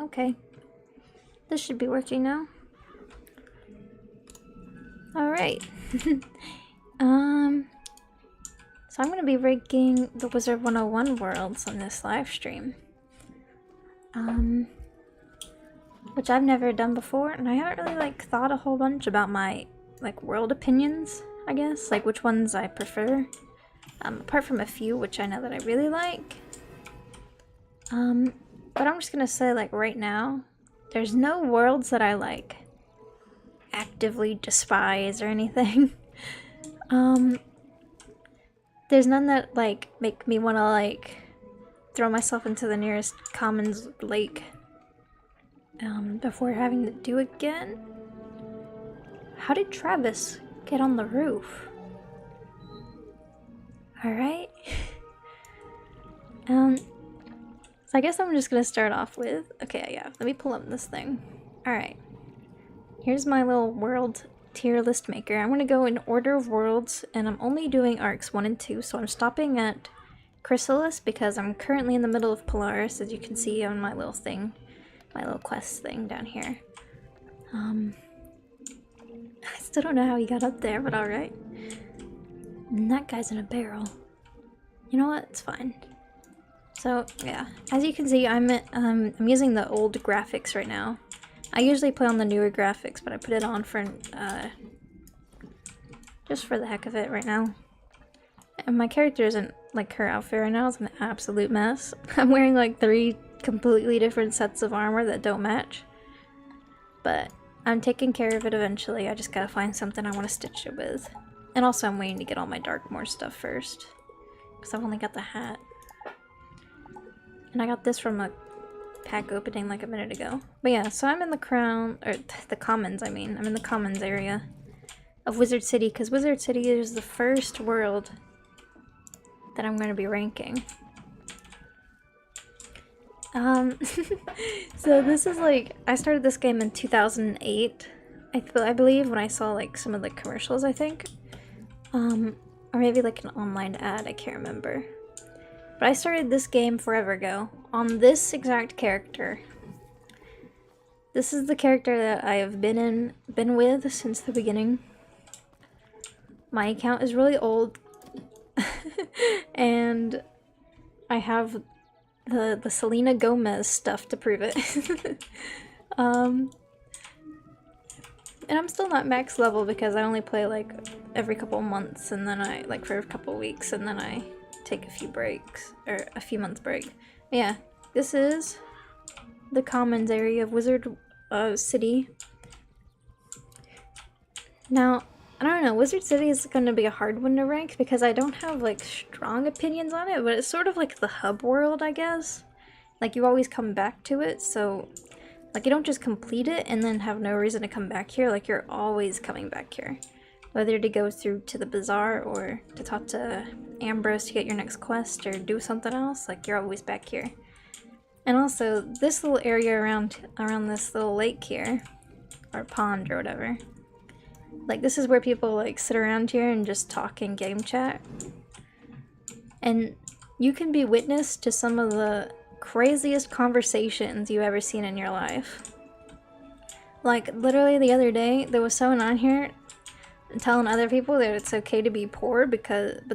Okay. This should be working now. Alright. So I'm going to be ranking the Wizard101 worlds on this live stream. Which I've never done before, and I haven't really like thought a whole bunch about my like world opinions, I guess, like which ones I prefer. Apart from a few which I know that I really like. But I'm just gonna say, like, right now, there's no worlds that I like actively despise or anything. There's none that like make me want to like throw myself into the nearest commons lake before having to do it again. How did Travis get on the roof? Alright. So I guess I'm just gonna start off with, okay, yeah, let me pull up this thing. Alright. Here's my little world tier list maker. I'm gonna go in order of worlds, and I'm only doing arcs 1 and 2, so I'm stopping at Chrysalis because I'm currently in the middle of Polaris, as you can see on my little thing, my little quest thing down here. I still don't know how he got up there, but alright. And that guy's in a barrel. You know what? It's fine. So, yeah. As you can see, I'm using the old graphics right now. I usually play on the newer graphics, but I put it on for, just for the heck of it right now. And my character isn't, like, her outfit right now is an absolute mess. I'm wearing, like, 3 completely different sets of armor that don't match. But I'm taking care of it eventually. I just gotta find something I want to stitch it with. And also I'm waiting to get all my Darkmoor stuff first. Because I've only got the hat. And I got this from a pack opening like a minute ago. But yeah, so I'm in the crown, or the commons I mean. I'm in the commons area of Wizard City, because Wizard City is the first world that I'm going to be ranking. So this is like, I started this game in 2008, I believe, when I saw like some of the commercials, I think. Or maybe like an online ad, I can't remember. But I started this game forever ago, on this exact character. This is the character that I have been with since the beginning. My account is really old, and I have the Selena Gomez stuff to prove it. And I'm still not max level because I only play like every couple months, and then I, like for a couple weeks, and then I take a few breaks, or a few months break. But yeah, this is the commons area of Wizard City. Now, I don't know, Wizard City is going to be a hard one to rank because I don't have like strong opinions on it, but it's sort of like the hub world, I guess. Like you always come back to it, so like you don't just complete it and then have no reason to come back here, like you're always coming back here. Whether to go through to the bazaar or to talk to Ambrose to get your next quest or do something else, like you're always back here. And also, this little area around this little lake here, or pond or whatever, like this is where people like sit around here and just talk in game chat. And you can be witness to some of the craziest conversations you've ever seen in your life. Like literally the other day, there was someone on here telling other people that it's okay to be poor but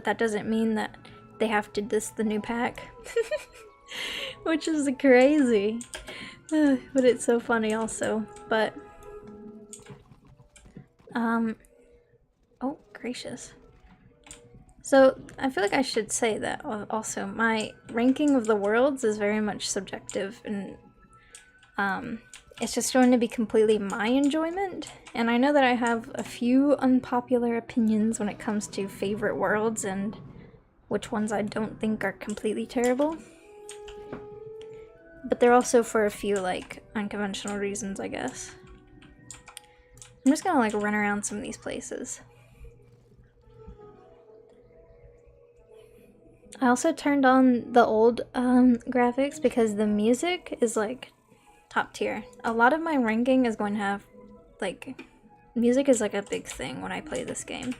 that doesn't mean that they have to diss the new pack. Which is crazy. But it's so funny also. But oh gracious. So I feel like I should say that also my ranking of the worlds is very much subjective, and it's just going to be completely my enjoyment. And I know that I have a few unpopular opinions when it comes to favorite worlds and which ones I don't think are completely terrible. But they're also for a few like unconventional reasons, I guess. I'm just gonna like run around some of these places. I also turned on the old graphics because the music is like top tier. A lot of my ranking is going to have like, music is like a big thing when I play this game.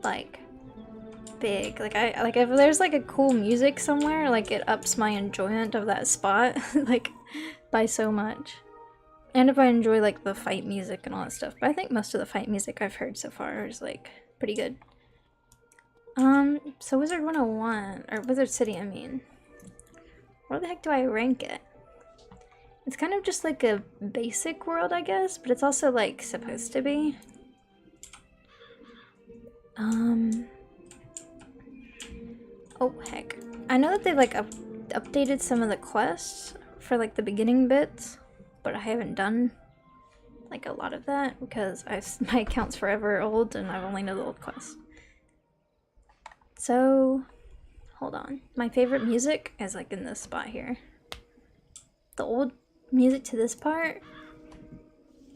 Like, big. Like if there's like a cool music somewhere, like it ups my enjoyment of that spot like by so much. And if I enjoy like the fight music and all that stuff. But I think most of the fight music I've heard so far is like pretty good. So Wizard101, or Wizard City I mean. Where the heck do I rank it? It's kind of just like a basic world, I guess, but it's also like supposed to be. Oh heck. I know that they've like updated some of the quests for like the beginning bits, but I haven't done like a lot of that because my account's forever old and I've only known the old quests. So, hold on. My favorite music is like in this spot here. The old music to this part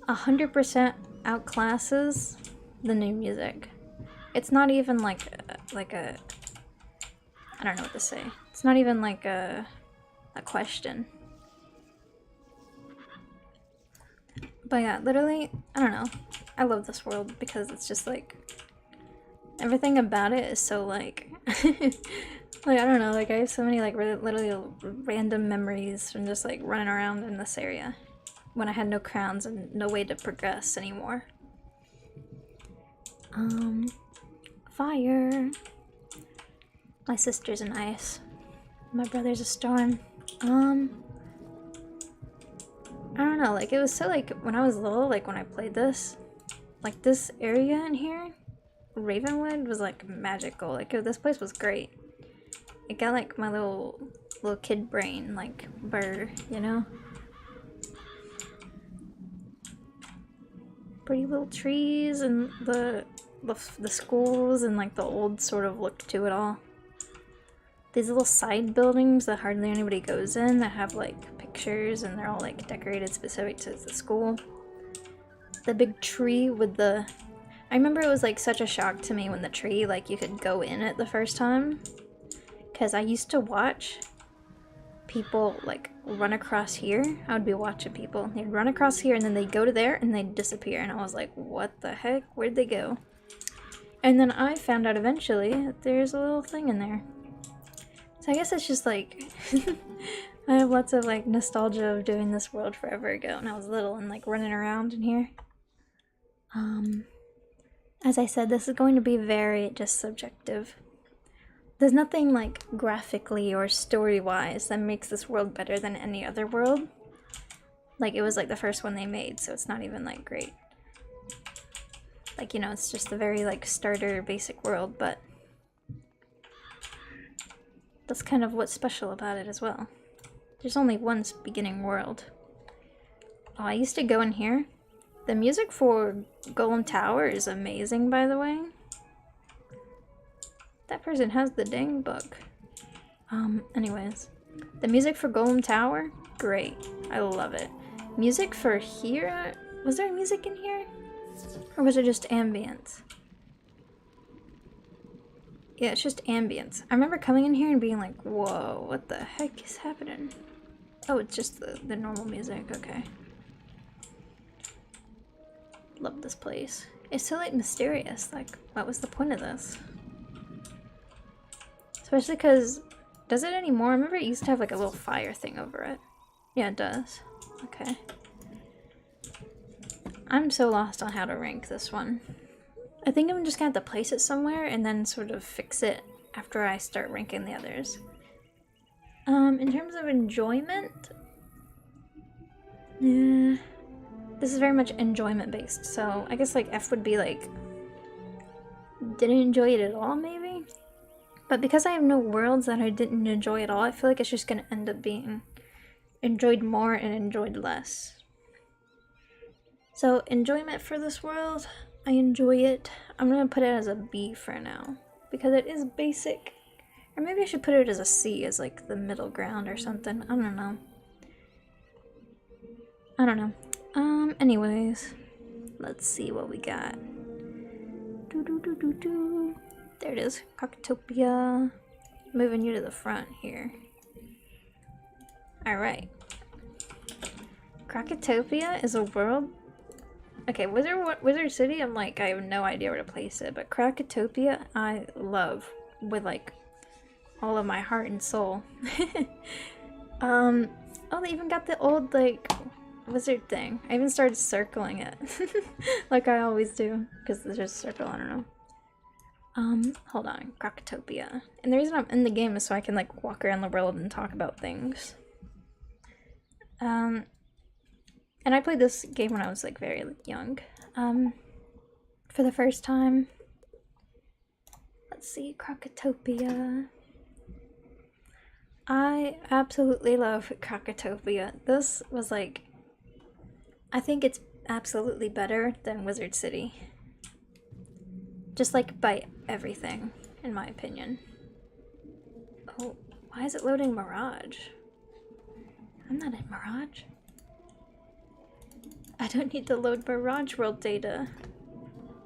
100% outclasses the new music. It's not even like a I don't know what to say. It's not even like a question. But yeah, literally, I don't know. I love this world because it's just like everything about it is so like like I don't know, like I have so many like literally random memories from just like running around in this area when I had no crowns and no way to progress anymore. Fire. My sister's an ice. My brother's a storm. I don't know, like it was so like when I was little, like when I played this, like this area in here, Ravenwood was like magical. Like this place was great. It got like my little kid brain like burr, you know? Pretty little trees and the schools and like the old sort of look to it all. These little side buildings that hardly anybody goes in that have like pictures and they're all like decorated specific to the school. The big tree with the... I remember it was like such a shock to me when the tree, like you could go in it the first time. Because I used to watch people like run across here. I would be watching people. They'd run across here and then they'd go to there and they'd disappear. And I was like, what the heck? Where'd they go? And then I found out eventually that there's a little thing in there. So I guess it's just like, I have lots of like nostalgia of doing this world forever ago when I was little and like running around in here. As I said, this is going to be very just subjective. There's nothing like graphically or story-wise that makes this world better than any other world. Like it was like the first one they made, so it's not even like great. Like, you know, it's just a very like starter basic world, but that's kind of what's special about it as well. There's only one beginning world. Oh, I used to go in here. The music for Golem Tower is amazing, by the way. That person has the dang book. Anyways. The music for Golem Tower, great. I love it. Music for here? Was there music in here? Or was it just ambience? Yeah, it's just ambience. I remember coming in here and being like, whoa, what the heck is happening? Oh, it's just the normal music, okay. Love this place. It's so like mysterious, like what was the point of this? Especially because, does it anymore? I remember it used to have like a little fire thing over it. Yeah, it does. Okay. I'm so lost on how to rank this one. I think I'm just gonna have to place it somewhere and then sort of fix it after I start ranking the others. In terms of enjoyment, yeah, this is very much enjoyment based, so I guess like F would be like, didn't enjoy it at all maybe? But because I have no worlds that I didn't enjoy at all, I feel like it's just gonna end up being enjoyed more and enjoyed less. So enjoyment for this world, I enjoy it. I'm gonna put it as a B for now because it is basic. Or maybe I should put it as a C, as like the middle ground or something. I don't know. I don't know. Anyways, let's see what we got. There it is, Crocotopia. Moving you to the front here. Alright. Crocotopia is a world. Okay, Wizard City, I'm like, I have no idea where to place it, but Crocotopia, I love. with like all of my heart and soul. Oh, they even got the old like wizard thing. I even started circling it like I always do because there's just a circle. I don't know. Hold on, Crocotopia. And the reason I'm in the game is so I can like walk around the world and talk about things. And I played this game when I was like very young. For the first time. Let's see, Crocotopia. I absolutely love Crocotopia. This was like, I think it's absolutely better than Wizard City. Just like by everything, in my opinion. Oh, why is it loading Mirage? I'm not in Mirage. I don't need to load Mirage World data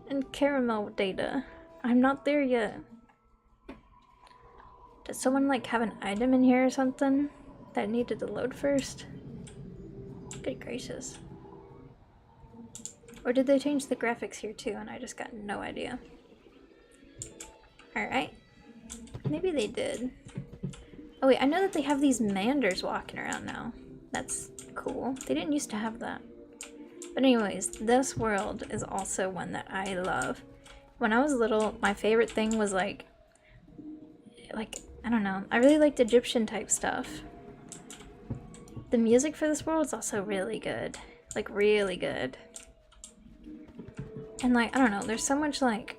and Caramel data. I'm not there yet. Does someone like have an item in here or something that needed to load first? Good gracious. Or did they change the graphics here too and I just got no idea? Alright. Maybe they did. Oh wait, I know that they have these manders walking around now. That's cool. They didn't used to have that. But anyways, this world is also one that I love. When I was little, my favorite thing was like, I don't know, I really liked Egyptian type stuff. The music for this world is also really good. Like, really good. And like, I don't know, there's so much like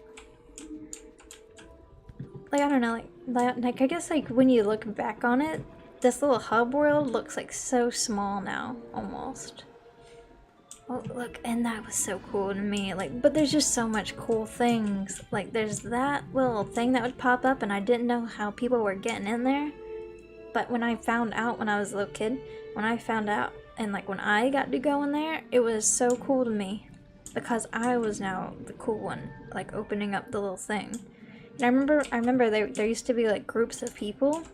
I don't know, like I guess like when you look back on it, this little hub world looks like so small now, almost. Oh, look, and that was so cool to me. Like, but there's just so much cool things. Like, there's that little thing that would pop up, and I didn't know how people were getting in there. But when I found out when I was a little kid, when I found out, and like when I got to go in there, it was so cool to me. Because I was now the cool one, like opening up the little thing. And I remember there used to be like groups of people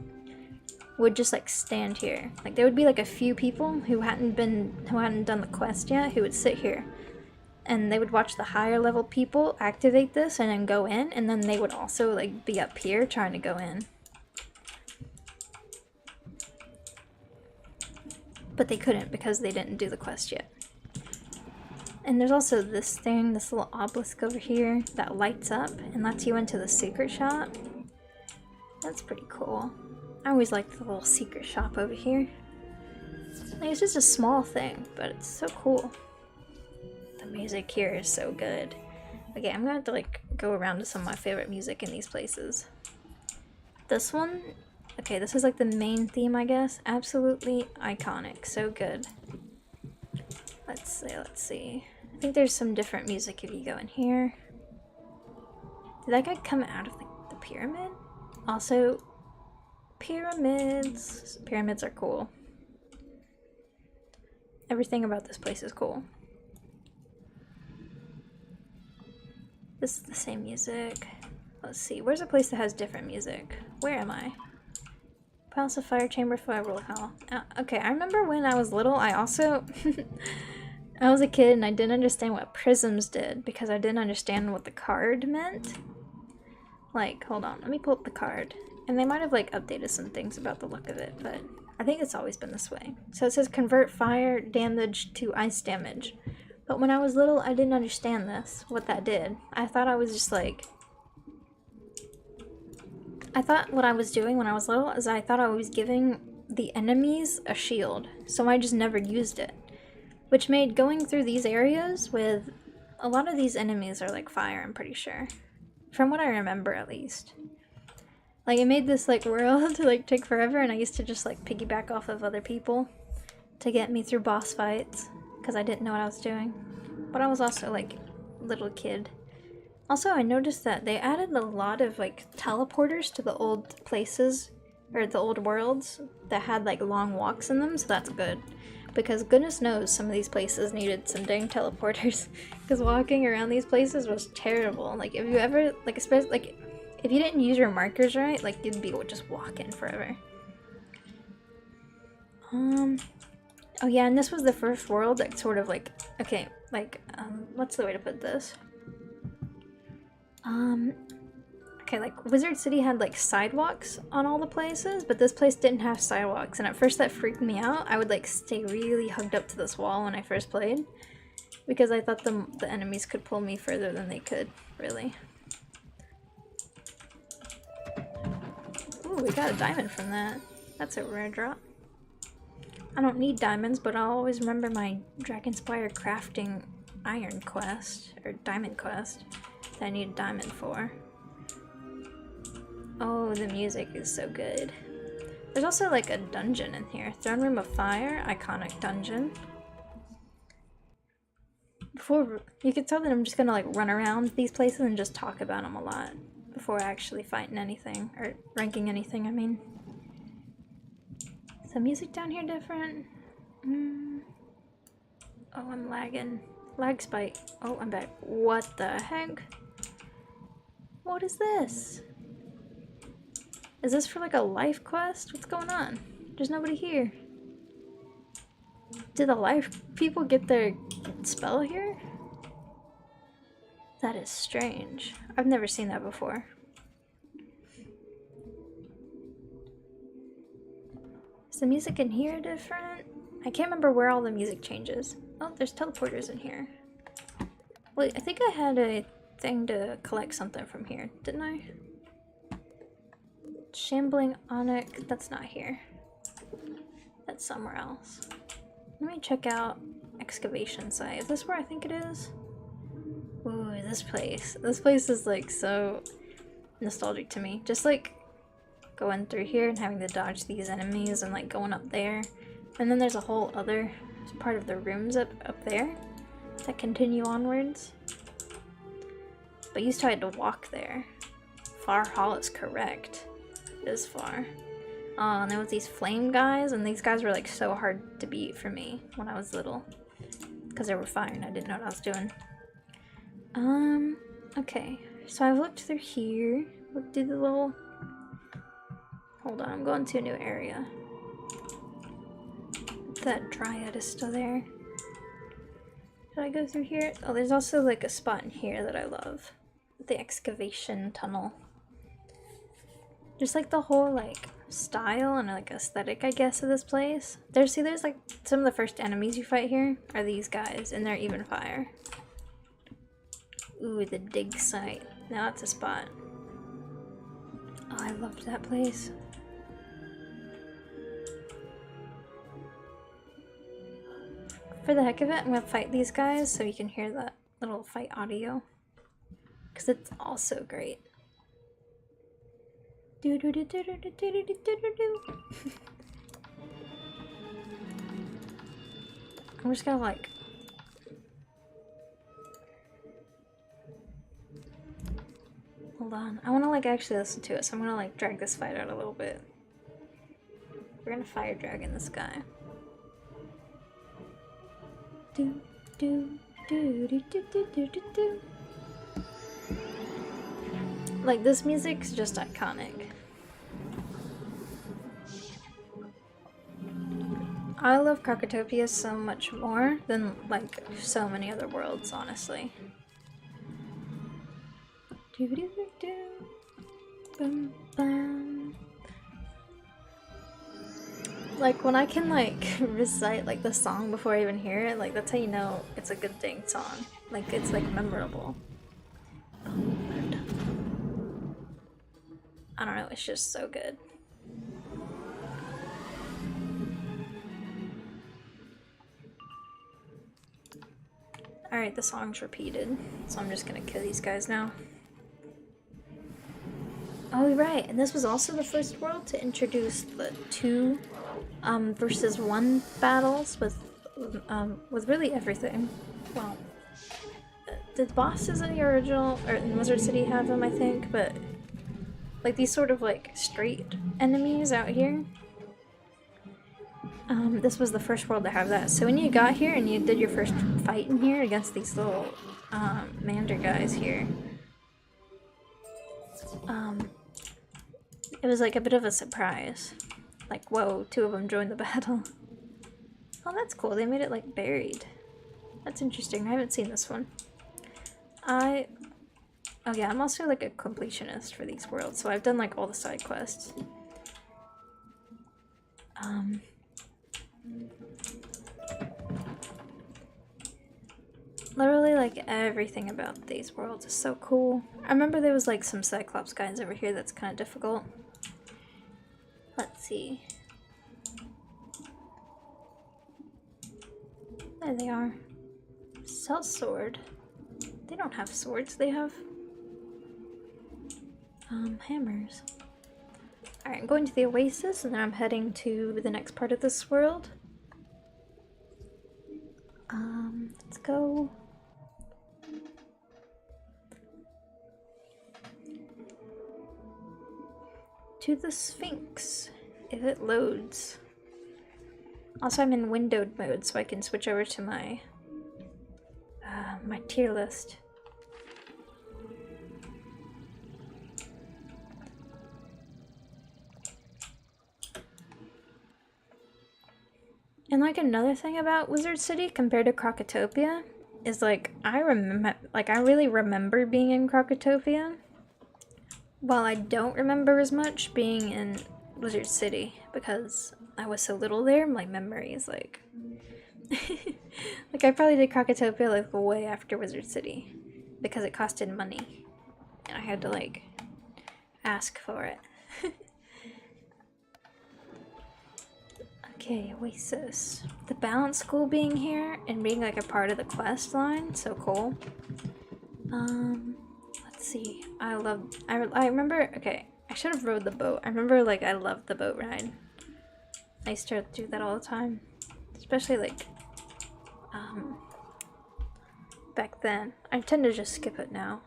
would just like stand here. Like there would be like a few people who hadn't done the quest yet who would sit here. And they would watch the higher level people activate this and then go in, and then they would also like be up here trying to go in. But they couldn't because they didn't do the quest yet. And there's also this thing, this little obelisk over here that lights up and lets you into the secret shop. That's pretty cool. I always liked the little secret shop over here. Like, it's just a small thing, but it's so cool. The music here is so good. Okay, I'm gonna have to like go around to some of my favorite music in these places. This one, okay, this is like the main theme, I guess. Absolutely iconic, so good. Let's see. I think there's some different music if you go in here. Did that guy come out of the pyramid? Also, pyramids. Pyramids are cool. Everything about this place is cool. This is the same music. Let's see, where's a place that has different music? Where am I? Palace of Fire, Chamber of Fire, Roll Hell. Okay, I remember when I was little, I also... I was a kid and I didn't understand what prisms did because I didn't understand what the card meant. Like, hold on, let me pull up the card. And they might have like updated some things about the look of it, but I think it's always been this way. So it says convert fire damage to ice damage. But when I was little, I didn't understand this, what that did. I thought I was just like... I thought what I was doing when I was little is I thought I was giving the enemies a shield. So I just never used it. Which made going through these areas with... A lot of these enemies are like fire, I'm pretty sure. From what I remember, at least. Like, it made this like world like take forever, and I used to just like piggyback off of other people to get me through boss fights. Because I didn't know what I was doing. But I was also like a little kid. Also, I noticed that they added a lot of like teleporters to the old places, or the old worlds that had like long walks in them, so that's good. Because goodness knows some of these places needed some dang teleporters. Because walking around these places was terrible. Like if you ever, like especially, like if you didn't use your markers right, like you'd be just walking forever. Oh yeah, and this was the first world that sort of like, okay, like, what's the way to put this? Okay, Okay, like Wizard City had like sidewalks on all the places, but this place didn't have sidewalks, and at first that freaked me out. I would like stay really hugged up to this wall when I first played, because I thought the enemies could pull me further than they could, really. Ooh, we got a diamond from that. That's a rare drop. I don't need diamonds, but I'll always remember my Dragonspire crafting iron quest, or diamond quest, that I need a diamond for. Oh, the music is so good. There's also like a dungeon in here. Throne Room of Fire, iconic dungeon. Before, you can tell that I'm just gonna like run around these places and just talk about them a lot before actually fighting anything, or ranking anything, I mean. Is the music down here different? Oh, I'm lagging. Lag spike. Oh, I'm back. What the heck? What is this? Is this for like a life quest? What's going on? There's nobody here. Did the life people get their spell here? That is strange. I've never seen that before. Is the music in here different? I can't remember where all the music changes. Oh, there's teleporters in here. Wait, I think I had a thing to collect something from here, didn't I? Shambling Onyx, that's not here. That's somewhere else. Let me check out excavation site. Is this where I think it is? Ooh, this place. This place is like so nostalgic to me. Just like going through here and having to dodge these enemies and like going up there. And then there's a whole other part of the rooms up there that continue onwards. But used to I had to walk there. Far Hall is correct. It is far. Oh, and there was these flame guys, and these guys were like so hard to beat for me when I was little. Because they were fire and I didn't know what I was doing. Okay. So I've looked through here. Looked through the little... Hold on, I'm going to a new area. That dryad is still there. Did I go through here? Oh, there's also like a spot in here that I love. The excavation tunnel. Just like the whole like style and like aesthetic, I guess, of this place. There's like some of the first enemies you fight here are these guys, and they're even fire. Ooh, the dig site. Now that's a spot. Oh, I loved that place. For the heck of it, I'm gonna fight these guys so you can hear that little fight audio. Because it's also great. I'm just gonna like... Hold on. I wanna like actually listen to it, so I'm gonna like drag this fight out a little bit. We're gonna fire dragon this guy. Do do do do do do do do do. Like, this music's just iconic. I love Crocotopia so much more than like so many other worlds, honestly. Do do do do. Bum bum. Like, when I can like recite like the song before I even hear it, like that's how you know it's a good dang song. Like, it's like memorable. I don't know, it's just so good. Alright, the song's repeated, so I'm just gonna kill these guys now. Oh, right, and this was also the first world to introduce the 2 versus 1 battles with really everything. Well, the bosses in the original, or in Wizard City have them, I think, but like these sort of like straight enemies out here. This was the first world to have that. So when you got here and you did your first fight in here against these little Mander guys here, it was like a bit of a surprise. Like, whoa, 2 of them joined the battle. Oh, that's cool. They made it like buried. That's interesting. I haven't seen this one. I Oh yeah, I'm also like a completionist for these worlds, so I've done like all the side quests. Literally like everything about these worlds is so cool. I remember there was like some Cyclops guys over here that's kind of difficult. Let's see. There they are. Cell sword. They don't have swords, they have hammers. Alright, I'm going to the Oasis and then I'm heading to the next part of this world. Let's go. To the Sphinx, if it loads. Also, I'm in windowed mode, so I can switch over to my my tier list. And like another thing about Wizard City compared to Crocotopia is like I really remember being in Crocotopia, while I don't remember as much being in Wizard City because I was so little there. My memory is like like I probably did Crocotopia like way after Wizard City because it costed money and I had to like ask for it. Okay, Oasis. The balance school being here and being like a part of the quest line, so cool. Let's see. I remember, okay, I should have rode the boat. I remember like I loved the boat ride. I used to do that all the time. Especially like back then. I tend to just skip it now.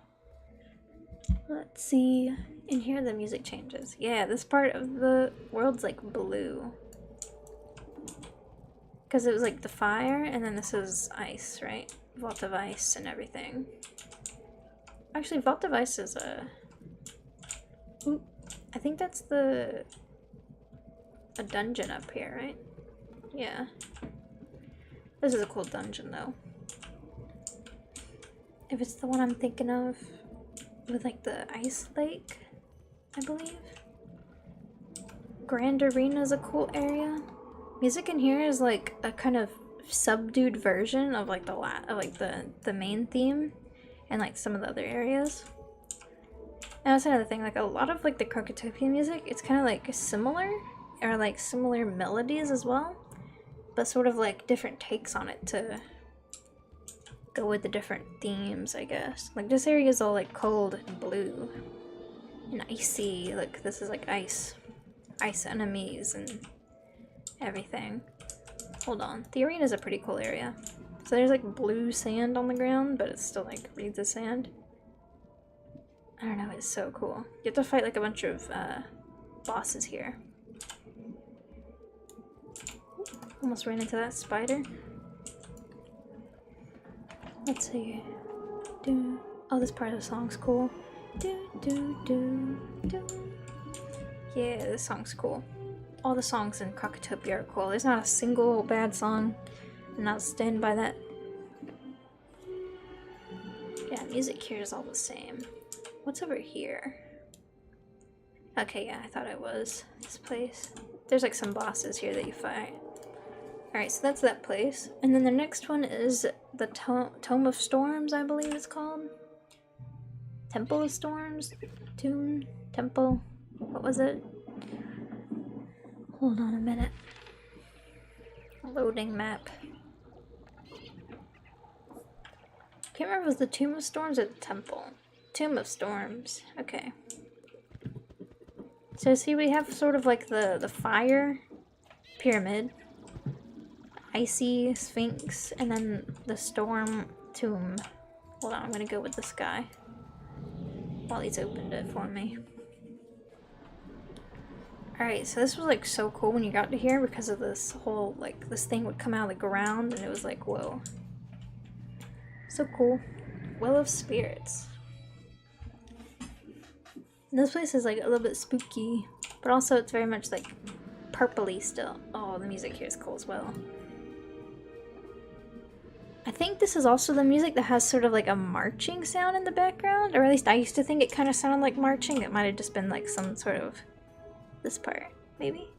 Let's see. In here the music changes. Yeah, this part of the world's like blue. Because it was like the fire, and then this is ice, right? Vault of Ice and everything. Actually, Vault of Ice is a... Ooh, I think that's a dungeon up here, right? Yeah. This is a cool dungeon, though. If it's the one I'm thinking of, with like the ice lake, I believe. Grand Arena is a cool area. Music in here is like a kind of subdued version of like the main theme and like some of the other areas. And that's another thing, like a lot of like the Crocotopia music, it's kind of like similar, or like similar melodies as well, but sort of like different takes on it to go with the different themes, I guess. Like this area is all like cold and blue and icy. Like this is like ice enemies and everything. Hold on. The arena is a pretty cool area. So there's like blue sand on the ground, but it's still like reeds of sand. I don't know, it's so cool. You have to fight like a bunch of bosses here. Almost ran into that spider. Let's see. Oh, this part of the song's cool. Yeah, this song's cool. All the songs in Crocotopia are cool. There's not a single bad song, and I'll stand by that. Yeah, music here is all the same. What's over here? Okay, yeah, I thought it was this place. There's like some bosses here that you fight. Alright, so that's that place. And then the next one is the Tome of Storms, I believe it's called. Temple of Storms? Tomb? Temple? What was it? Hold on a minute. Loading map. Can't remember if it was the Tomb of Storms or the Temple. Tomb of Storms. Okay. So see, we have sort of like the fire pyramid, icy sphinx, and then the storm tomb. Hold on, I'm gonna go with this guy while he's opened it for me. Alright, so this was like so cool when you got to here because of this whole, like, this thing would come out of the ground and it was like, whoa. So cool. Well of Spirits. And this place is like a little bit spooky, but also it's very much like purpley still. Oh, the music here is cool as well. I think this is also the music that has sort of like a marching sound in the background, or at least I used to think it kind of sounded like marching. It might have just been like some sort of this part, maybe?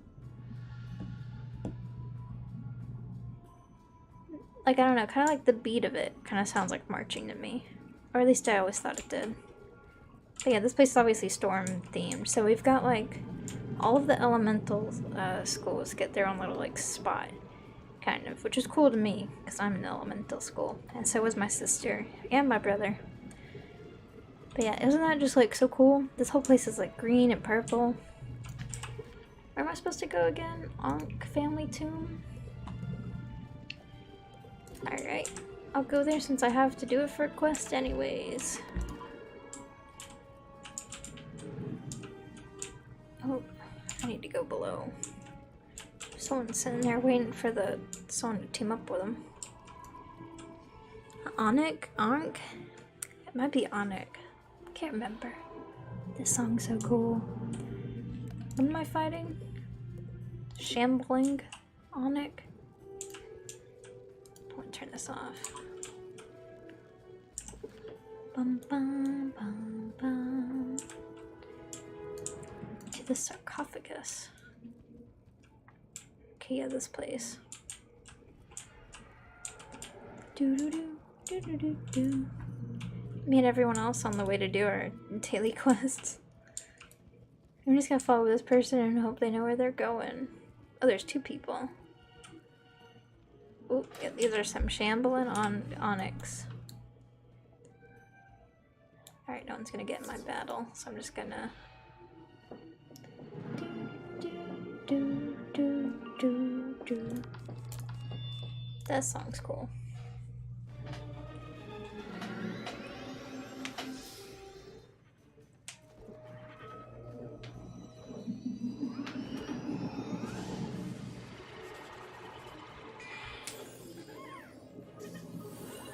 Like, I don't know, kind of like the beat of it kind of sounds like marching to me. Or at least I always thought it did. But yeah, this place is obviously storm themed, so we've got like all of the elemental schools get their own little like spot, kind of, which is cool to me because I'm in elemental school, and so was my sister and my brother. But yeah, isn't that just like so cool? This whole place is like green and purple. Where am I supposed to go again? Ankh family tomb? Alright, I'll go there since I have to do it for a quest anyways. Oh, I need to go below. Someone's sitting there waiting for someone to team up with them. Ankh? Ankh? It might be Ankh. Can't remember. This song's so cool. What am I fighting? Shambling? Ankh? I want to turn this off. Bum bum bum bum. To the sarcophagus. Okay, yeah, this place. Do do do do do do do. Me and everyone else on the way to do our daily quests. I'm just gonna follow this person and hope they know where they're going. Oh, there's two people. Oh, yeah, these are some shambling on onyx. Alright, no one's gonna get in my battle, so I'm just gonna do do do do. That song's cool.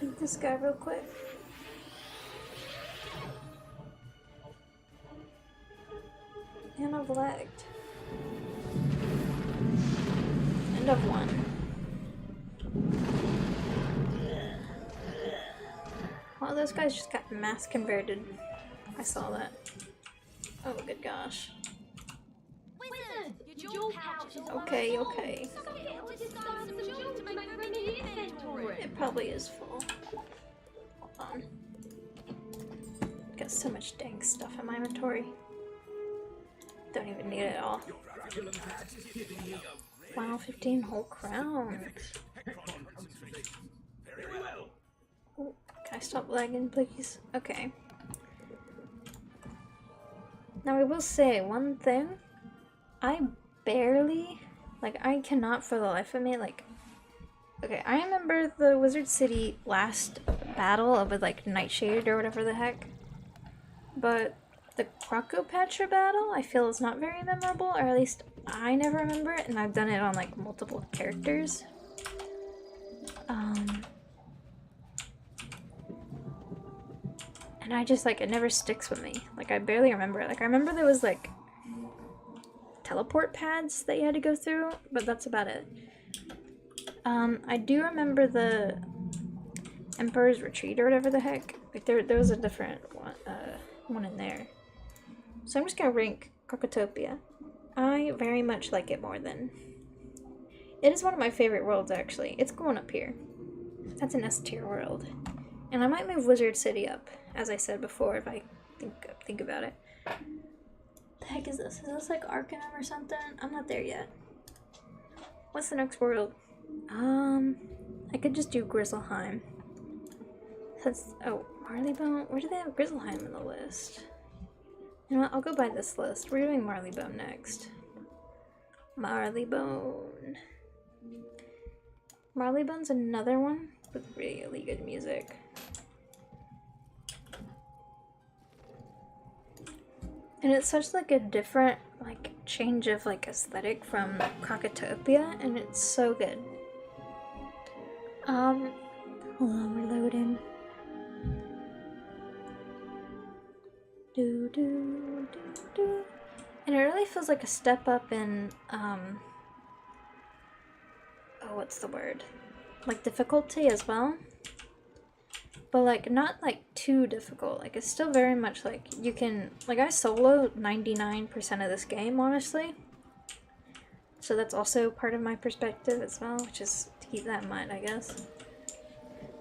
Beat this guy real quick. And I've lagged. End of one. Well, those guys just got mass converted. I saw that. Oh, good gosh. Okay, okay. It probably is full. Hold on. Got so much dang stuff in my inventory. Don't even need it all. Wow, 15 whole crowns. Ooh, can I stop lagging, please? Okay. Now I will say one thing. I barely, I cannot for the life of me, okay, I remember the Wizard City last battle with, Nightshade or whatever the heck. But the Crocopatra battle, I feel is not very memorable, or at least I never remember it, and I've done it on, multiple characters. And I just, it never sticks with me. I barely remember it. I remember there was, teleport pads that you had to go through, but that's about it. I do remember the Emperor's Retreat or whatever the heck. There was a different one in there. So I'm just gonna rank Crocotopia. I very much like it more than... It is one of my favorite worlds, actually. It's going up here. That's an S tier world. And I might move Wizard City up, as I said before, if I think about it. The heck is this? Is this Arcanum or something? I'm not there yet. What's the next world? I could just do Grizzleheim. That's... Oh, Marleybone? Where do they have Grizzleheim in the list? You know what? I'll go by this list. We're doing Marleybone next. Marleybone. Marleybone's another one with really good music. And it's such a different change of aesthetic from Crocotopia, and it's so good. Hold on, we're loading. Do do do do. And it really feels like a step up in oh, what's the word? Difficulty as well. but like not like too difficult. Like it's still very much like you can, like I solo 99% of this game, honestly. So that's also part of my perspective as well, which is to keep that in mind, I guess.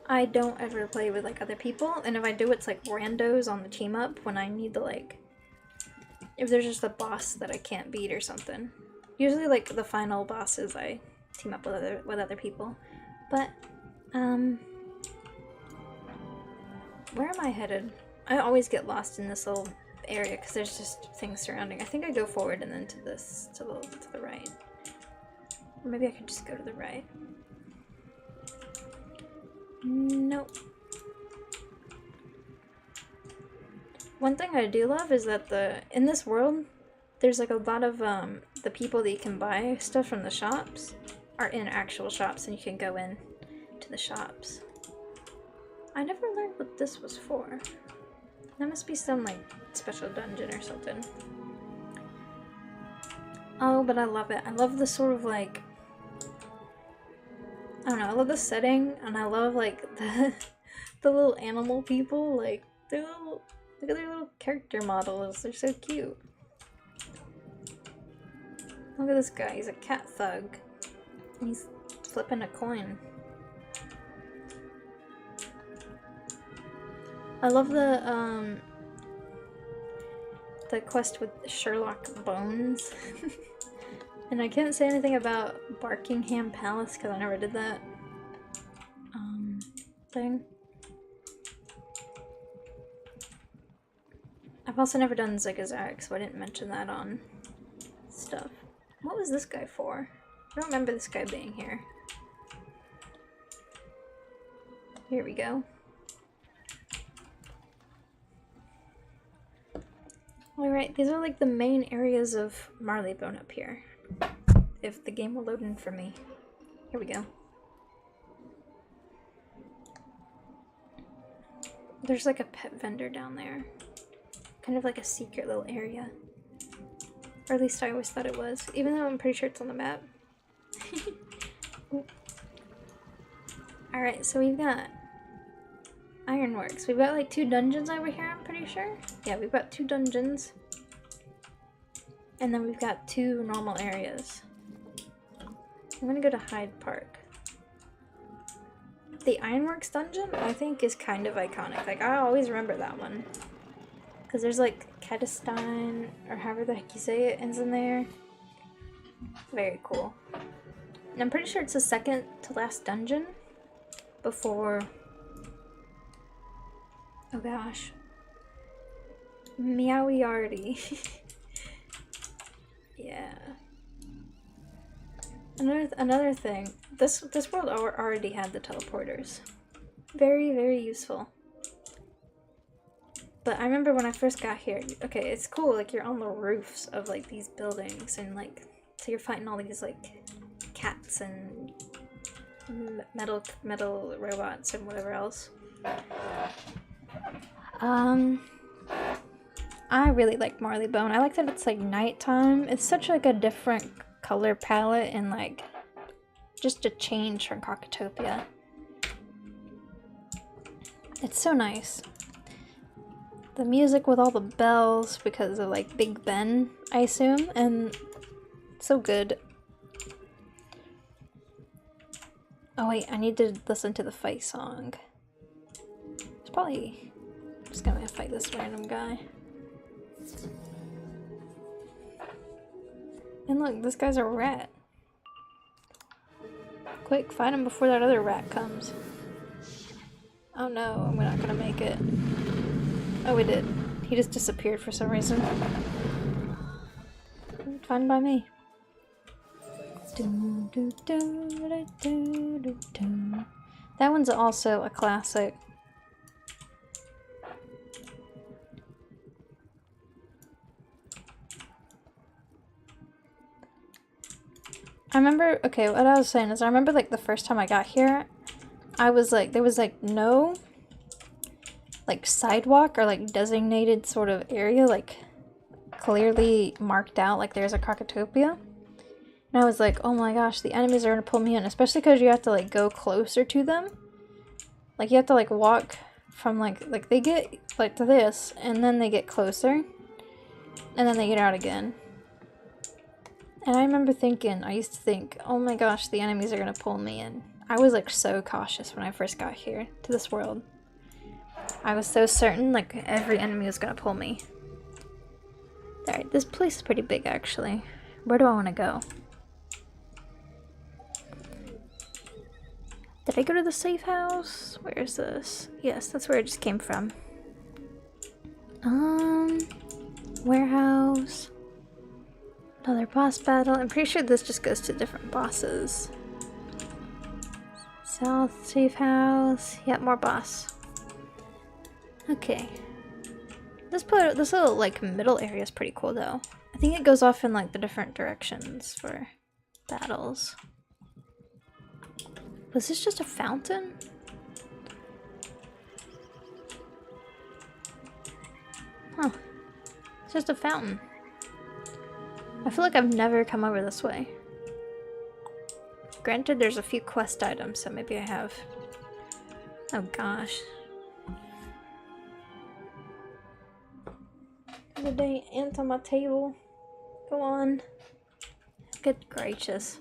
I don't ever play with like other people, and if I do, it's like randos on the team up when I need to, like, if there's just a boss that I can't beat or something. Usually like the final bosses I team up with other people. But where am I headed? I always get lost in this little area because there's just things surrounding. I think I go forward and then to this, to the right. Or maybe I could just go to the right. Nope. One thing I do love is that in this world, there's like a lot of the people that you can buy stuff from the shops are in actual shops, and you can go in to the shops. I never learned what this was for. That must be some like special dungeon or something. Oh, but I love it. I love the sort of like, I don't know, I love the setting, and I love like the little animal people, like they're little, look at their little character models, they're so cute. Look at this guy, he's a cat thug. He's flipping a coin. I love the quest with Sherlock Bones. And I can't say anything about Barkingham Palace because I never did that thing. I've also never done Zigazag, so I didn't mention that on stuff. What was this guy for? I don't remember this guy being here. Here we go. Alright, these are like the main areas of Marleybone up here. If the game will load in for me. Here we go. There's like a pet vendor down there. Kind of like a secret little area. Or at least I always thought it was. Even though I'm pretty sure it's on the map. Alright, so we've got Ironworks. We've got like 2 dungeons over here, I'm pretty sure. Yeah, we've got 2 dungeons. And then we've got 2 normal areas. I'm gonna go to Hyde Park. The Ironworks dungeon, I think, is kind of iconic. Like, I always remember that one. Because there's like Kedestein, or however the heck you say it, ends in there. Very cool. And I'm pretty sure it's the second to last dungeon before, oh gosh, Meowiarty. Yeah. Another thing, this world already had the teleporters. Very, very useful. But I remember when I first got here, okay, it's cool, like you're on the roofs of like these buildings, and like, so you're fighting all these like cats and metal robots and whatever else. I really like Marleybone. I like that it's like nighttime. It's such like a different color palette and like just a change from Cockatopia. It's so nice. The music with all the bells because of like Big Ben, I assume, and so good. Oh wait, I need to listen to the fight song. It's probably just gonna fight this random guy. And look, this guy's a rat. Quick, fight him before that other rat comes. Oh no, I'm not gonna make it. Oh, we did. He just disappeared for some reason. Fine by me. That one's also a classic. I remember, okay, what I was saying is I remember like the first time I got here, I was like, there was like no like sidewalk or like designated sort of area like clearly marked out like there's a Cockatopia. And I was like, oh my gosh, the enemies are gonna pull me in, especially because you have to like go closer to them. Like you have to like walk from like they get like to this, and then they get closer, and then they get out again. And I remember thinking, I used to think, oh my gosh, the enemies are gonna pull me in. I was like so cautious when I first got here to this world. I was so certain like every enemy was gonna pull me. Alright, this place is pretty big actually. Where do I want to go? Did I go to the safe house? Where is this? Yes, that's where I just came from. Warehouse. Another boss battle. I'm pretty sure this just goes to different bosses. South safe house. Yep, more boss. Okay. This little like middle area is pretty cool though. I think it goes off in like the different directions for battles. Was this just a fountain? Huh. It's just a fountain. I feel like I've never come over this way. Granted, there's a few quest items, so maybe I have. Oh gosh. The day ant on my table. Go on. Good gracious.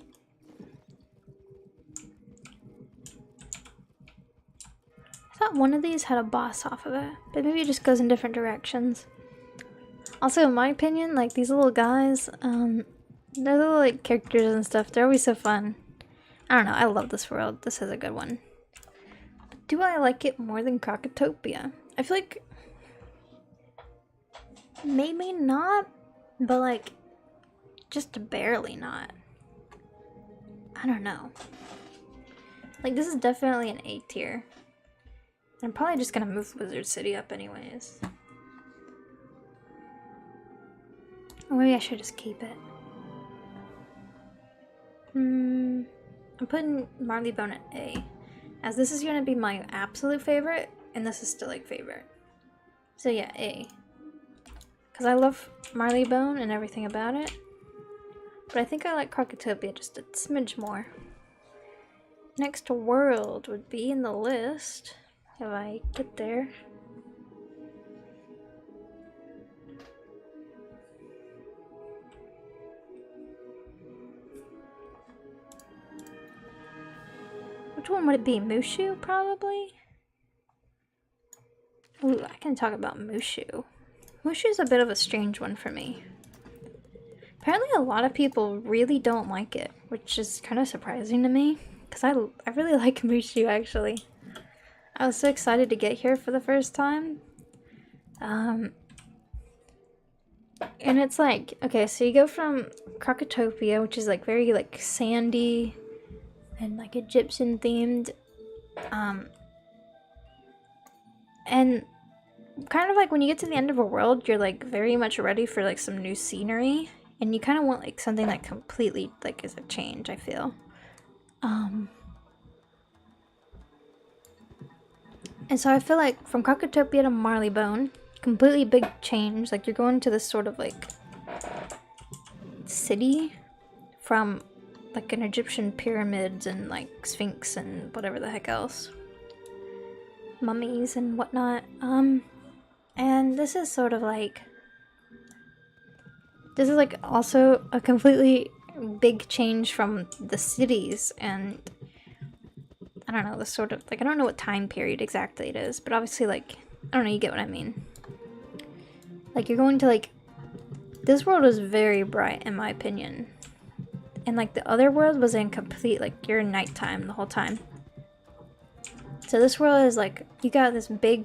I thought one of these had a boss off of it, but maybe it just goes in different directions. Also, in my opinion, like these little guys, they're little like characters and stuff. They're always so fun. I don't know. I love this world. This is a good one. But do I like it more than Crocotopia? I feel like maybe not, but like just barely not. I don't know. Like this is definitely an A tier. I'm probably just gonna move Wizard City up anyways. Or maybe I should just keep it. I'm putting Marleybone at A, as this is gonna be my absolute favorite, and this is still like favorite. So yeah, A. Because I love Marleybone and everything about it. But I think I like Crocotopia just a smidge more. Next world would be in the list. If I get there. Which one would it be? Mushu, probably? Ooh, I can talk about Mushu. Mushu's a bit of a strange one for me. Apparently a lot of people really don't like it, which is kind of surprising to me. Because I really like Mushu, actually. I was so excited to get here for the first time. And it's like, okay, so you go from Crocotopia, which is like very like sandy and like Egyptian themed. And kind of like when you get to the end of a world, you're like very much ready for like some new scenery. And you kind of want like something that completely like is a change, I feel. And so I feel like from Crocotopia to Marleybone, completely big change. Like you're going to this sort of like city from like an Egyptian pyramids and like Sphinx and whatever the heck else. Mummies and whatnot. And this is sort of like, this is like also a completely big change from the cities, and I don't know, the sort of, like, I don't know what time period exactly it is, but obviously, like, I don't know, you get what I mean. Like, you're going to, like, this world was very bright, in my opinion. And, like, the other world was in complete, like, you're in nighttime the whole time. So this world is, like, you got this big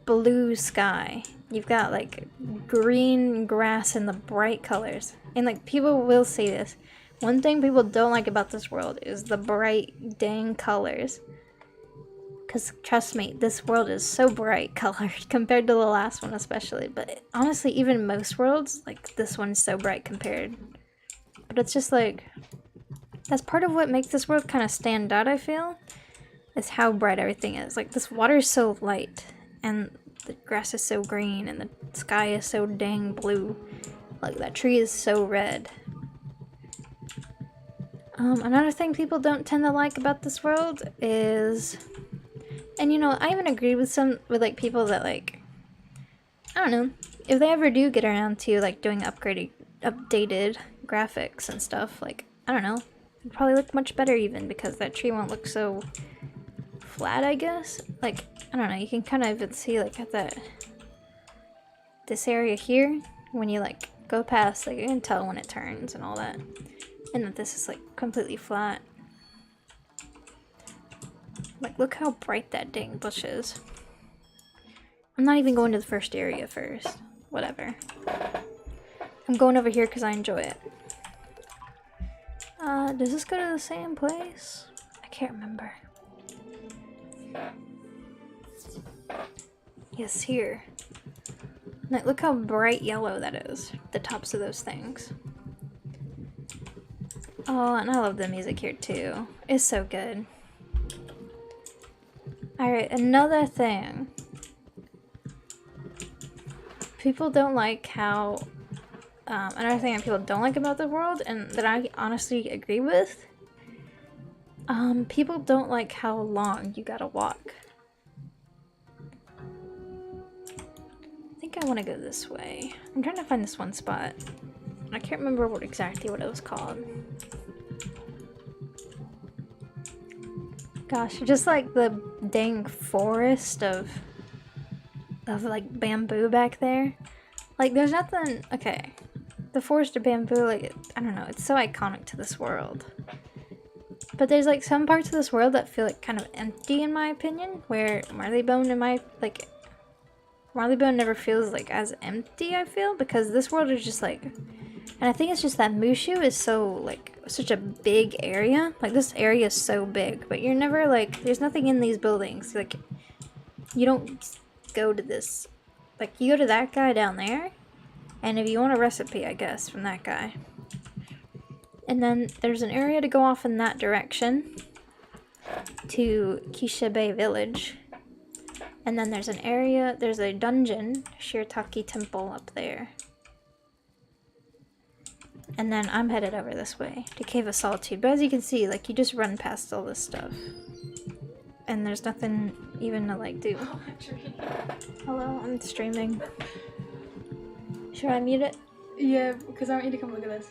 blue sky. You've got, like, green grass and the bright colors. And, like, people will say this. One thing people don't like about this world is the bright dang colors. Because trust me, this world is so bright colored compared to the last one especially. But honestly, even most worlds, like this one's so bright compared. But it's just like, that's part of what makes this world kind of stand out, I feel. Is how bright everything is. Like this water is so light. And the grass is so green. And the sky is so dang blue. Like that tree is so red. Another thing people don't tend to like about this world is And you know, I even agree with like people that like, I don't know, if they ever do get around to like doing updated graphics and stuff, like, I don't know, it'd probably look much better even because that tree won't look so flat, I guess. Like, I don't know, you can kind of even see like at this area here, when you like go past, like you can tell when it turns and all that. And that this is like completely flat. Like, look how bright that dang bush is. I'm not even going to the first area first. Whatever. I'm going over here because I enjoy it. Does this go to the same place? I can't remember. Yes, here. Like, look how bright yellow that is. The tops of those things. Oh, and I love the music here too. It's so good. Alright, another thing. People don't like how... another thing that people don't like about the world, and that I honestly agree with, people don't like how long you gotta walk. I think I want to go this way. I'm trying to find this one spot. I can't remember exactly what it was called. Gosh, just like the dang forest of like bamboo back there. Like there's nothing, okay. The forest of bamboo, like, I don't know, it's so iconic to this world. But there's like some parts of this world that feel like kind of empty in my opinion, where Marleybone Marleybone never feels like as empty, I feel, because this world is just like, and I think it's just that Mushu is so like such a big area. Like this area is so big, but you're never like, there's nothing in these buildings. Like you don't go to this, like you go to that guy down there, and if you want a recipe, I guess, from that guy. And then there's an area to go off in that direction to Kishibe Village. And then there's an area, there's a dungeon, Shirataki Temple up there. And then I'm headed over this way to Cave of Solitude. But as you can see, like, you just run past all this stuff. And there's nothing even to, like, do. Hello, I'm streaming. Should I mute it? Yeah, because I want you to come look at this.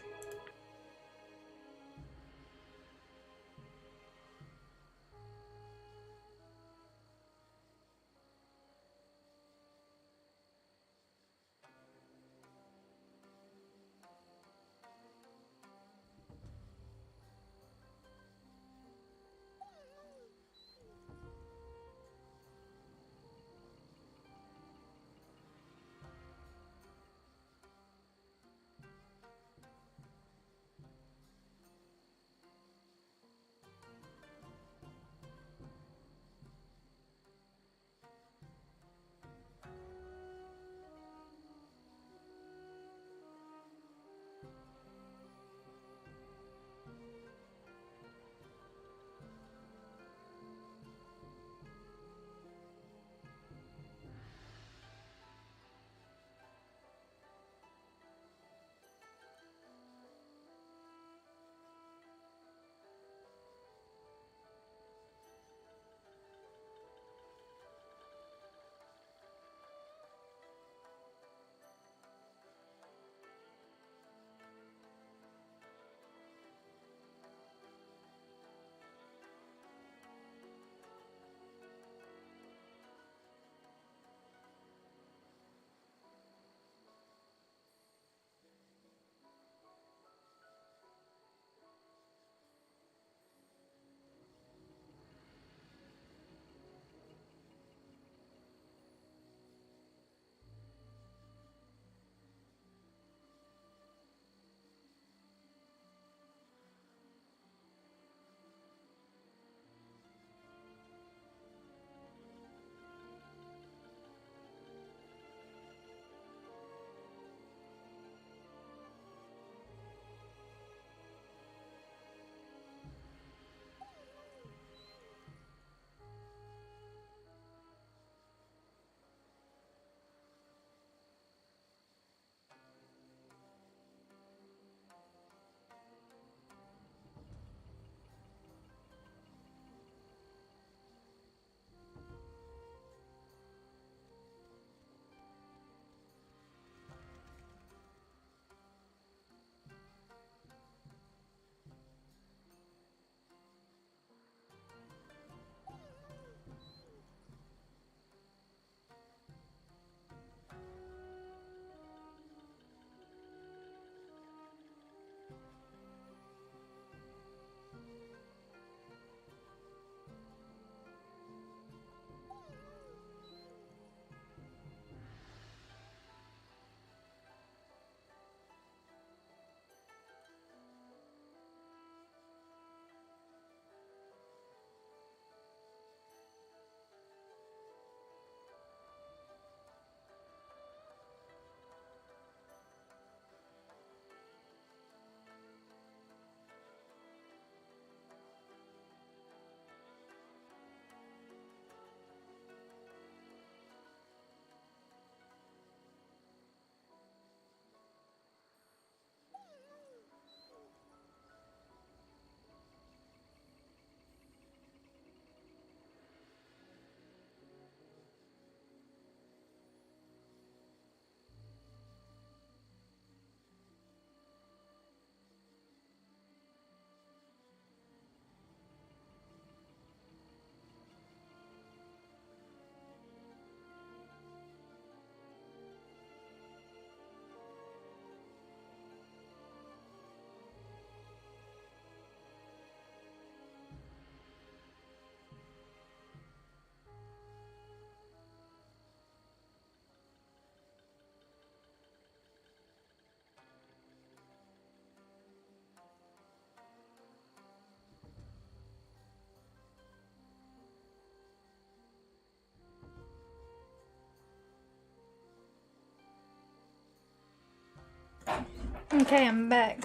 Okay, I'm back.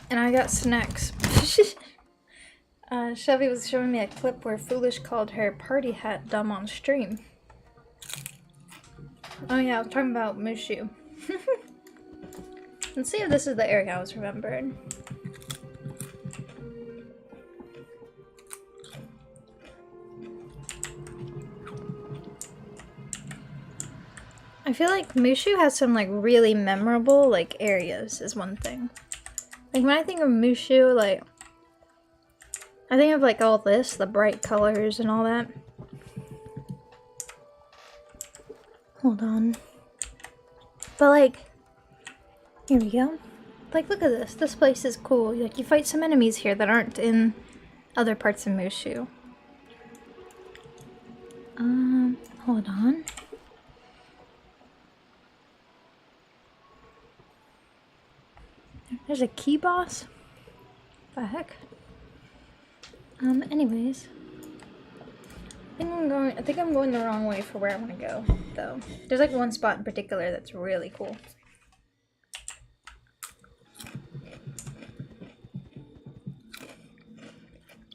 And I got snacks. Shelby was showing me a clip where Foolish called her party hat dumb on stream. Oh yeah, I was talking about Mushu. Let's see if this is the area I was remembering. I feel like Mushu has some like really memorable like areas is one thing. Like when I think of Mushu, like I think of like all this, the bright colors and all that. Hold on. But like, here we go. Like look at this. This place is cool. Like you fight some enemies here that aren't in other parts of Mushu. Hold on. There's a key boss? What the heck? Anyways. I think I'm going the wrong way for where I want to go, though. There's like one spot in particular that's really cool.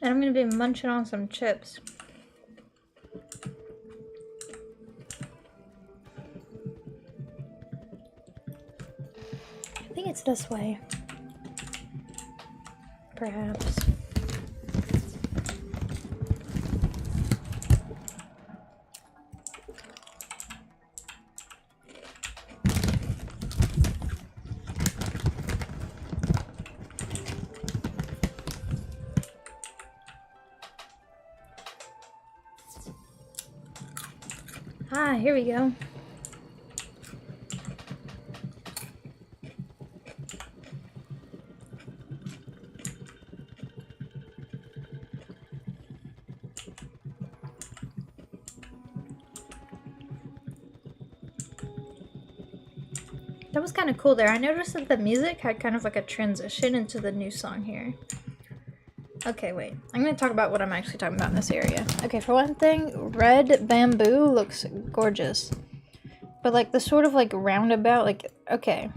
And I'm gonna be munching on some chips. I think it's this way. Perhaps. Ah, here we go. That was kind of cool there. I noticed that the music had kind of like a transition into the new song here. Okay, wait. I'm going to talk about what I'm actually talking about in this area. Okay, for one thing, red bamboo looks gorgeous. But like the sort of like roundabout, like, okay.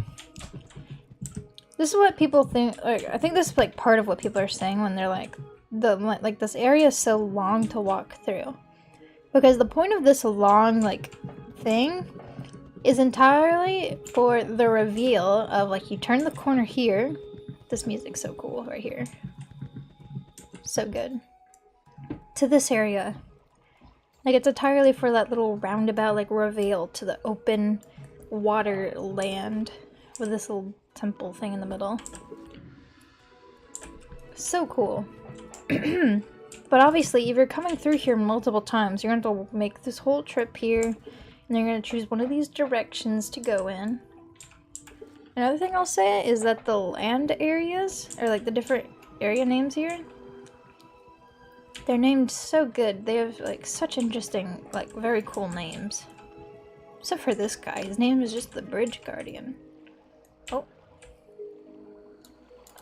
This is what people think, like, I think this is like part of what people are saying when they're like, this area is so long to walk through. Because the point of this long, like, thing is entirely for the reveal of, like, you turn the corner here. This music's so cool right here. So good. To this area. Like, it's entirely for that little roundabout, like, reveal to the open water land with this little temple thing in the middle. So cool. But obviously, if you're coming through here multiple times, you're going to make this whole trip here, and you're going to choose one of these directions to go in. Another thing I'll say is that the land areas, or like the different area names here, they're named so good. They have like such interesting, like very cool names. Except for this guy, his name is just the Bridge Guardian. Oh.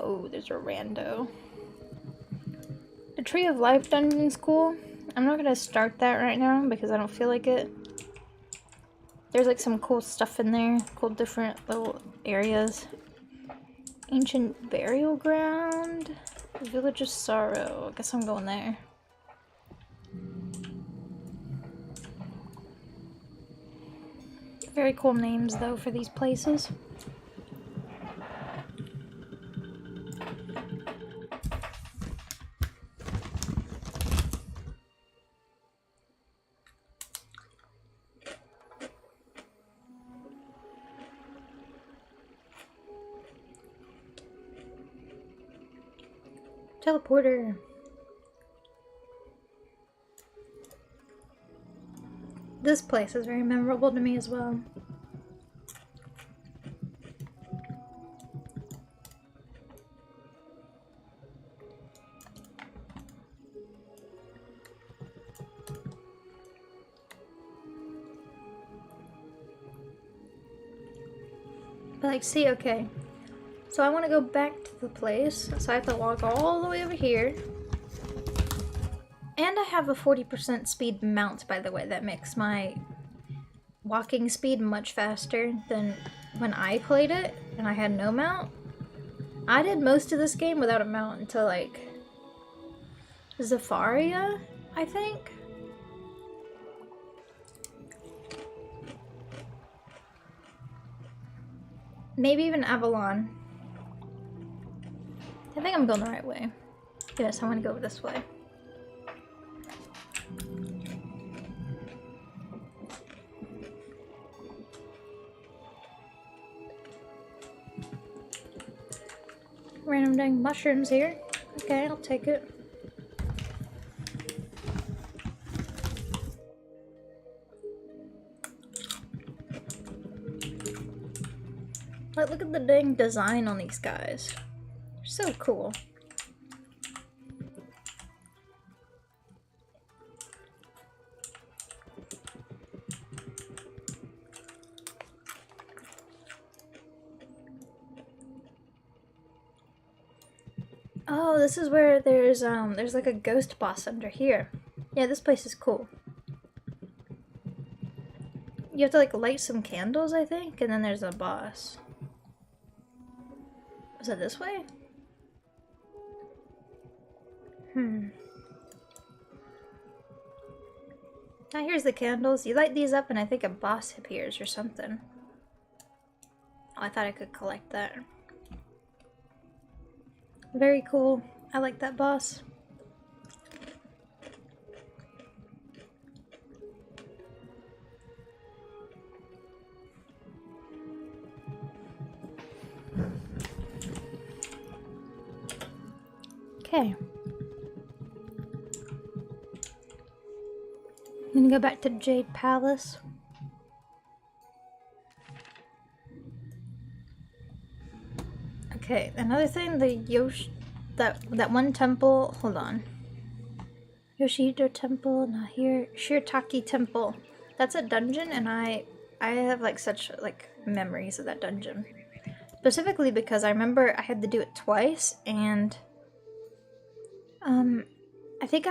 Oh, there's a rando. The Tree of Life dungeon's cool. I'm not gonna start that right now because I don't feel like it. There's like some cool stuff in there, cool different little areas. Ancient Burial Ground, Village of Sorrow. I guess I'm going there. Very cool names though for these places. Teleporter. This place is very memorable to me as well. But like, see, okay. So I want to go back to the place, so I have to walk all the way over here. And I have a 40% speed mount, by the way, that makes my walking speed much faster than when I played it and I had no mount. I did most of this game without a mount until like Zafaria, I think. Maybe even Avalon. I think I'm going the right way. Yes, I want to go this way. Random dang mushrooms here. Okay, I'll take it. Like, look at the dang design on these guys. They're so cool. Oh, this is where there's like a ghost boss under here. Yeah, this place is cool. You have to like light some candles, I think, and then there's a boss. Is it this way? Now here's the candles. You light these up and I think a boss appears or something. Oh, I thought I could collect that. Very cool. I like that boss. Okay. I'm gonna go back to Jade Palace. Okay, another thing, the that one temple, hold on. Yoshihito Temple, not here. Shirataki Temple. That's a dungeon and I have like such like memories of that dungeon. Specifically because I remember I had to do it twice and I think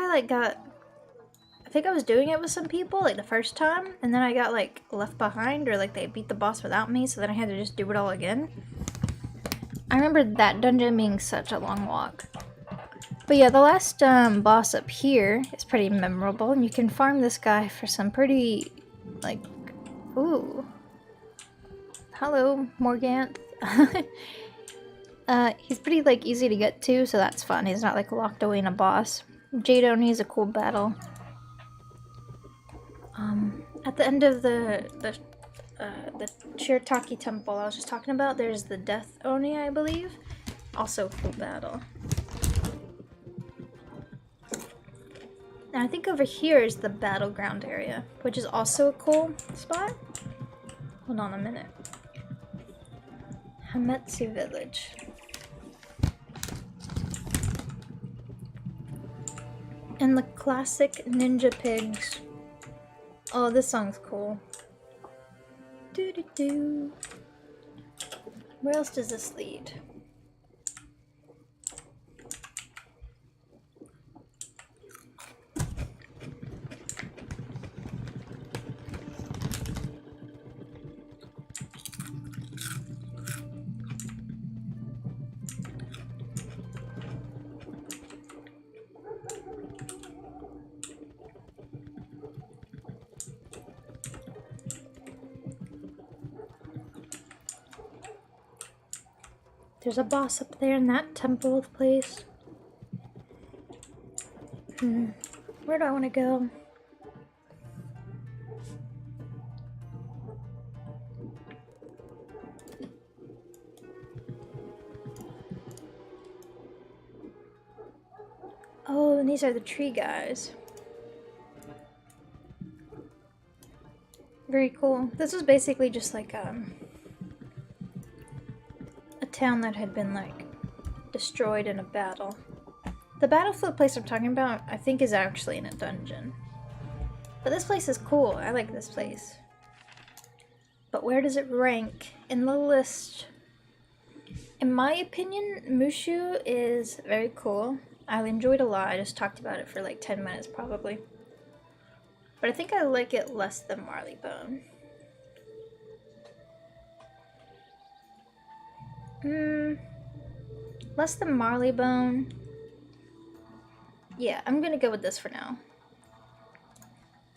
I was doing it with some people like the first time and then I got like left behind or like they beat the boss without me, so then I had to just do it all again. I remember that dungeon being such a long walk. But yeah, the last boss up here is pretty memorable, and you can farm this guy for some pretty, like, ooh. Hello, Morganth. He's pretty, like, easy to get to, so that's fun. He's not, like, locked away in a boss. Jade Oni is a cool battle. At the end of the Shirataki Temple I was just talking about, there's the Death Oni, I believe. Also cool battle. And I think over here is the battleground area, which is also a cool spot. Hold on a minute. Hametsu Village. And the classic Ninja Pigs. Oh, this song's cool. Doo doo doo. Where else does this lead? There's a boss up there in that temple place. Where do I want to go? Oh, and these are the tree guys. Very cool. This was basically just like a town that had been like destroyed in a battle. The battlefield place I'm talking about, I think, is actually in a dungeon. But this place is cool. I like this place. But where does it rank in the list? In my opinion, Mushu is very cool. I enjoyed it a lot. I just talked about it for like 10 minutes probably. But I think I like it less than Marleybone. Less than Marleybone. Yeah, I'm gonna go with this for now.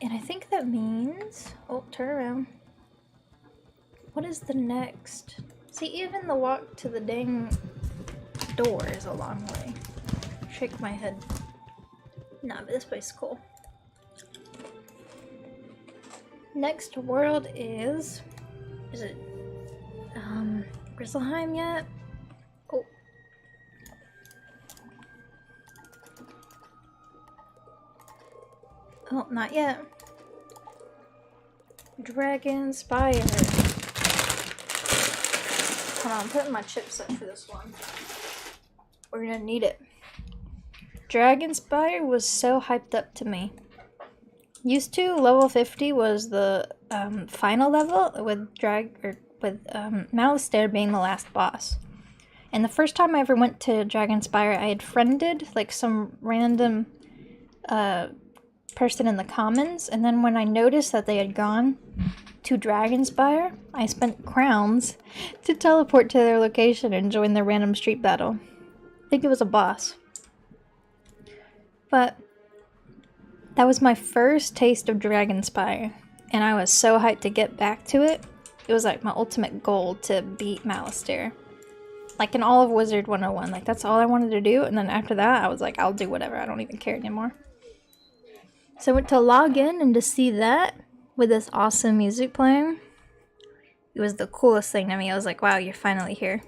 And I think that means... Oh, turn around. What is the next? See, even the walk to the dang door is a long way. Shake my head. Nah, but this place is cool. Next world is... Is it... Grizzleheim yet? Oh. Oh, not yet. Dragon Spire. Hold on, I'm putting my chips up for this one. We're gonna need it. Dragon Spire was so hyped up to me. Used to, level 50 was the final level with Malistaire being the last boss. And the first time I ever went to Dragon Spire, I had friended like some random person in the commons, and then when I noticed that they had gone to Dragonspire, I spent crowns to teleport to their location and join their random street battle. I think it was a boss. But that was my first taste of Dragonspire, and I was so hyped to get back to it. It was like my ultimate goal to beat Malistaire. Like in all of Wizard101, like that's all I wanted to do, and then after that I was like, I'll do whatever, I don't even care anymore. So I went to log in and to see that with this awesome music playing, it was the coolest thing to me. I was like, wow, you're finally here.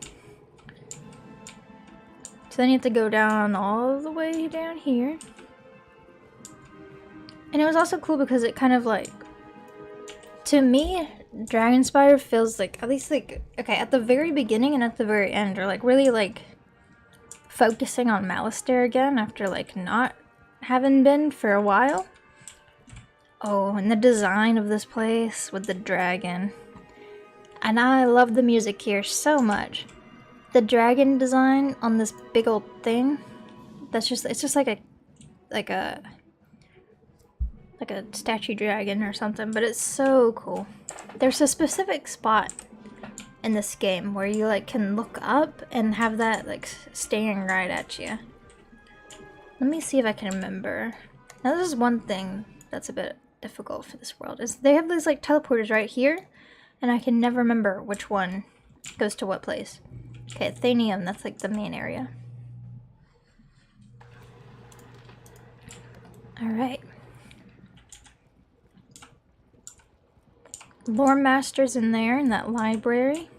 So then you have to go down all the way down here. And it was also cool because it kind of like, to me, Dragonspire feels like, at least like, okay, at the very beginning and at the very end are like really like focusing on Malistaire again after like not having been for a while. Oh, and the design of this place with the dragon. And I love the music here so much. The dragon design on this big old thing, that's just, it's just like a statue dragon or something, but it's so cool. There's a specific spot in this game where you like can look up and have that like staring right at you. Let me see if I can remember. Now this is one thing that's a bit difficult for this world, is they have these like teleporters right here, and I can never remember which one goes to what place. Okay, Athenium, that's like the main area. Alright. Lore Master's in there, in that library.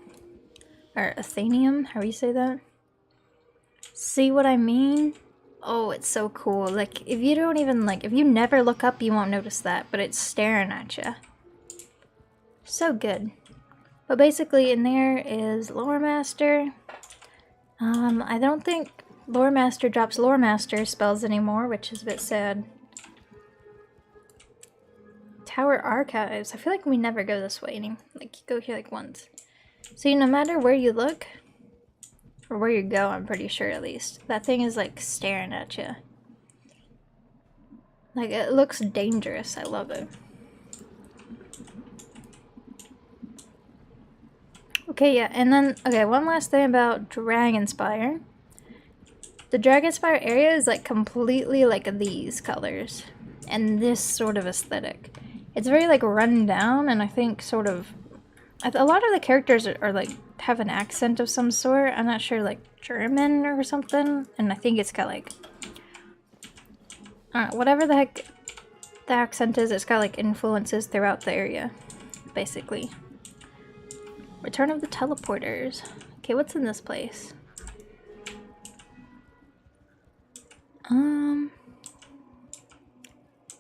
Or Athenium, how do you say that? See what I mean? Oh, it's so cool. Like, if you don't even, like, if you never look up, you won't notice that, but it's staring at you. So good. But basically, in there is Lore Master. I don't think Lore Master drops Lore Master spells anymore, which is a bit sad. Tower Archives. I feel like we never go this way anymore. Like, you go here, like, once. See, no matter where you look, or where you go, I'm pretty sure at least, that thing is like staring at you. Like, it looks dangerous. I love it. Okay, yeah, and then, okay, one last thing about Dragonspire. The Dragonspire area is like completely like these colors and this sort of aesthetic. It's very like run down, and I think sort of, a lot of the characters are like, have an accent of some sort. I'm not sure, like German or something, and I think it's got like, I don't know, whatever the heck the accent is, it's got like influences throughout the area, basically. Return of the Teleporters. Okay, what's in this place? Oh,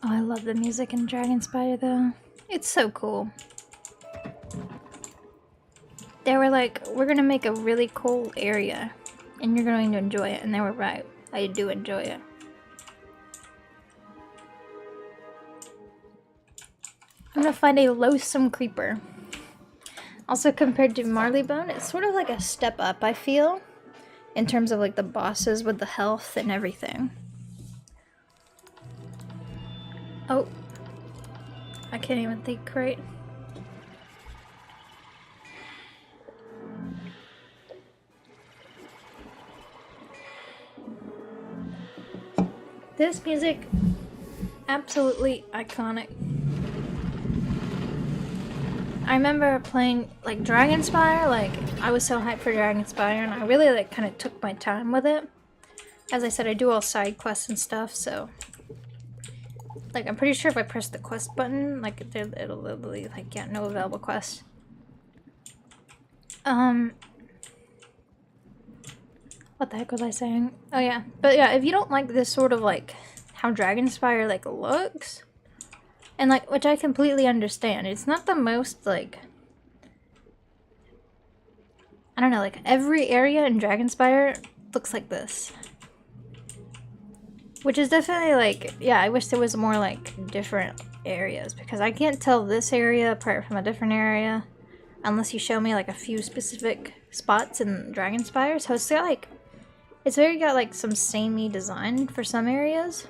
I love the music in Dragonspire though. It's so cool. They were like, we're gonna make a really cool area and you're going to enjoy it, and they were right. I do enjoy it. I'm gonna find a loathsome creeper. Also, compared to Marleybone, it's sort of like a step up, I feel, in terms of like the bosses with the health and everything. Oh, I can't even think right. This music, absolutely iconic. I remember playing like Dragonspire, like I was so hyped for Dragonspire, and I really like kind of took my time with it. As I said, I do all side quests and stuff, so like I'm pretty sure if I press the quest button, like it'll literally like, yeah, no available quest. What the heck was I saying? Oh yeah, but yeah, if you don't like this sort of like how Dragonspire like looks, and like, which I completely understand, it's not the most like, I don't know, like every area in Dragonspire looks like this. Which is definitely like, yeah, I wish there was more like different areas, because I can't tell this area apart from a different area unless you show me like a few specific spots in Dragonspire. So it's got like, it's very got like some samey design for some areas,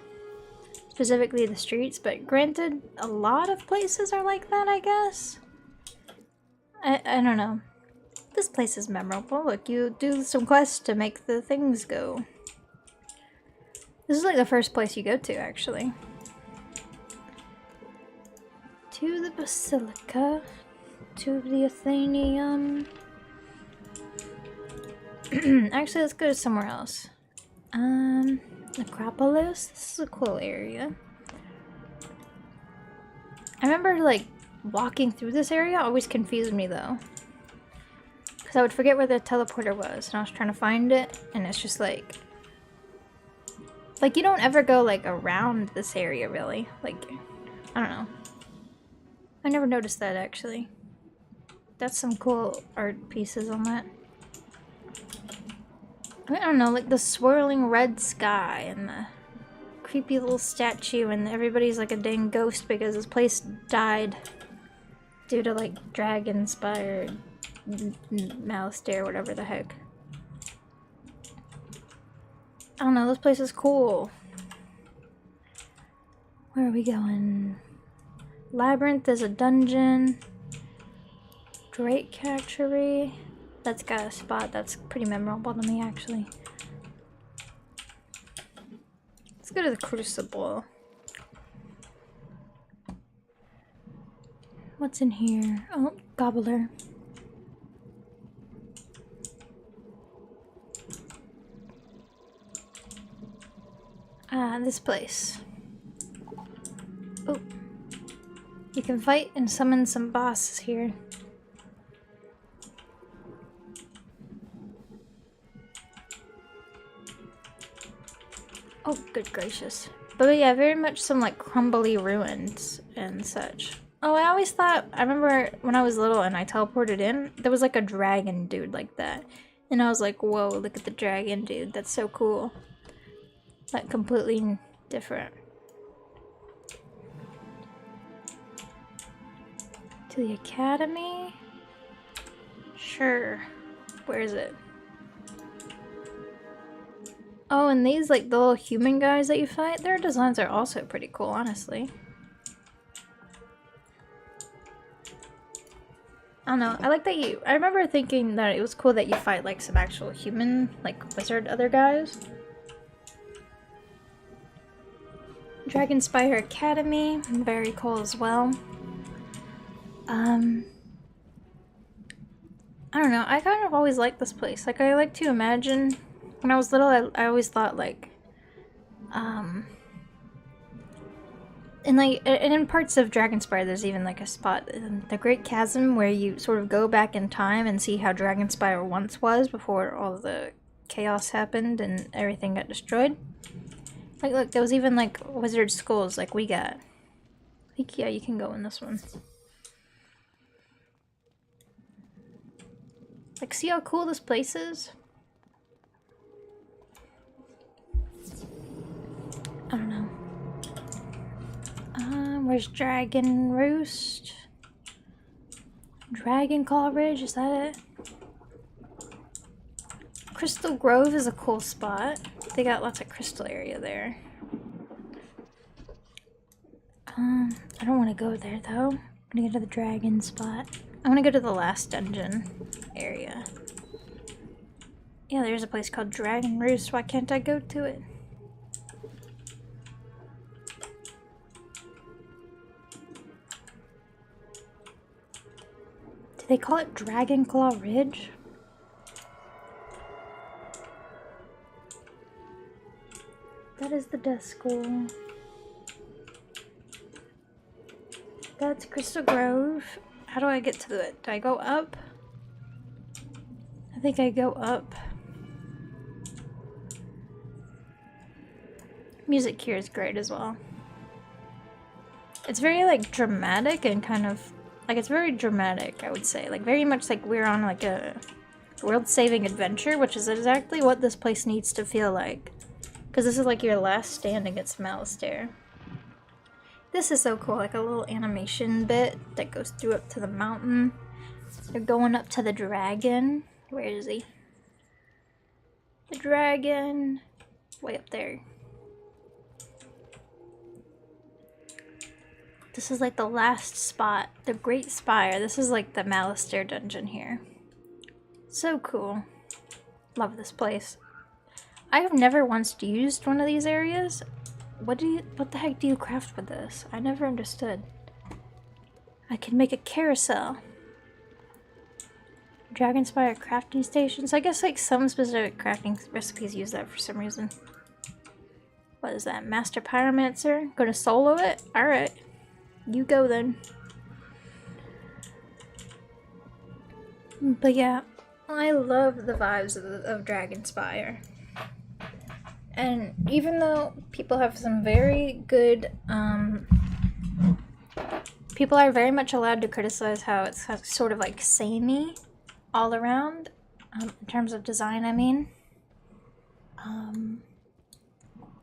specifically the streets, but granted, a lot of places are like that, I guess. I don't know. This place is memorable. Look, you do some quests to make the things go. This is like the first place you go to, actually. To the Basilica. To the Athenaeum. Actually, let's go to somewhere else. Acropolis. This is a cool area. I remember, like, walking through this area always confused me, though. Because I would forget where the teleporter was, and I was trying to find it, and it's just like... Like, you don't ever go, like, around this area, really. Like, I don't know. I never noticed that, actually. That's some cool art pieces on that. I don't know, like the swirling red sky and the creepy little statue, and everybody's like a dang ghost because this place died due to, like, dragon-inspired mouse or whatever the heck. I don't know, this place is cool. Where are we going? Labyrinth is a dungeon. Drake Hatchery. That's got a spot that's pretty memorable to me, actually. Let's go to the Crucible. What's in here? Oh, Gobbler. This place. Oh. You can fight and summon some bosses here. Oh, good gracious. But yeah, very much some like crumbly ruins and such. Oh, I always thought, I remember when I was little and I teleported in, there was like a dragon dude like that. And I was like, whoa, look at the dragon dude, that's so cool. Like completely different. To the academy? Sure. Where is it? Oh, and these, like, the little human guys that you fight, their designs are also pretty cool, honestly. I don't know, I like that I remember thinking that it was cool that you fight, like, some actual human, like, wizard other guys. Dragonspire Academy, very cool as well. I don't know, I kind of always liked this place. Like, I like to imagine, when I was little, I always thought, like, and in parts of Dragonspire, there's even, like, a spot in the Great Chasm where you sort of go back in time and see how Dragonspire once was before all the chaos happened and everything got destroyed. Like, look, there was even, like, wizard skulls like we got. I think, yeah, you can go in this one. Like, see how cool this place is? I don't know. Where's Dragon Roost? Dragon Claw Ridge, is that it? Crystal Grove is a cool spot. They got lots of crystal area there. I don't want to go there though. I'm gonna go to the dragon spot. I want to go to the last dungeon area. Yeah, there's a place called Dragon Roost. Why can't I go to it? They call it Dragon Claw Ridge. That is the Death School. That's Crystal Grove. How do I get to it? Do I go up? I think I go up. Music here is great as well. It's very like dramatic and kind of like it's very dramatic, I would say. Like very much like we're on like a world-saving adventure, which is exactly what this place needs to feel like. Because this is like your last stand against Malistaire. This is so cool, like a little animation bit that goes through up to the mountain. They're going up to the dragon. Where is he? The dragon. Way up there. This is like the last spot. The Great Spire. This is like the Malistaire dungeon here. So cool. Love this place. I have never once used one of these areas. What the heck do you craft with this? I never understood. I can make a carousel. Dragonspire crafting station. So I guess like some specific crafting recipes use that for some reason. What is that? Master Pyromancer? Gonna solo it? Alright. You go then. But yeah, I love the vibes of Dragonspire. And even though people have some very good, people are very much allowed to criticize how it's sort of like samey all around, in terms of design, I mean.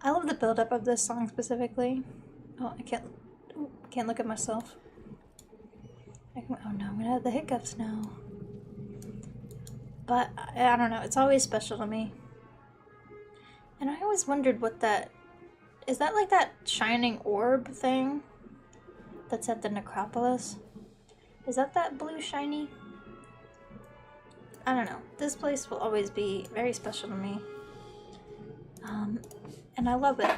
I love the build-up of this song specifically. Oh, I can't look at myself. Oh no, I'm gonna have the hiccups now. But, I don't know, it's always special to me. And I always wondered what that... Is that like that shining orb thing that's at the necropolis? Is that blue shiny? I don't know. This place will always be very special to me. And I love it.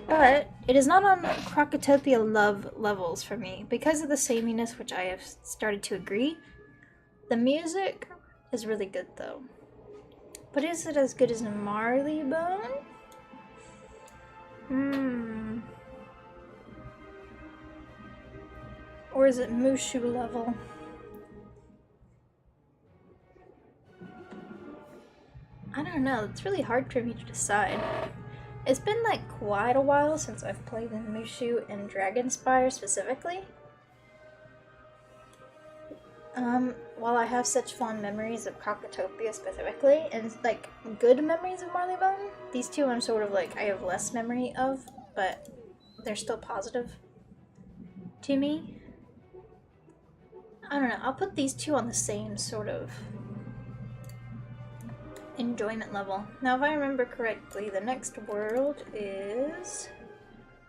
But it is not on Crocotopia love levels for me. Because of the sameness, which I have started to agree. The music is really good though. But is it as good as Marleybone? Or is it Mushu level? I don't know, it's really hard for me to decide. It's been like quite a while since I've played in Mushu and Dragonspire specifically. While I have such fond memories of Crocotopia specifically, and like good memories of Marleybone, these two I'm sort of like, I have less memory of, but they're still positive to me. I don't know, I'll put these two on the same sort of enjoyment level. Now if I remember correctly, the next world is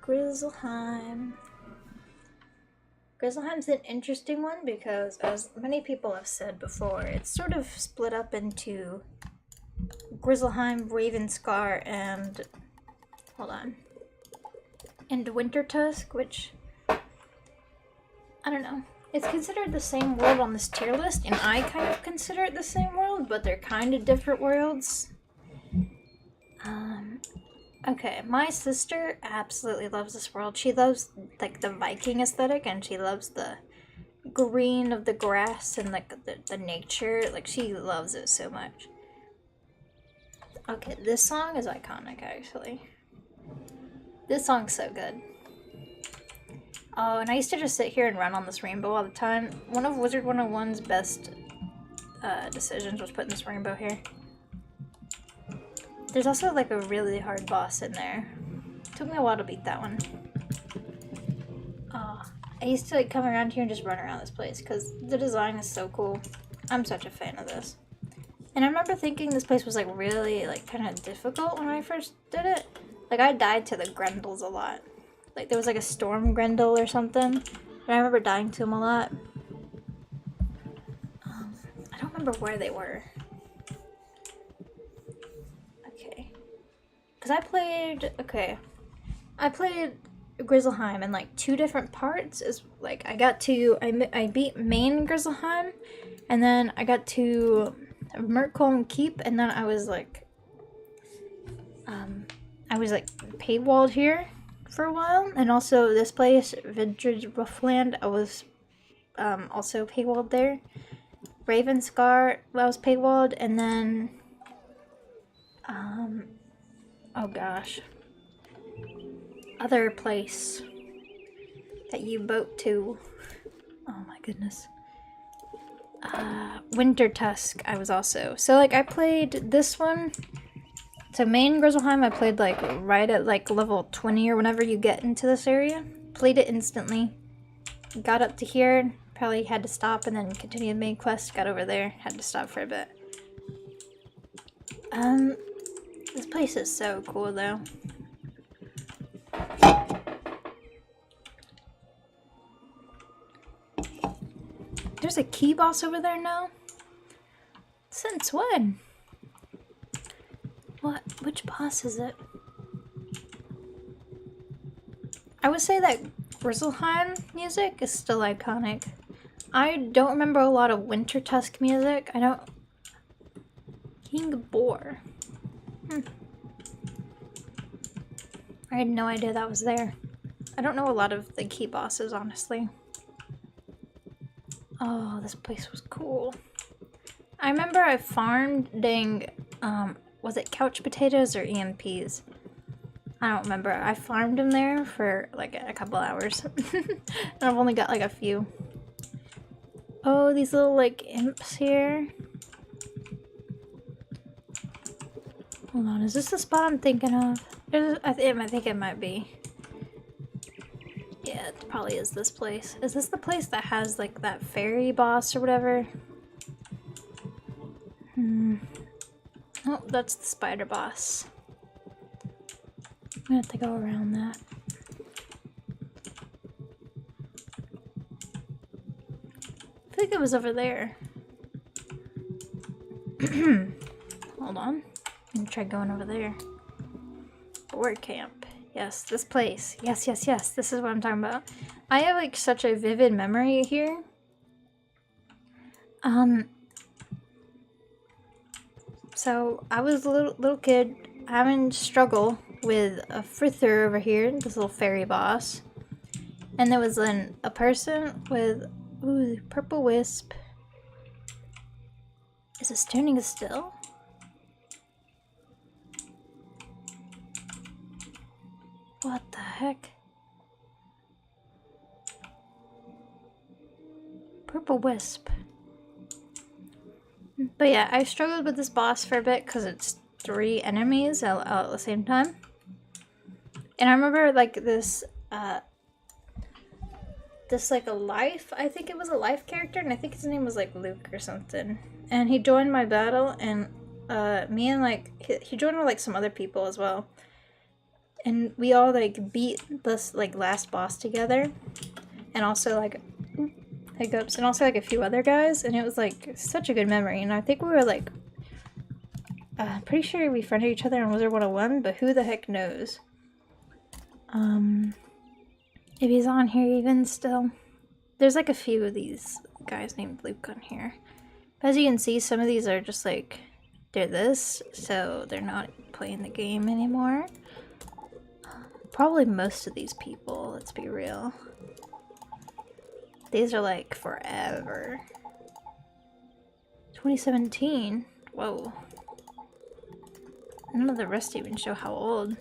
Grizzleheim. Grizzleheim's an interesting one because, as many people have said before, it's sort of split up into Grizzleheim, Ravenscar, and... hold on. And Wintertusk, which... I don't know. It's considered the same world on this tier list, and I kind of consider it the same world, but they're kind of different worlds. Okay, my sister absolutely loves this world. She loves, like, the Viking aesthetic, and she loves the green of the grass and, like, the nature. Like, she loves it so much. Okay, this song is iconic, actually. This song's so good. Oh, and I used to just sit here and run on this rainbow all the time. One of Wizard101's best decisions was putting this rainbow here. There's also like a really hard boss in there. Took me a while to beat that one. I used to like come around here and just run around this place because the design is so cool. I'm such a fan of this. And I remember thinking this place was like really like kind of difficult when I first did it. Like I died to the Grendels a lot. Like there was like a storm Grendel or something. And I remember dying to them a lot. I don't remember where they were. Because I played Grizzleheim in like 2 different parts. Is like I beat main Grizzleheim, and then I got to Merkholm Keep, and then I was like paywalled here for a while, and also this place, Wizard101, I was also paywalled there. Ravenscar, I was paywalled, and then oh gosh, other place that you boat to. Oh my goodness. Winter Tusk, I was also. So like I played this one. So main Grizzleheim I played like right at like level 20 or whenever you get into this area. Played it instantly. Got up to here, probably had to stop and then continued main quest, got over there, had to stop for a bit. This place is so cool though. There's a key boss over there now? Since when? What? Which boss is it? I would say that Grizzleheim music is still iconic. I don't remember a lot of Winter Tusk music. I don't... King Boar. I had no idea that was there. I don't know a lot of the key bosses, honestly. Oh, this place was cool. I remember I farmed dang, was it couch potatoes or EMPs? I don't remember. I farmed them there for like a couple hours. And I've only got like a few. Oh, these little like imps here. Hold on, is this the spot I'm thinking of? I think it might be. Yeah, it probably is this place. Is this the place that has like that fairy boss or whatever? Oh, that's the spider boss. I'm gonna have to go around that. I think it was over there. Hold on. I'm gonna try going over there. Board camp. Yes, this place. Yes, yes, yes. This is what I'm talking about. I have like such a vivid memory here. So I was a little kid having struggle with a Frither over here, this little fairy boss. And there was a person with purple wisp. Is it standing still? What the heck? Purple wisp. But yeah, I struggled with this boss for a bit because it's 3 enemies at the same time. And I remember like this like a life, I think it was a life character, and I think his name was like Luke or something. And he joined my battle, and me and like, he joined with like some other people as well. And we all like beat this like last boss together. And also like, hiccups, and also like a few other guys, and it was like such a good memory. And I think we were like pretty sure we friended each other on Wizard101, but who the heck knows. If he's on here even still. There's like a few of these guys named Luke on here, but as you can see, some of these are just like, they're this, so they're not playing the game anymore. Probably most of these people, let's be real. These are like forever. 2017? Whoa. None of the rest even show how old.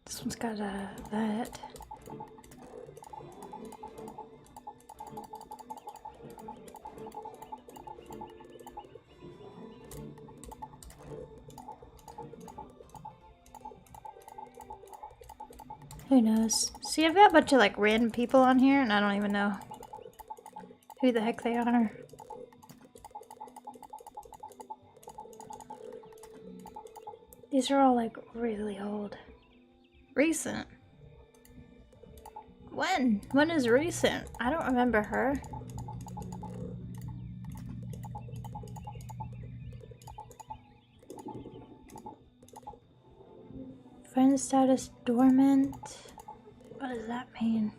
This one's got that. Who knows? See, I've got a bunch of like random people on here and I don't even know who the heck they are. These are all like really old. Recent? When? When is recent? I don't remember her. Friend status dormant. What does that mean?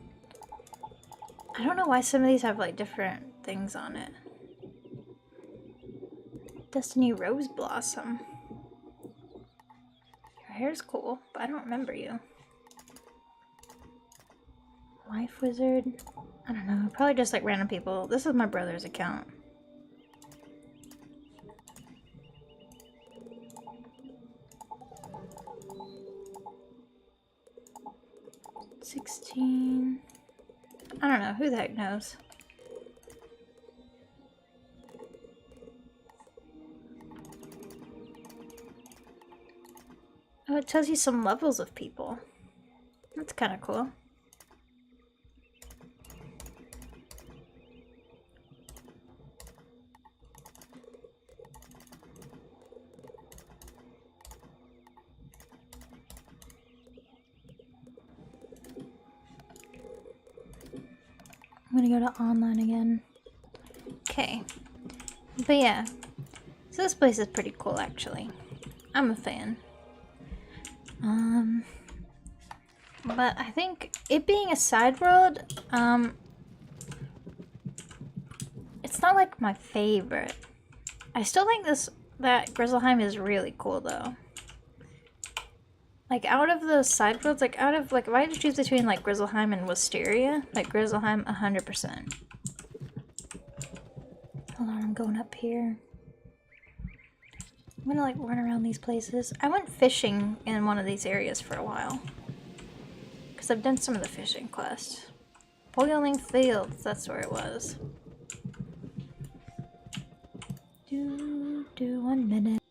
I don't know why some of these have like different things on it. Destiny Rose Blossom. Your hair's cool, but I don't remember you. Life Wizard. I don't know. Probably just like random people. This is my brother's account. $16. I don't know. Who the heck knows? Oh, it tells you some levels of people. That's kind of cool. I'm gonna go to online again. Okay. But yeah. So this place is pretty cool actually. I'm a fan. But I think it being a side world, it's not like my favorite. I still think that Grizzleheim is really cool though. Like out of those side worlds, like out of like if I had to choose between like Grizzleheim and Wisteria, like Grizzleheim 100%. Hold on, I'm going up here. I'm gonna like run around these places. I went fishing in one of these areas for a while. Because I've done some of the fishing quests. Boiling Fields, that's where it was. 1 minute.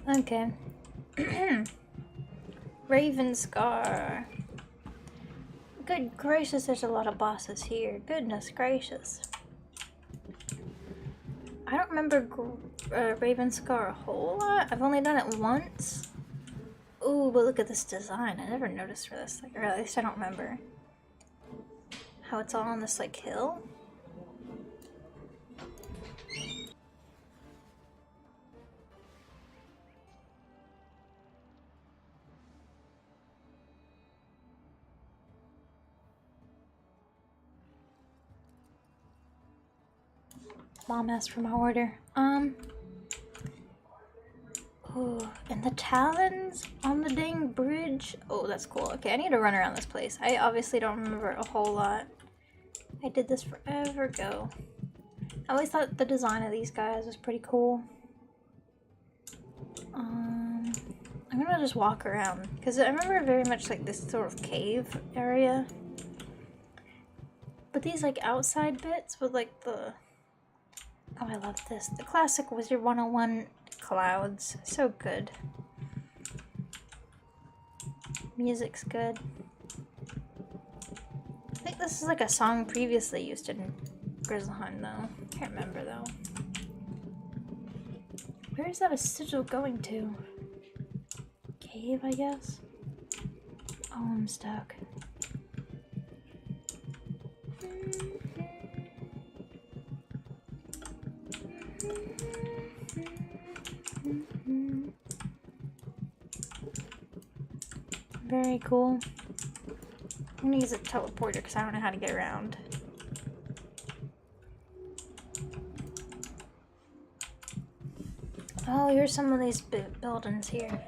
Okay. Raven Scar. Good gracious, there's a lot of bosses here. Goodness gracious. I don't remember Raven Scar a whole lot. I've only done it once. Ooh, but look at this design. I never noticed for this. Like, or at least I don't remember. How it's all on this, like, hill? Mom asked for my order. Oh, and the talons on the dang bridge. Oh, that's cool. Okay, I need to run around this place. I obviously don't remember a whole lot. I did this forever ago. I always thought the design of these guys was pretty cool. I'm gonna just walk around because I remember very much like this sort of cave area. But these like outside bits with like the... Oh, I love this. The classic Wizard101 clouds. So good. Music's good. I think this is like a song previously used in Grizzlehunt though. Can't remember though. Where is that a sigil going to? Cave, I guess? Oh, I'm stuck. Very cool. I'm gonna use a teleporter because I don't know how to get around. Oh, here's some of these buildings here.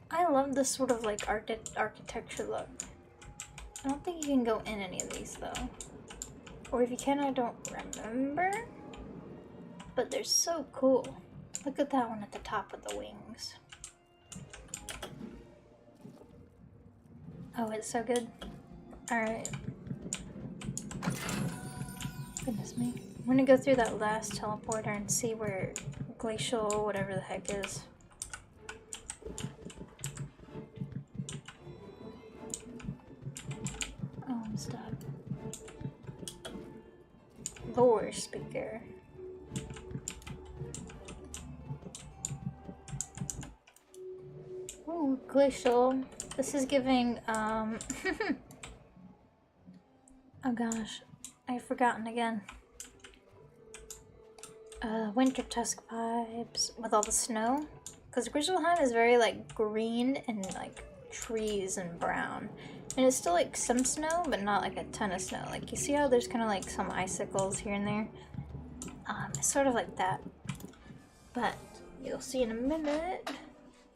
I love this sort of like architecture look. I don't think you can go in any of these though. Or if you can, I don't remember. But they're so cool. Look at that one at the top with the wings. Oh, it's so good. Alright. Goodness me. I'm gonna go through that last teleporter and see where glacial, whatever the heck is. Oh, I'm stuck. Lore speaker. Ooh, glacial. This is giving, oh gosh, I've forgotten again. Winter Tusk vibes with all the snow. Because Grizzlehunt is very, like, green and, like, trees and brown. And it's still, like, some snow, but not, like, a ton of snow. Like, you see how there's kind of, like, some icicles here and there? It's sort of like that. But you'll see in a minute.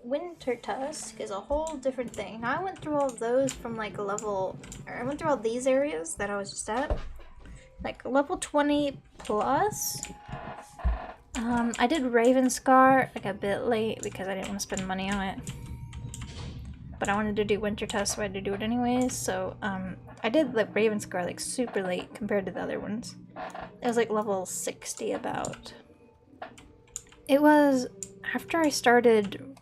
Winter Tusk is a whole different thing. Now I went through all of those from like I went through all these areas that I was just at. Like level 20 plus. I did Ravenscar like a bit late because I didn't want to spend money on it. But I wanted to do Winter Tusk, so I had to do it anyways. So I did like Ravenscar like super late compared to the other ones. It was like level 60 about. It was after I started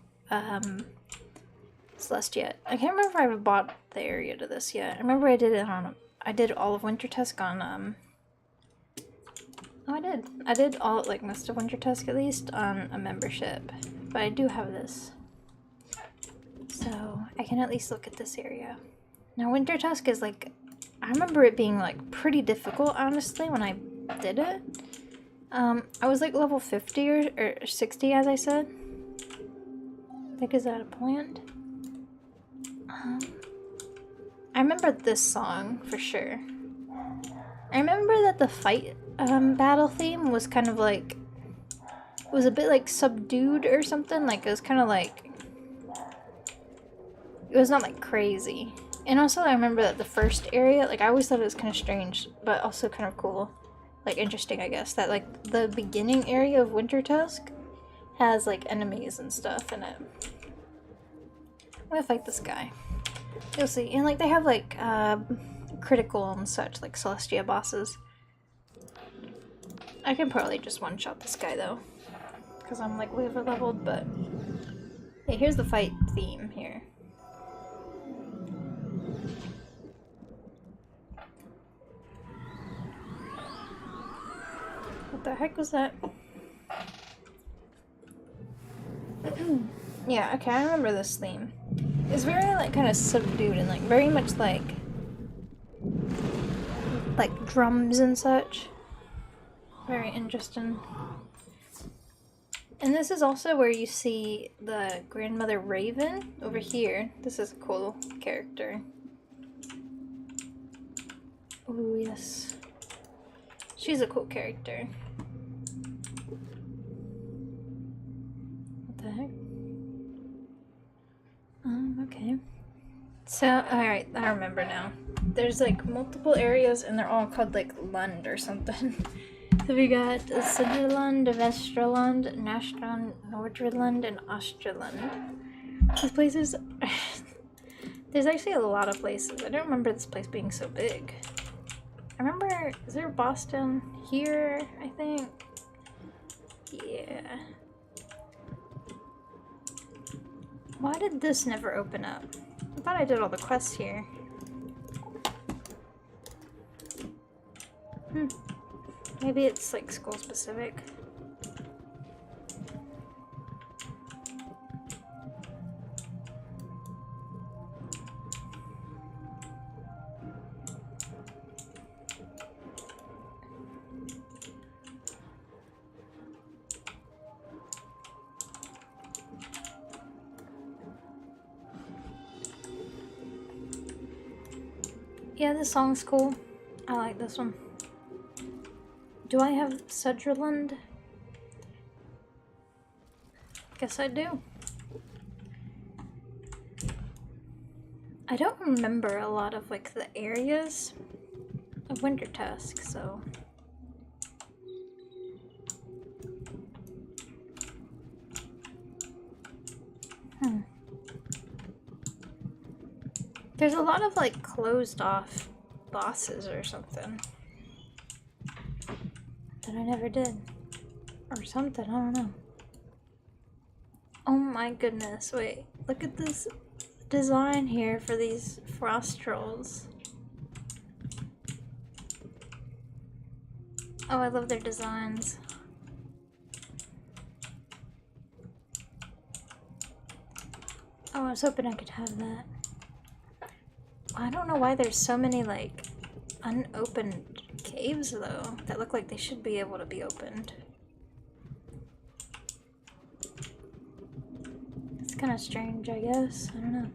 Celestia. I can't remember if I bought the area to this yet. I remember I did it on, I did all of Winter Tusk on, oh I did all, like most of Winter Tusk at least on a membership. But I do have this. So I can at least look at this area. Now Winter Tusk is like, I remember it being like pretty difficult honestly when I did it. I was like level 50 or 60 as I said. I think is that a plant? I remember this song for sure. I remember that the fight battle theme was kind of like, it was a bit like subdued or something. Like it was kind of like, it was not like crazy. And also I remember that the first area, like I always thought it was kind of strange, but also kind of cool. Like interesting, I guess, that like the beginning area of Winter Tusk has like enemies and stuff in it. I'm gonna fight this guy. You'll see. And like they have like critical and such, like Celestia bosses. I can probably just one-shot this guy though, because I'm like way over leveled, but yeah, here's the fight theme here. What the heck was that? Yeah, okay, I remember this theme. It's very like kind of subdued and like very much like drums and such. Very interesting. And this is also where you see the grandmother Raven over here. This is a cool character. Oh yes. She's a cool character. What the heck? Okay. So, alright, I remember now. There's like multiple areas and they're all called like Lund or something. So we got Sydland, Vestraland, Nashland, Nordreland, and Osterland. These places... There's actually a lot of places. I don't remember this place being so big. I remember... Is there Boston here, I think? Yeah. Why did this never open up? I thought I did all the quests here. Maybe it's like school specific. Yeah, this song's cool. I like this one. Do I have Sutherland? Guess I do. I don't remember a lot of like the areas of Wintertusk, so... There's a lot of like closed off bosses or something that I never did. Or something, I don't know. Oh my goodness, wait, look at this design here for these frost trolls. Oh, I love their designs. Oh, I was hoping I could have that. I don't know why there's so many like unopened caves though that look like they should be able to be opened. It's kind of strange, I guess. I don't know.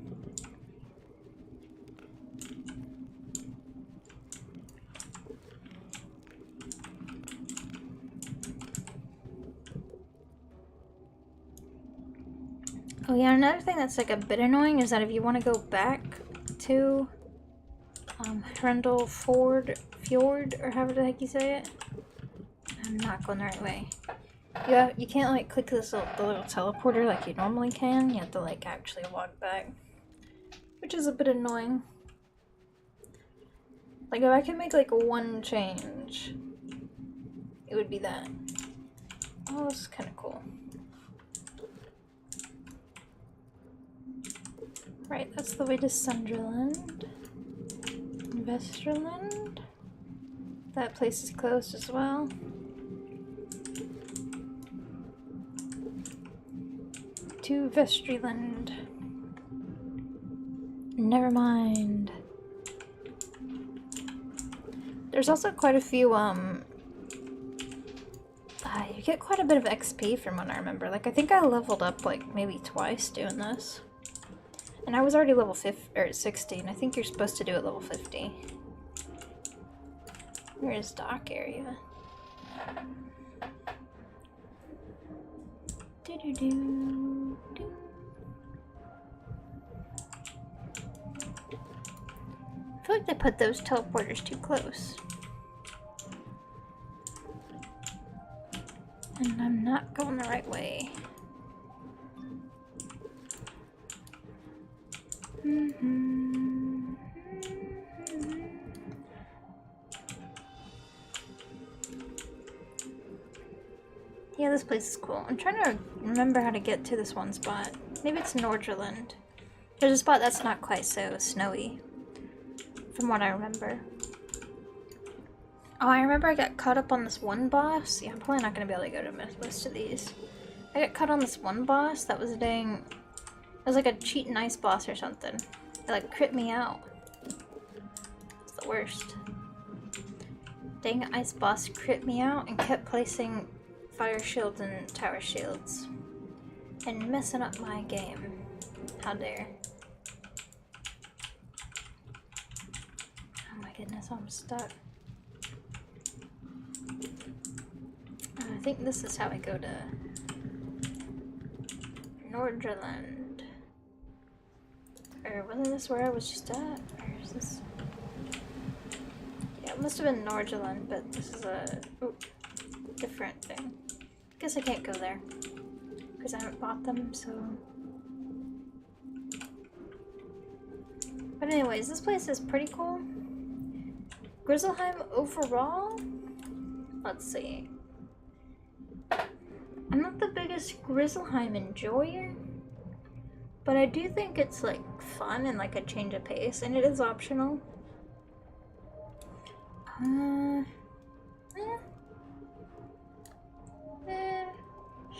Oh yeah, another thing that's like a bit annoying is that if you want to go back to Hrundel Fjord, or however the heck you say it. I'm not going the right way. You can't like click this the little teleporter like you normally can. You have to like actually walk back, which is a bit annoying. Like if I could make like one change, it would be that. Oh, this is kind of cool. Right, that's the way to Sunderland. Vesterland. That place is closed as well. To Vestryland. Never mind. There's also quite a few, you get quite a bit of XP from what I remember. Like, I think I leveled up, like, maybe twice doing this. And I was already level 16. I think you're supposed to do it level 50. Where is dock area? Do-do-do-do. I feel like they put those teleporters too close. And I'm not going the right way. Yeah, this place is cool. I'm trying to remember how to get to this one spot. Maybe it's Nordreland. There's a spot that's not quite so snowy, from what I remember. Oh, I remember I got caught up on this one boss. Yeah, I'm probably not going to be able to go to most of these. I got caught on this one boss that was dang... It was like a cheat and ice boss or something. It like crit me out. It's the worst. Dang ice boss crit me out and kept placing fire shields and tower shields. And messing up my game. How dare. Oh my goodness, I'm stuck. I think this is how I go to Nordreland. Or wasn't this where I was just at? Or is this... Yeah, it must have been Norgeland, but this is a different thing. Guess I can't go there. Because I haven't bought them, so... But anyways, this place is pretty cool. Grizzleheim overall? Let's see. I'm not the biggest Grizzleheim enjoyer, but I do think it's like fun and like a change of pace, and it is optional.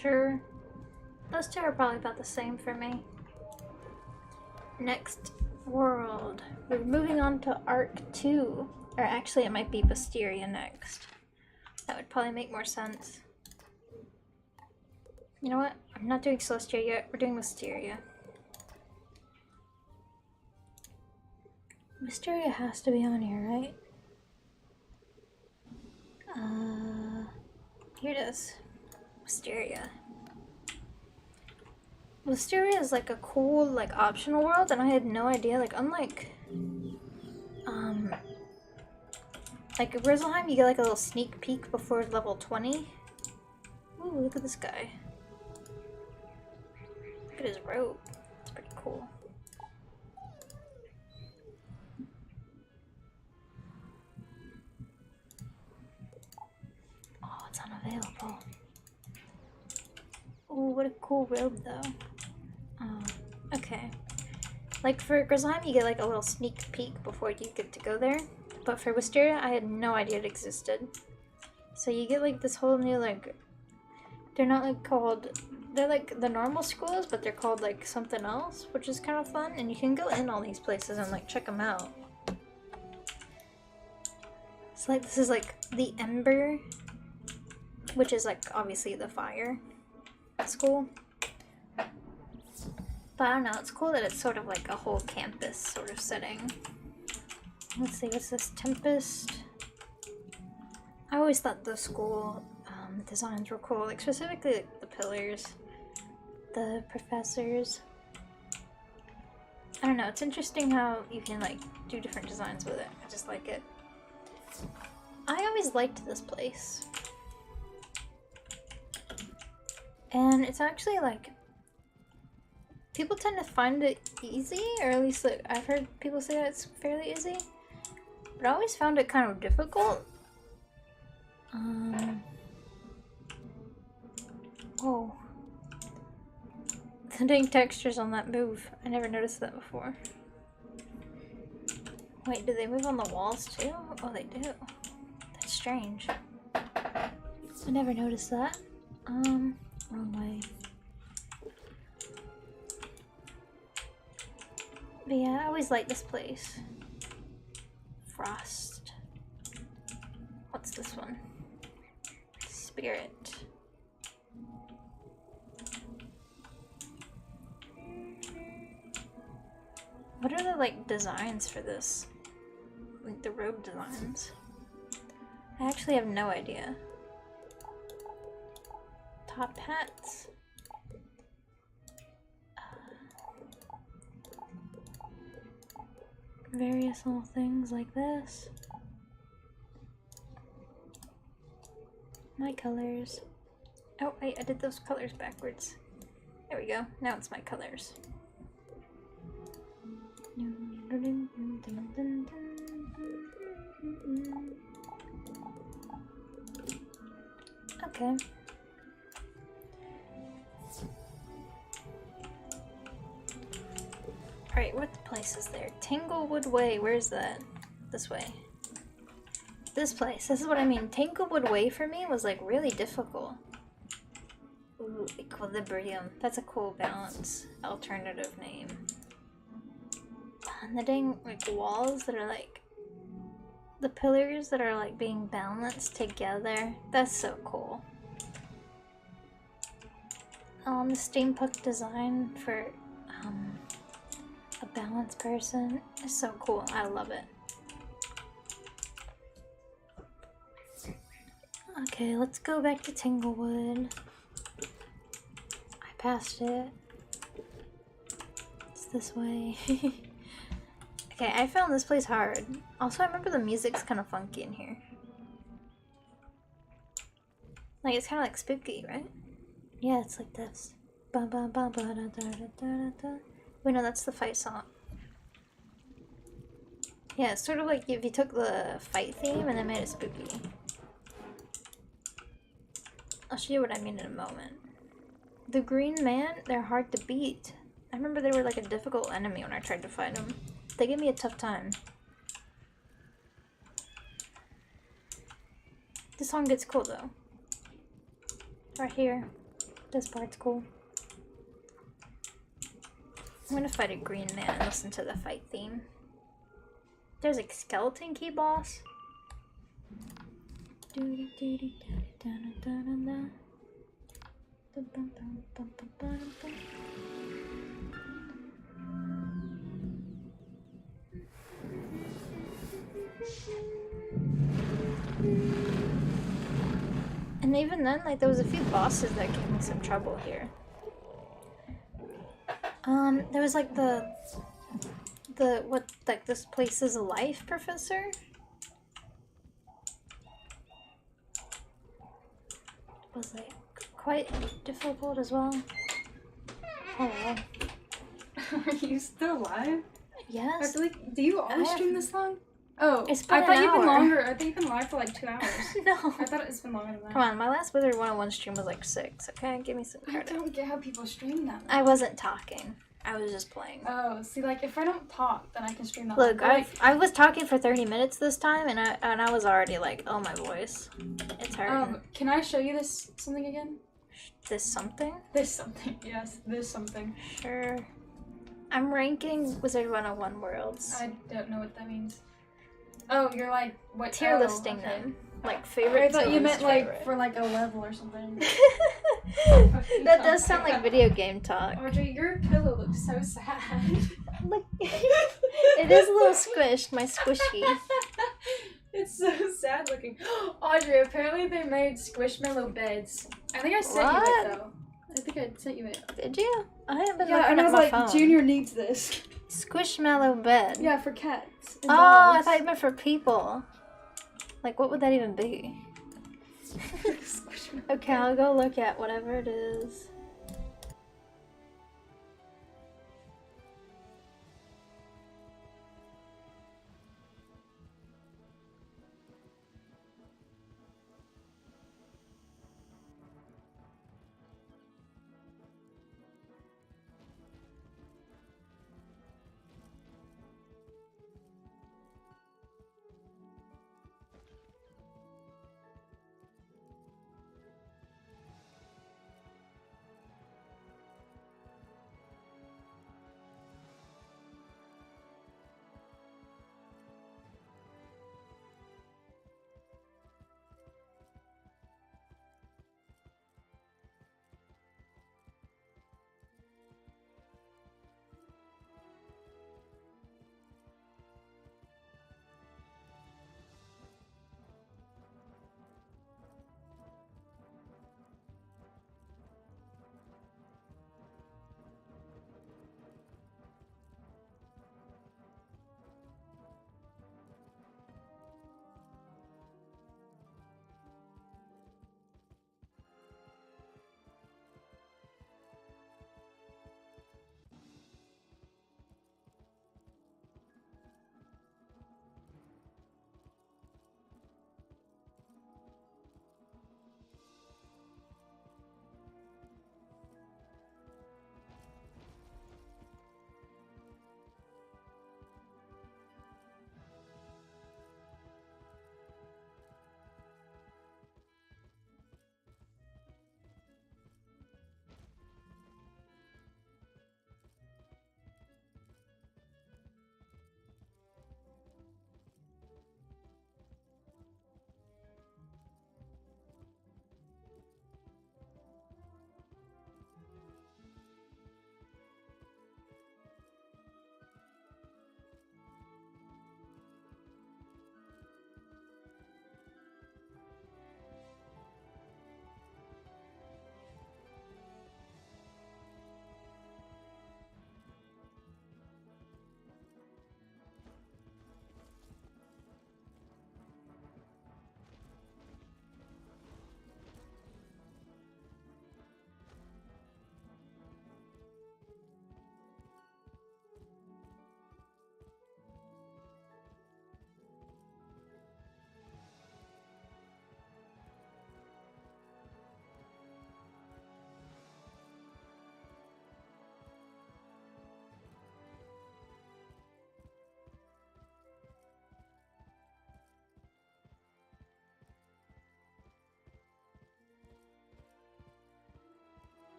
Sure. Those two are probably about the same for me. Next world. We're moving on to Arc 2. Or actually, it might be Wisteria next. That would probably make more sense. You know what? I'm not doing Celestia yet. We're doing Wisteria. Wisteria has to be on here, right? Here it is. Wisteria. Wisteria is like a cool, like, optional world, and I had no idea, like, unlike, like Grizzleheim, you get like a little sneak peek before level 20. Ooh, look at this guy. Look at his robe. It's pretty cool. Oh, it's unavailable. Ooh, what a cool robe, though. Oh, okay. Like, for Grizzleheim, you get like a little sneak peek before you get to go there. But for Wisteria, I had no idea it existed. So you get like this whole new, like, they're not like called, they're like the normal schools, but they're called like something else, which is kind of fun. And you can go in all these places and like check them out. So like, this is like the Ember, which is like obviously the fire school. But I don't know, it's cool that it's sort of like a whole campus sort of setting. Let's see, what's this? Tempest? I always thought the school designs were cool, like specifically like the pillars, the professors. I don't know, it's interesting how you can like do different designs with it. I just like it. I always liked this place. And it's actually like, people tend to find it easy, or at least like, I've heard people say that it's fairly easy. But I always found it kind of difficult. Whoa. Doing textures on that move. I never noticed that before. Wait, do they move on the walls too? Oh, they do. That's strange. I never noticed that. Wrong way. But yeah, I always like this place. Frost. What's this one? Spirit. What are the like designs for this? Like the robe designs? I actually have no idea. Top hats. Various little things like this. My colors. Oh, wait, I did those colors backwards. There we go. Now it's my colors. Okay. Alright, what place is there? Tanglewood Way, where's that? This way. This place, this is what I mean. Tanglewood Way for me was like really difficult. Ooh, Equilibrium. That's a cool balance alternative name. And the dang like walls that are like, the pillars that are like being balanced together. That's so cool. The steampunk design for a balanced person is so cool. I love it. Okay, let's go back to Tanglewood. I passed it. What's this way. Okay, I found this place hard. Also, I remember the music's kind of funky in here. Like, it's kind of like spooky, right? Yeah, it's like this. Ba ba ba ba da da da da da. Wait, no, that's the fight song. Yeah, it's sort of like if you took the fight theme and then made it spooky. I'll show you what I mean in a moment. The green man, they're hard to beat. I remember they were like a difficult enemy when I tried to fight them. They gave me a tough time. This song gets cool though. Right here. This part's cool. I'm gonna fight a green man and listen to the fight theme. There's a skeleton key boss. And even then, like, there was a few bosses that gave me some trouble here. There was like like this place is a life professor? Was like quite difficult as well. Hello. Are you still alive? Yes. I feel like, do you always stream this long? Oh, It's been I thought an you've been hour. longer. I think you've been live for like 2 hours. No. I thought it's been longer than that. Come on, my last Wizard101 stream was like 6, okay? Give me some I credit. don't get how people stream that. I wasn't talking. I was just playing. Oh, see, like, if I don't talk, then I can stream that Look, long. I was talking for 30 minutes this time, and I was already like, oh, my voice. It's hurting. Can I show you this something again? This something? This something, yes, this something. Sure. I'm ranking Wizard101 worlds. I don't know what that means. Oh, you're like, what? Tier oh, listing okay. them. Like, favorite I thought to you least meant like favorite. for like a level or something. That does sound like video game talk. Audrey, your pillow looks so sad. Look, it is a little squished, my squishy. It's so sad looking. Audrey, apparently they made Squishmallow beds. I think I sent you it though. I think I sent you it. Did you? I haven't been Yeah, looking and I at was my like, phone. Junior needs this. Squishmallow bed. Yeah, for cats. And Oh, I dogs. thought you meant for people. Like, what would that even be? Squishmallow Okay, I'll go look at whatever it is.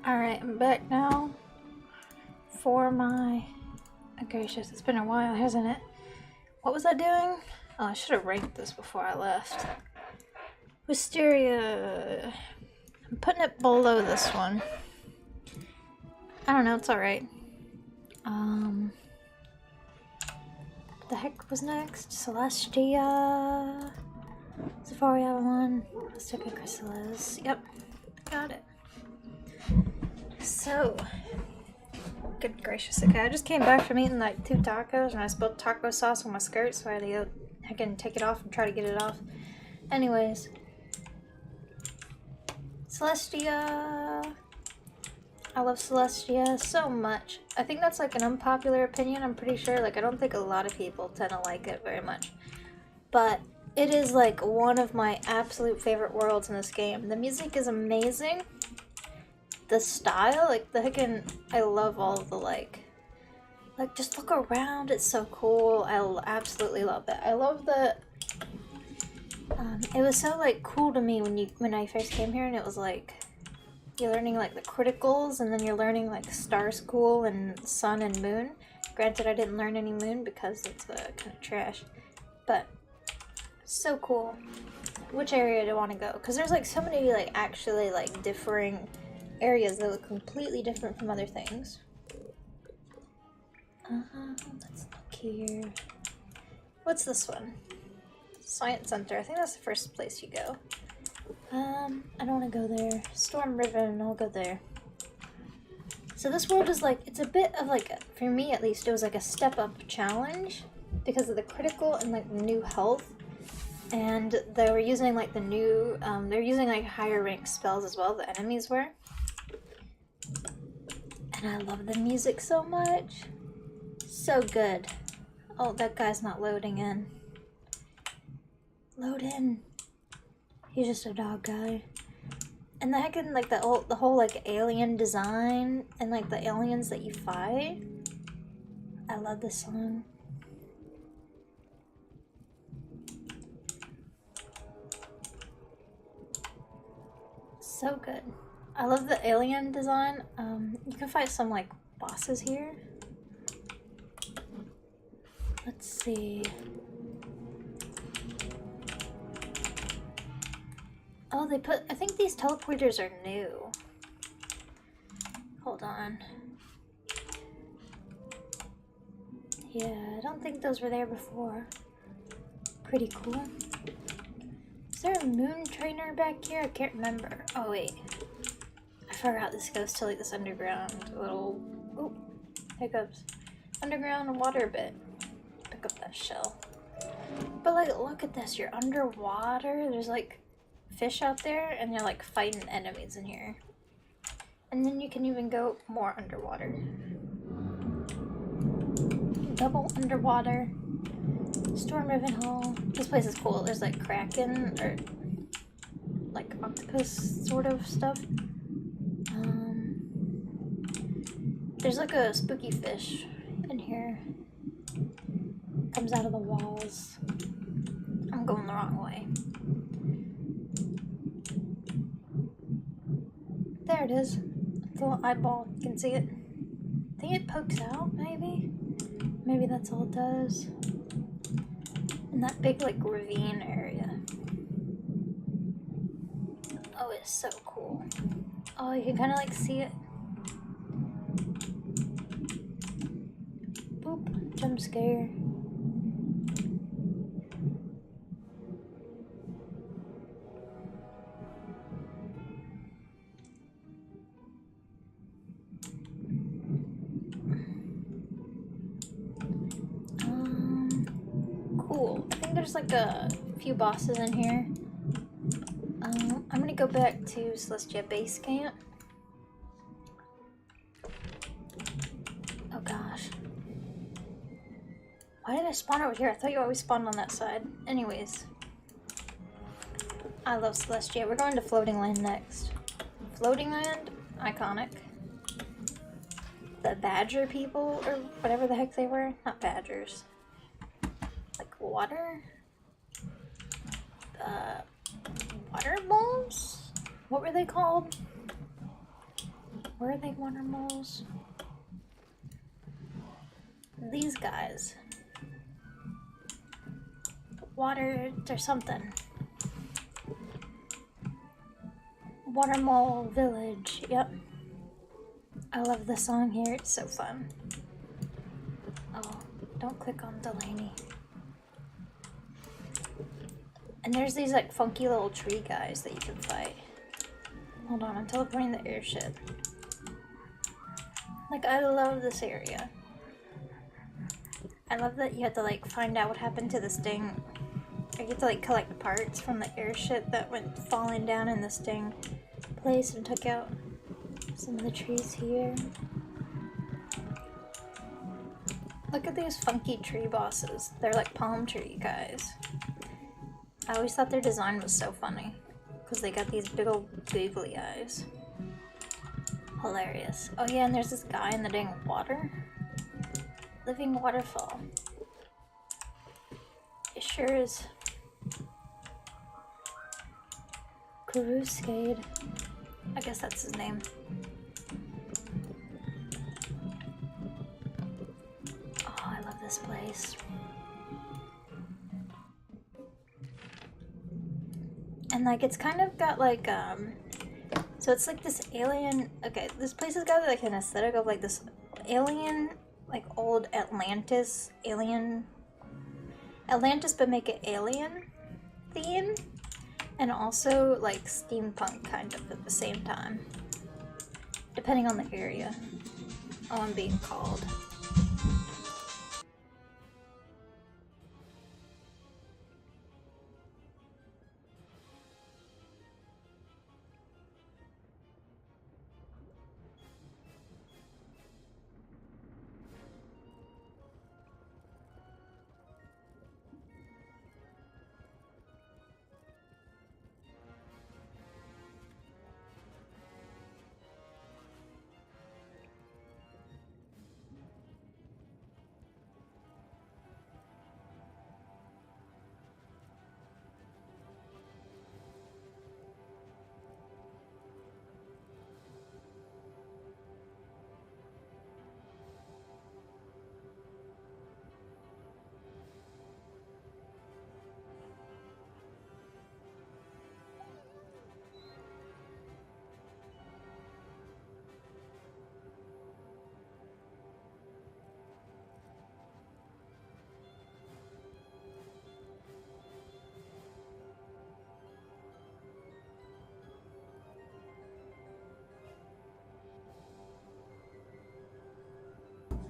Alright, I'm back now for my... Oh gracious, it's been a while, hasn't it? What was I doing? Oh, I should have ranked this before I left. Wisteria... I'm putting it below this one. I don't know, it's alright. What the heck was next? Celestia... Safari Avalon... Azteca Chrysalis... Yep, got it. So... Good gracious, okay, I just came back from eating like 2 tacos and I spilled taco sauce on my skirt, so I had to go heck and take it off and try to get it off. Anyways... Celestia... I love Celestia so much. I think that's like an unpopular opinion, I'm pretty sure. Like, I don't think a lot of people tend to like it very much. But it is like one of my absolute favorite worlds in this game. The music is amazing. The style, like the heckin', I love all of the like just look around, it's so cool. I absolutely love it. I love the, it was so like cool to me when I first came here, and it was like, you're learning like the criticals, and then you're learning like star school and sun and moon. Granted, I didn't learn any moon because it's kind of trash, but so cool. Which area do I want to go? Because there's like so many like actually like differing areas that look completely different from other things. Let's look here. What's this one? Science Center. I think that's the first place you go. I don't want to go there. Storm Riven, I'll go there. So this world is like, it's a bit of like, for me at least, it was like a step up challenge because of the critical and like new health. And they were using like the new, they're using like higher rank spells as well, the enemies were. And I love the music so much. So good. Oh, that guy's not loading in. Load in. He's just a dog guy. And the heckin' like the whole like alien design and like the aliens that you fight. I love this song. So good. I love the alien design. You can fight some like bosses here. Let's see. Oh, they put, I think these teleporters are new. Hold on. Yeah, I don't think those were there before. Pretty cool. Is there a moon trainer back here? I can't remember. Oh wait. I forgot this goes to like this underground little, oh, hiccups. Underground water bit. Pick up that shell. But like, look at this, you're underwater. There's like fish out there and you're like fighting enemies in here. And then you can even go more underwater. Double underwater. Storm Riven Hall. This place is cool. There's like kraken or like octopus sort of stuff. There's like a spooky fish in here. Comes out of the walls. I'm going the wrong way. There it is. It's a little eyeball. You can see it. I think it pokes out, maybe? Maybe that's all it does. In that big, like, ravine area. Oh, it's so cool. Oh, you can kind of, like, see it. Boop. Jump scare. Cool. I think there's like a few bosses in here. I'm gonna go back to Celestia Base Camp. Oh gosh. Why did I spawn over here? I thought you always spawned on that side. Anyways. I love Celestia. We're going to Floating Land next. Floating Land? Iconic. The badger people, or whatever the heck they were. Not badgers. Like water? Water balls? What were they called? Were they water moles? These guys. Water or something. Water Mole Village. Yep. I love the song here. It's so fun. Oh, don't click on Delaney. And there's these like funky little tree guys that you can fight. Hold on, I'm teleporting the airship. Like, I love this area. I love that you have to like find out what happened to this thing. I get to like collect parts from the airship that went falling down in this thing place and took out some of the trees here. Look at these funky tree bosses. They're like palm tree guys. I always thought their design was so funny because they got these big old googly eyes. Hilarious. Oh yeah, and there's this guy in the dang water. Living waterfall. It sure is. Karuskade. I guess that's his name. Oh, I love this place. And like it's kind of got like so it's like this alien, okay, this place has got like an aesthetic of like this alien, like old Atlantis but make it alien theme, and also like steampunk kind of at the same time, depending on the area. Oh, I'm being called.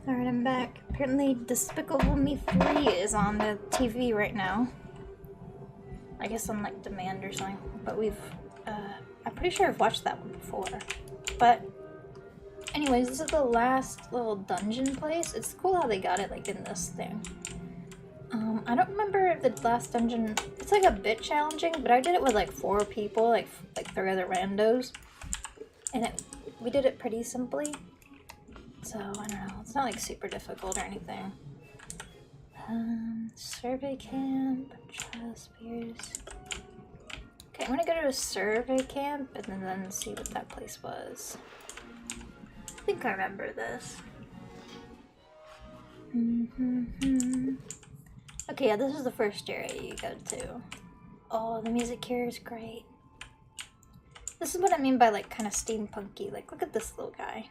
Alright, I'm back. Apparently Despicable Me 3 is on the TV right now. I guess on like demand or something. But I'm pretty sure I've watched that one before. But anyways, this is the last little dungeon place. It's cool how they got it like in this thing. I don't remember if the last dungeon, it's like a bit challenging, but I did it with like 4 people, like 3 other randos. And we did it pretty simply. So, I don't know, it's not like super difficult or anything. Survey camp, trial spears. Okay, I'm gonna go to a survey camp and then see what that place was. I think I remember this. Okay, yeah, this is the first area you go to. Oh, the music here is great. This is what I mean by like kind of steampunky. Like, look at this little guy.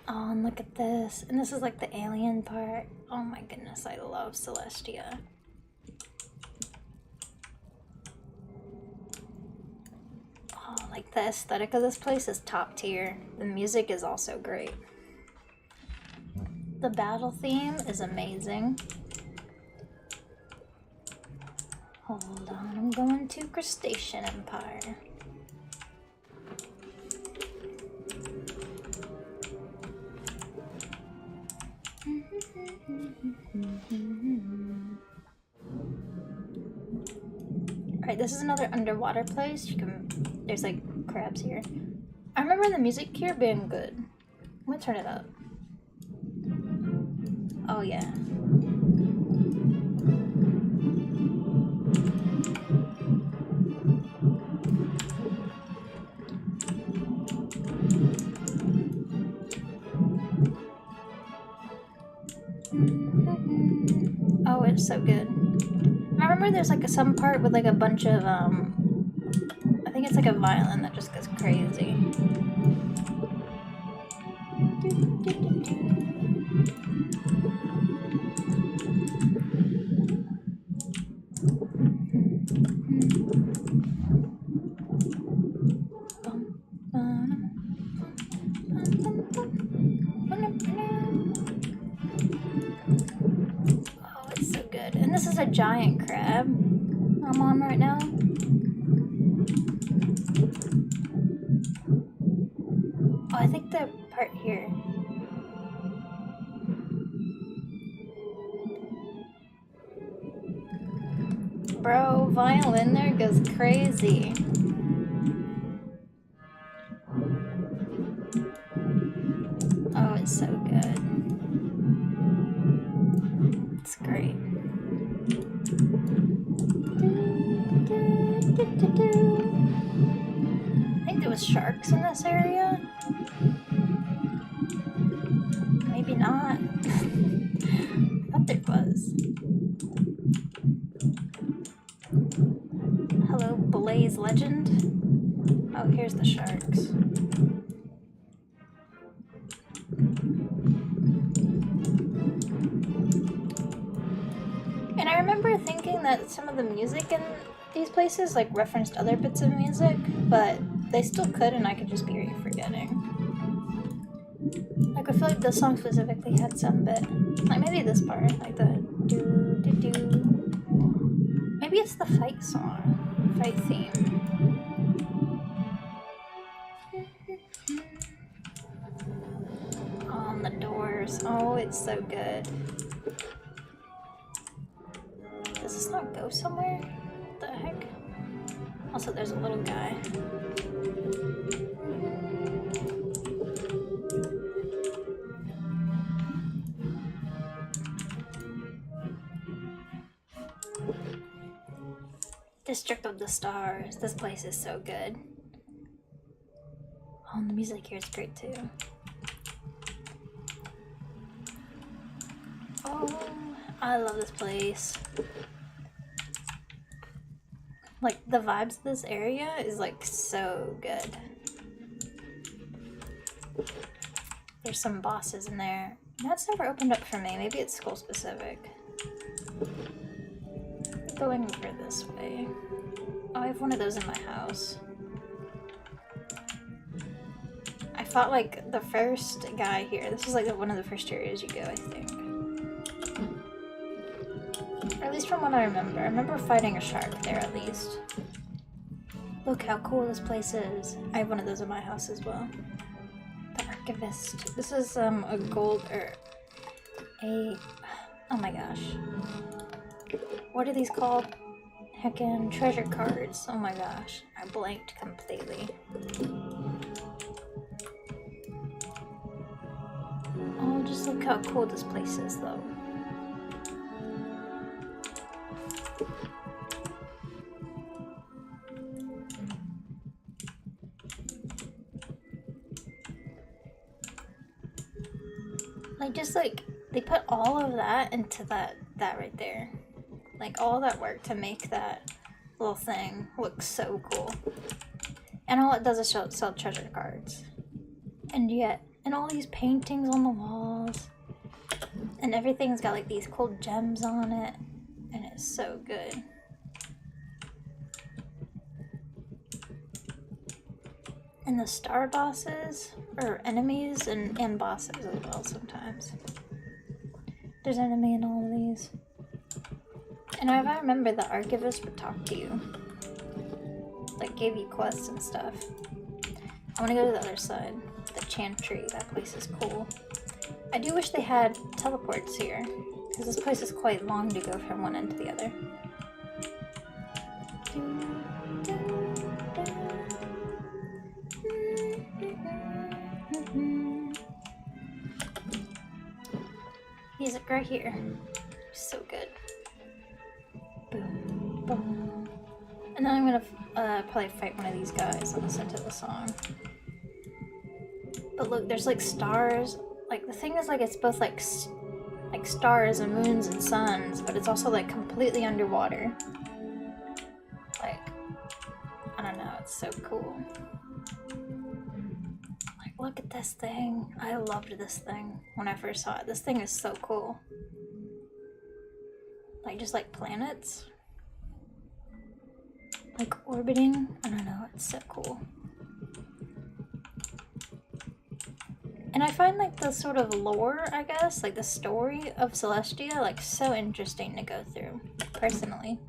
Oh, and look at this. And this is like the alien part. Oh my goodness, I love Celestia. Oh, like the aesthetic of this place is top tier. The music is also great. The battle theme is amazing. Hold on, I'm going to Crustacean Empire. Alright, this is another underwater place. There's like crabs here. I remember the music here being good. I'm gonna turn it up. Oh yeah. it's so good. I remember there's like some part with like a bunch of I think it's like a violin that just goes crazy. Oh, it's so good. And this is a giant crab I'm on right now. Oh, I think the part here. Bro, violin there goes crazy. Oh, it's so good. It's great. I think there was sharks in this area. Maybe not. I thought there was. Hello, Blaze Legend. Oh, here's the sharks. And I remember thinking that some of the music in these places like referenced other bits of music, but they still could, and I could just be forgetting. Like I feel like this song specifically had some bit, like maybe this part, like the do do do. Maybe it's the fight song, fight theme. On the doors. Oh, it's so good. Does this not go somewhere? What the heck? Also, there's a little guy. District of the Stars. This place is so good. Oh, and the music here is great too. Oh, I love this place. Like, the vibes of this area is like so good. There's some bosses in there. That's never opened up for me. Maybe it's school specific. Going over this way. Oh, I have one of those in my house. I fought like the first guy here. This is like one of the first areas you go, I think. Or at least from what I remember. I remember fighting a shark there at least. Look how cool this place is. I have one of those in my house as well. The Archivist. This is a gold or a oh my gosh. What are these called? Heckin' treasure cards. Oh my gosh. I blanked completely. Oh, just look how cool this place is though. Like, just like, they put all of that into that right there. Like, all that work to make that little thing look so cool. And all it does is sell treasure cards. And yet, and all these paintings on the walls. And everything's got like these cool gems on it. And it's so good. And the star bosses, or enemies, and bosses as well sometimes. There's enemy in all of these. And if I remember, the Archivist would talk to you. Like, gave you quests and stuff. I want to go to the other side. The Chantry, that place is cool. I do wish they had teleports here. Because this place is quite long to go from one end to the other. Music right here. So good. Boom, boom. And then I'm gonna probably fight one of these guys and listen to the song. But look, there's like stars. Like, the thing is, like, it's both like like stars and moons and suns, but it's also like completely underwater. Like, I don't know, it's so cool. Like, look at this thing. I loved this thing when I first saw it. This thing is so cool. Like, just like planets. Like orbiting. I don't know, it's so cool. And I find like the sort of lore, I guess, like the story of Celestia, like so interesting to go through, personally.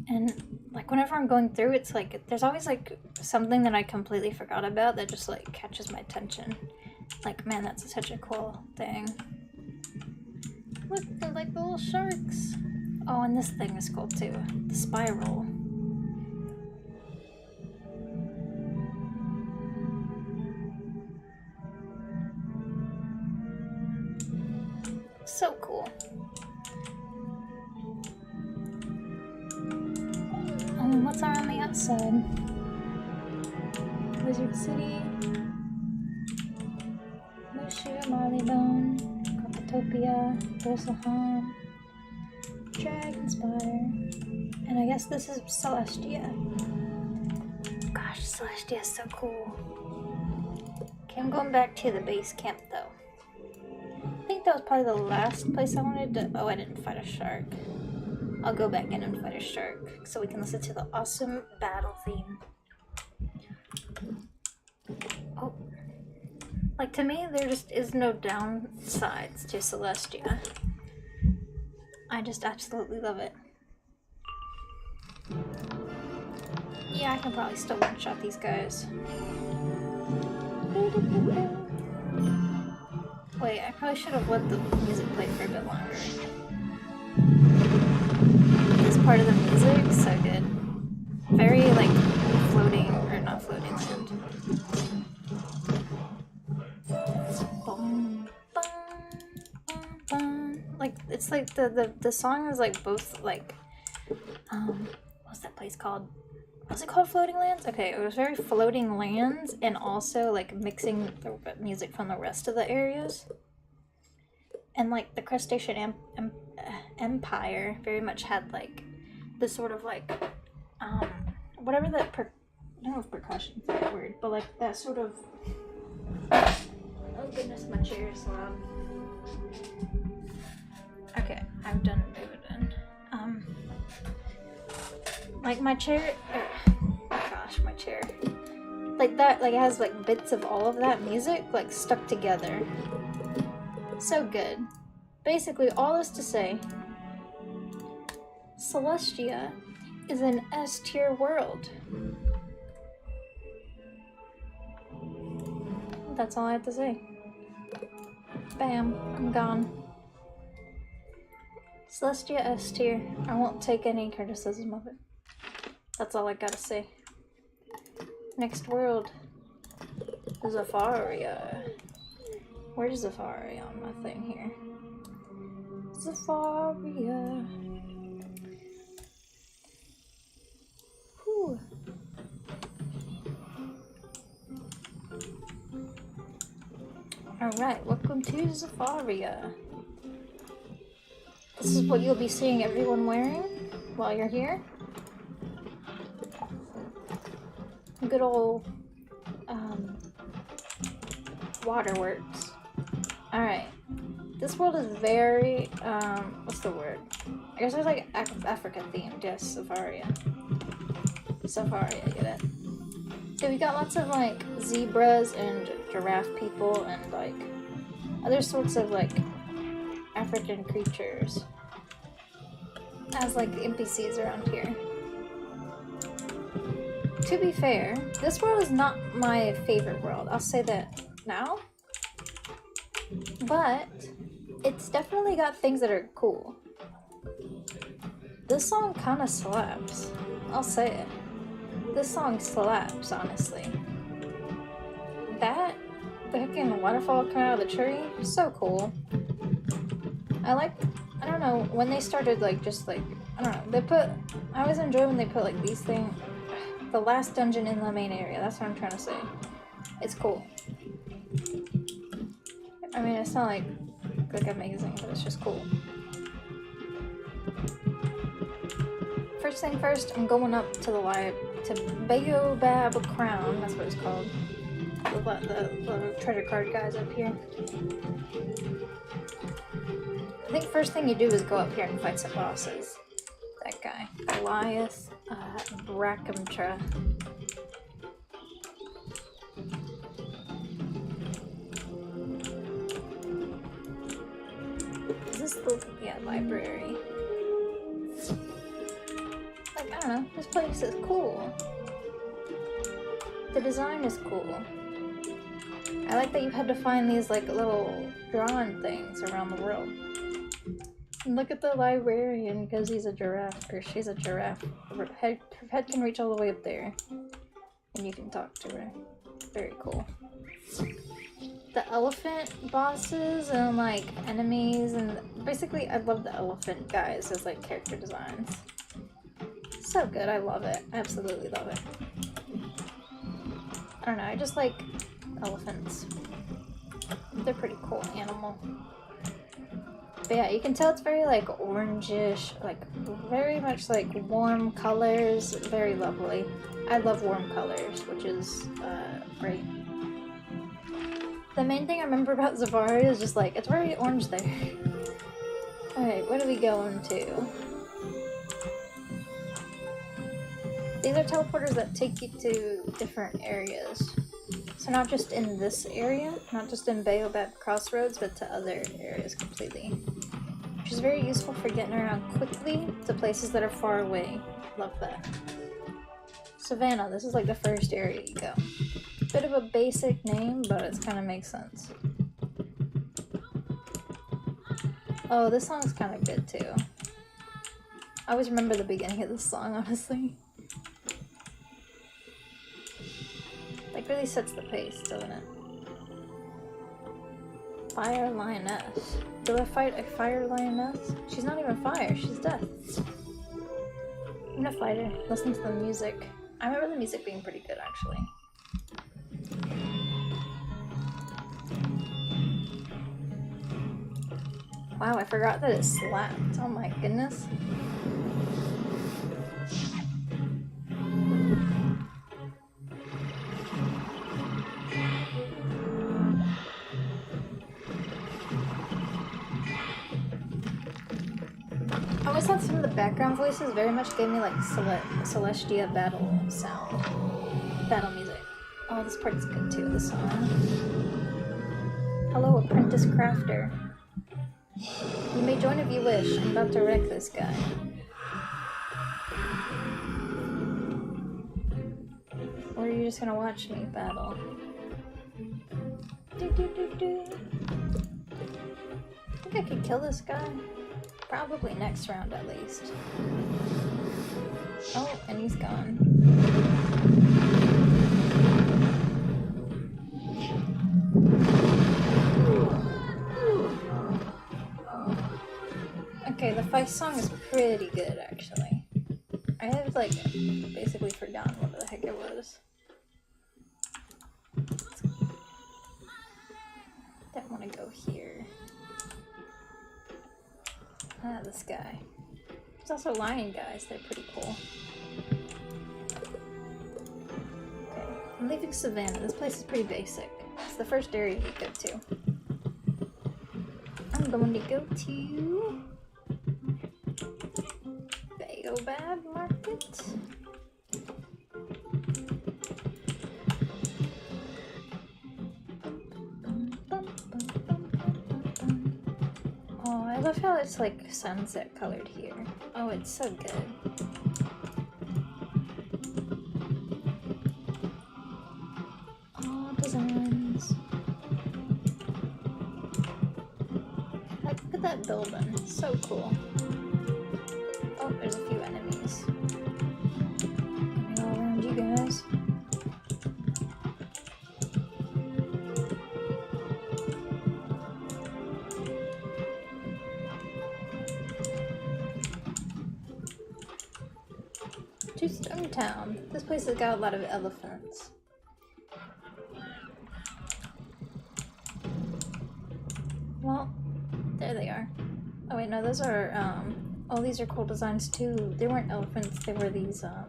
And like whenever I'm going through, it's like there's always like something that I completely forgot about that just like catches my attention. Like, man, that's such a cool thing. Look, they're like the little sharks. Oh, and this thing is cool too. The spiral. So cool. What's around the outside? Wizard City. Lucia, Marleybone, Copatopia, Rosahan, Dragon Spire. And I guess this is Celestia. Gosh, Celestia is so cool. Okay, I'm going back to the base camp though. I think that was probably the last place I wanted to... Oh, I didn't fight a shark. I'll go back in and fight a shark so we can listen to the awesome battle theme. Oh. Like, to me, there just is no downsides to Celestia. I just absolutely love it. Yeah, I can probably still one-shot these guys. Wait, I probably should have let the music play for a bit longer. This part of the music, so good. Very, like, floating, or not floating land. Boom, boom, boom, boom. Like, it's like the song is like both, like, what's that place called? Was it called Floating Lands? Okay, it was very floating lands and also like mixing the music from the rest of the areas. And like the Crustacean Empire very much had like this sort of like, whatever that, I don't know if percussion is that word, but like that sort of, oh goodness, my chair is loud. Okay, I've done moving. Like my chair, gosh, my chair. Like that, like it has like bits of all of that music like stuck together. So good. Basically, all this to say, Celestia is an S-tier world. That's all I have to say. Bam, I'm gone. Celestia S-tier. I won't take any criticism of it. That's all I gotta say. Next world. Zafaria. Where's Zafaria on my thing here? Zafaria. Whew. Alright, welcome to Zafaria. This is what you'll be seeing everyone wearing while you're here. Good old waterworks. Alright. This world is very, what's the word? I guess there's like Africa themed. Yes, Zafaria. Zafaria, get it? So we got lots of like zebras and giraffe people and like other sorts of like African creatures as like NPCs around here. To be fair, this world is not my favorite world. I'll say that now. But it's definitely got things that are cool. This song kind of slaps. I'll say it. This song slaps, honestly. That, the freaking waterfall coming out of the tree, so cool. I don't know, when they started like, just like, I don't know, I always enjoy when they put like these things, the last dungeon in the main area, that's what I'm trying to say. It's cool. I mean, it's not like look like amazing, but it's just cool. First thing first, I'm going up to to Baobab Crown, that's what it's called. The treasure card guys up here. I think first thing you do is go up here and fight some bosses. That guy. Goliath, Brackamtra. Is this the library? Like, I don't know, this place is cool. The design is cool. I like that you had to find these like little drawn things around the world. And look at the librarian because he's a giraffe, or she's a giraffe. Her head can reach all the way up there. And you can talk to her. Very cool. The elephant bosses and like enemies, and basically I love the elephant guys as like character designs. So good, I love it. Absolutely love it. I don't know, I just like elephants. They're pretty cool animal. But yeah, you can tell it's very like orangish, like very much like warm colors, very lovely. I love warm colors, which is great. The main thing I remember about Zavari is just like, it's very orange there. Alright, what are we going to? These are teleporters that take you to different areas. So not just in this area, not just in Baobab Crossroads, but to other areas completely. Which is very useful for getting around quickly to places that are far away. Love that. Savannah, this is like the first area you go. Bit of a basic name, but it kind of makes sense. Oh, this song's kind of good too. I always remember the beginning of this song, honestly. Like, really sets the pace, doesn't it? Fire Lioness. Do I fight a Fire Lioness? She's not even fire, she's death. I'm gonna fight her. Listen to the music. I remember the music being pretty good, actually. Wow, I forgot that it slapped. Oh my goodness. I always thought some of the background voices very much gave me like Celestia battle sound. Battle music. Oh, this part is good too, this song. Hello, Apprentice Crafter. You may join if you wish. I'm about to wreck this guy. Or are you just gonna watch me battle? I think I could kill this guy. Probably next round at least. Oh, and he's gone. Okay, the fight song is pretty good actually. I have like basically forgotten what the heck it was. Don't want to go here. Ah, this guy. There's also lion guys, they're pretty cool. Okay, I'm leaving Savannah. This place is pretty basic. It's the first area you go to. I'm going to go to Baobab Market. Oh, I love how it's like sunset colored here. Oh, it's so good. Oh, designs. Like, look at that building. It's so cool. Oh, there's a few enemies. Coming all around you guys. To Stonetown. This place has got a lot of elephants. Well, there they are. Oh wait, no, those are, oh, these are cool designs too. They weren't elephants, they were these, oh,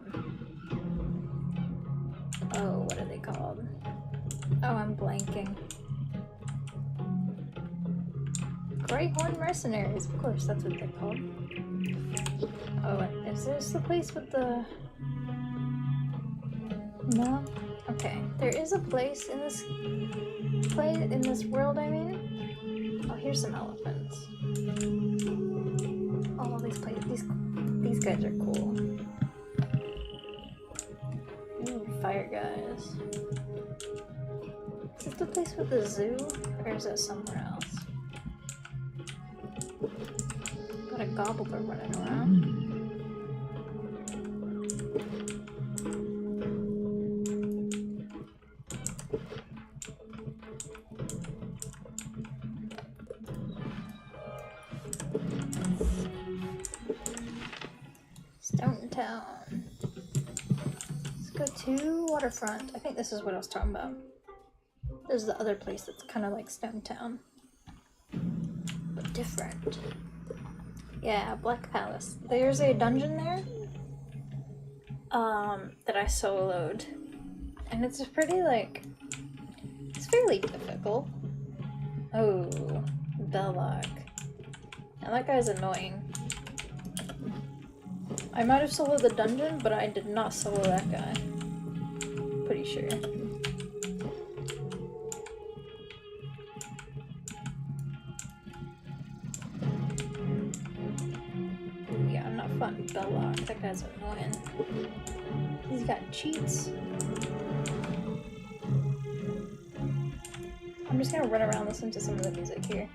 what are they called? Oh, I'm blanking. Greyhorn mercenaries, of course, that's what they're called. Oh, is this the place with the... No? Okay, there is a place in this world, I mean. Oh, here's some elephants. Oh, these guys are cool. Ooh, fire guys. Is this the place with the zoo, or is that somewhere else? Got a gobbler running around. Stone Town. Let's go to Waterfront. I think this is what I was talking about. This is the other place that's kind of like Stone Town, but different. Yeah, Black Palace. There's a dungeon there that I soloed, and it's pretty like, it's fairly difficult. Oh, Belloc. And that guy's annoying. I might have soloed the dungeon, but I did not solo that guy. Pretty sure. Yeah, I'm not fun. Belloc. That guy's annoying. He's got cheats. I'm just gonna run around listening to some of the music here.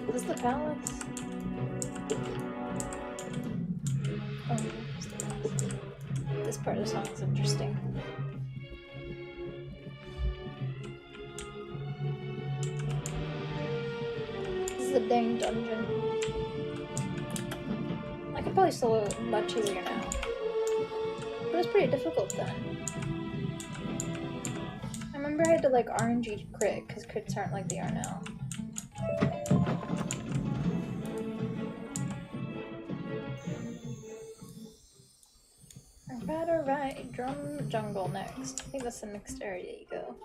Is this the palace? Oh, this part of the song is interesting. This is a dang dungeon. I could probably solo it much easier now. But it's pretty difficult then. I remember I had to like RNG crit, because crits aren't like they are now. Alright, Drum Jungle next. I think that's the next area you go.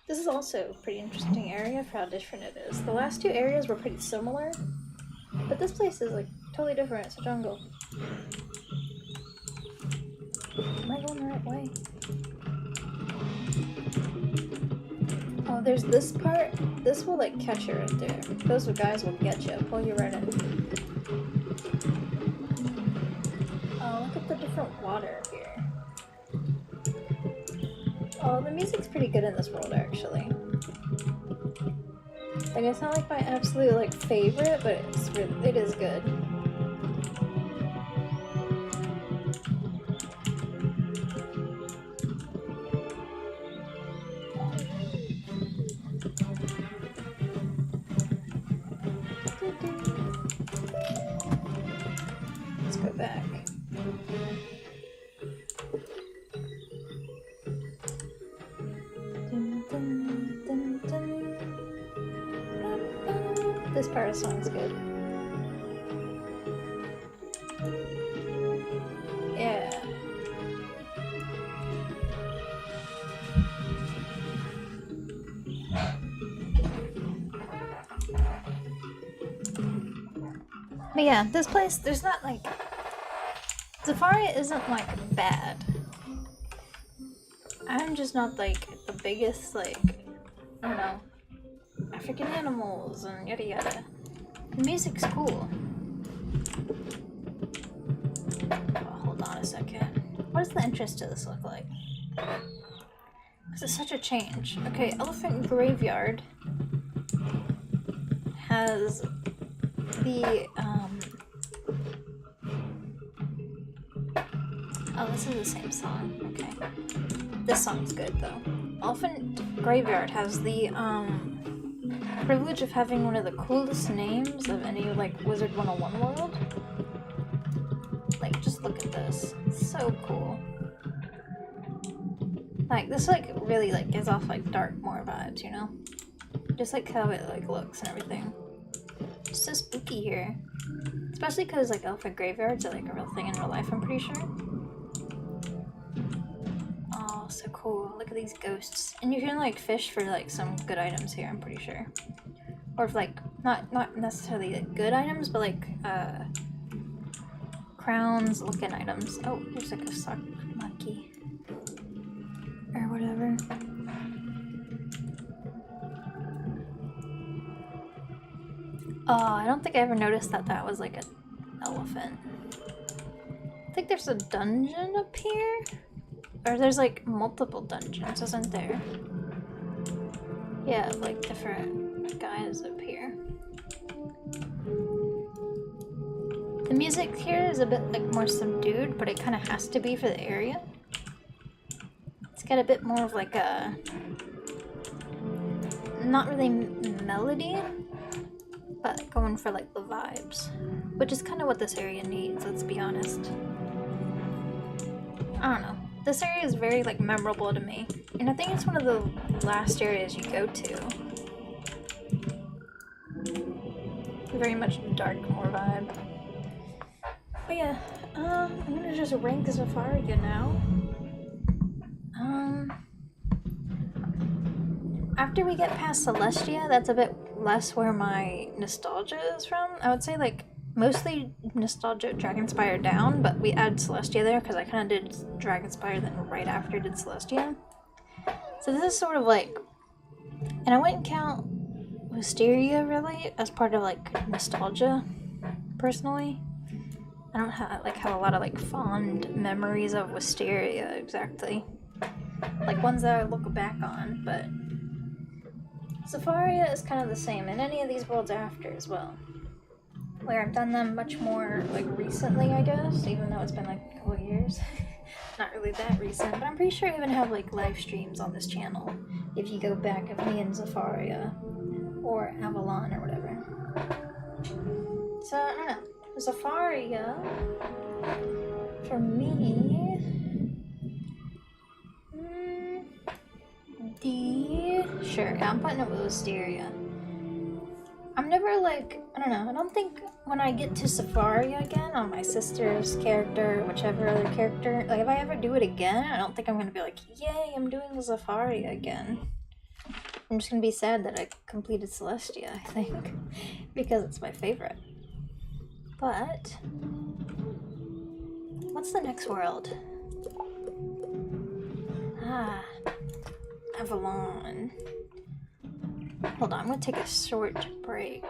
This is also a pretty interesting area for how different it is. The last two areas were pretty similar, but this place is like totally different. It's a jungle. Am I going the right way? Oh, there's this part. This will like catch you right there. Those guys will get you, pull you right in. Oh, look at the different water here. Oh, the music's pretty good in this world, actually. Like, it's not like my absolute like favorite, but it is good. Let's go back. This part of the song's good. Yeah. But yeah, this place, there's not like... Safari isn't like bad. I'm just not like the biggest like, I don't know, African animals and yada yada. The music's cool. Oh, hold on a second. What does the entrance to this look like? Because it's such a change. Okay, Elephant Graveyard has the, oh, this is the same song. Okay. This song's good, though. Elephant Graveyard has the, privilege of having one of the coolest names of any, like, Wizard101 world. Like, just look at this. It's so cool. Like, this, like, really, like, gives off, like, Darkmoor vibes, you know? Just, like, how it, like, looks and everything. just so spooky here. Especially because like elephant graveyards are like a real thing in real life, I'm pretty sure. Oh, so cool. Look at these ghosts. And you can like fish for like some good items here, I'm pretty sure. Or if like, not necessarily like, good items, but like crowns looking items. Oh, there's like a sock monkey. Or whatever. Oh, I don't think I ever noticed that that was like an elephant. I think there's a dungeon up here? Or there's like multiple dungeons, isn't there? Yeah, like different guys up here. The music here is a bit like more subdued, but it kind of has to be for the area. It's got a bit more of like a... not really melody, but going for like the vibes. Which is kind of what this area needs, let's be honest. I don't know. This area is very like memorable to me. And I think it's one of the last areas you go to. Very much dark, more vibe. But yeah, I'm gonna just rank Zafaria now. After we get past Celestia, that's a bit less where my nostalgia is from. I would say like mostly nostalgia Dragonspire down, but we add Celestia there because I kind of did Dragonspire then right after did Celestia. So this is sort of like, and I wouldn't count Wisteria really as part of like nostalgia personally. I don't have a lot of like fond memories of Wisteria exactly, like ones that I look back on, but Zafaria is kind of the same in any of these worlds after as well, where I've done them much more like recently, I guess, even though it's been like a couple years. Not really that recent, but I'm pretty sure I even have like live streams on this channel if you go back of me and Zafaria or Avalon or whatever. So I don't know. Zafaria, for me, sure, yeah, I'm putting it with Wisteria. I'm never like, I don't know, I don't think when I get to Zafaria again on my sister's character, whichever other character, like if I ever do it again, I don't think I'm gonna be like, yay, I'm doing Zafaria again. I'm just gonna be sad that I completed Celestia, I think, because it's my favorite. But what's the next world? Avalon. Hold on, I'm gonna take a short break.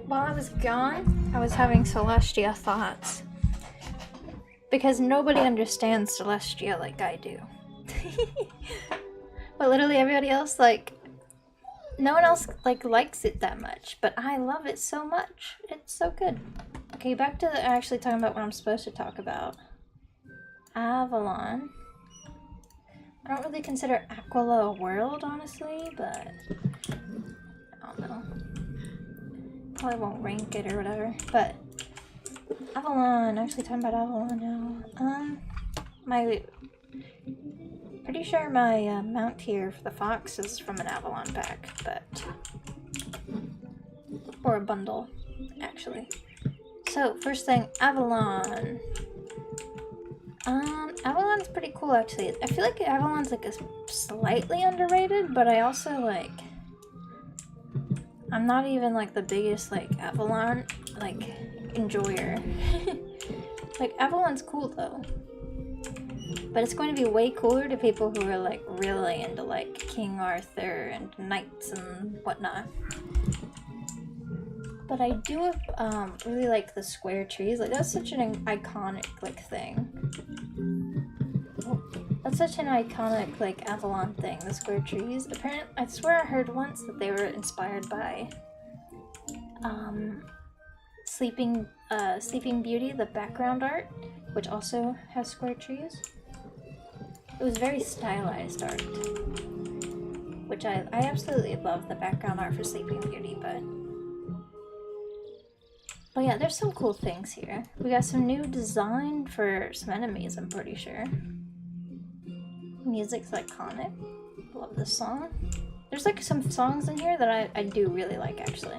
While I was gone, I was having Celestia thoughts. Because nobody understands Celestia like I do. But literally everybody else, like, no one else like likes it that much, but I love it so much. It's so good. Okay, back to actually talking about what I'm supposed to talk about. Avalon. I don't really consider Aquila a world, honestly, but I don't know. Probably won't rank it or whatever, but Avalon. Actually talking about Avalon now. Pretty sure my mount here for the fox is from an Avalon pack, but or a bundle, actually. So first thing, Avalon. Avalon's pretty cool actually. I feel like Avalon's like a slightly underrated, but I also like. I'm not even like the biggest like Avalon like enjoyer. Like Avalon's cool though. But it's going to be way cooler to people who are like really into like King Arthur and knights and whatnot. But I do really like the square trees. Like that's such an iconic like thing. Oh, that's such an iconic like Avalon thing. The square trees. Apparently, I swear I heard once that they were inspired by Sleeping Beauty, the background art, which also has square trees. It was very stylized art, which I absolutely love the background art for Sleeping Beauty, but yeah, there's some cool things here. We got some new design for some enemies, I'm pretty sure. Music's iconic. Love this song. There's like some songs in here that I do really like, actually.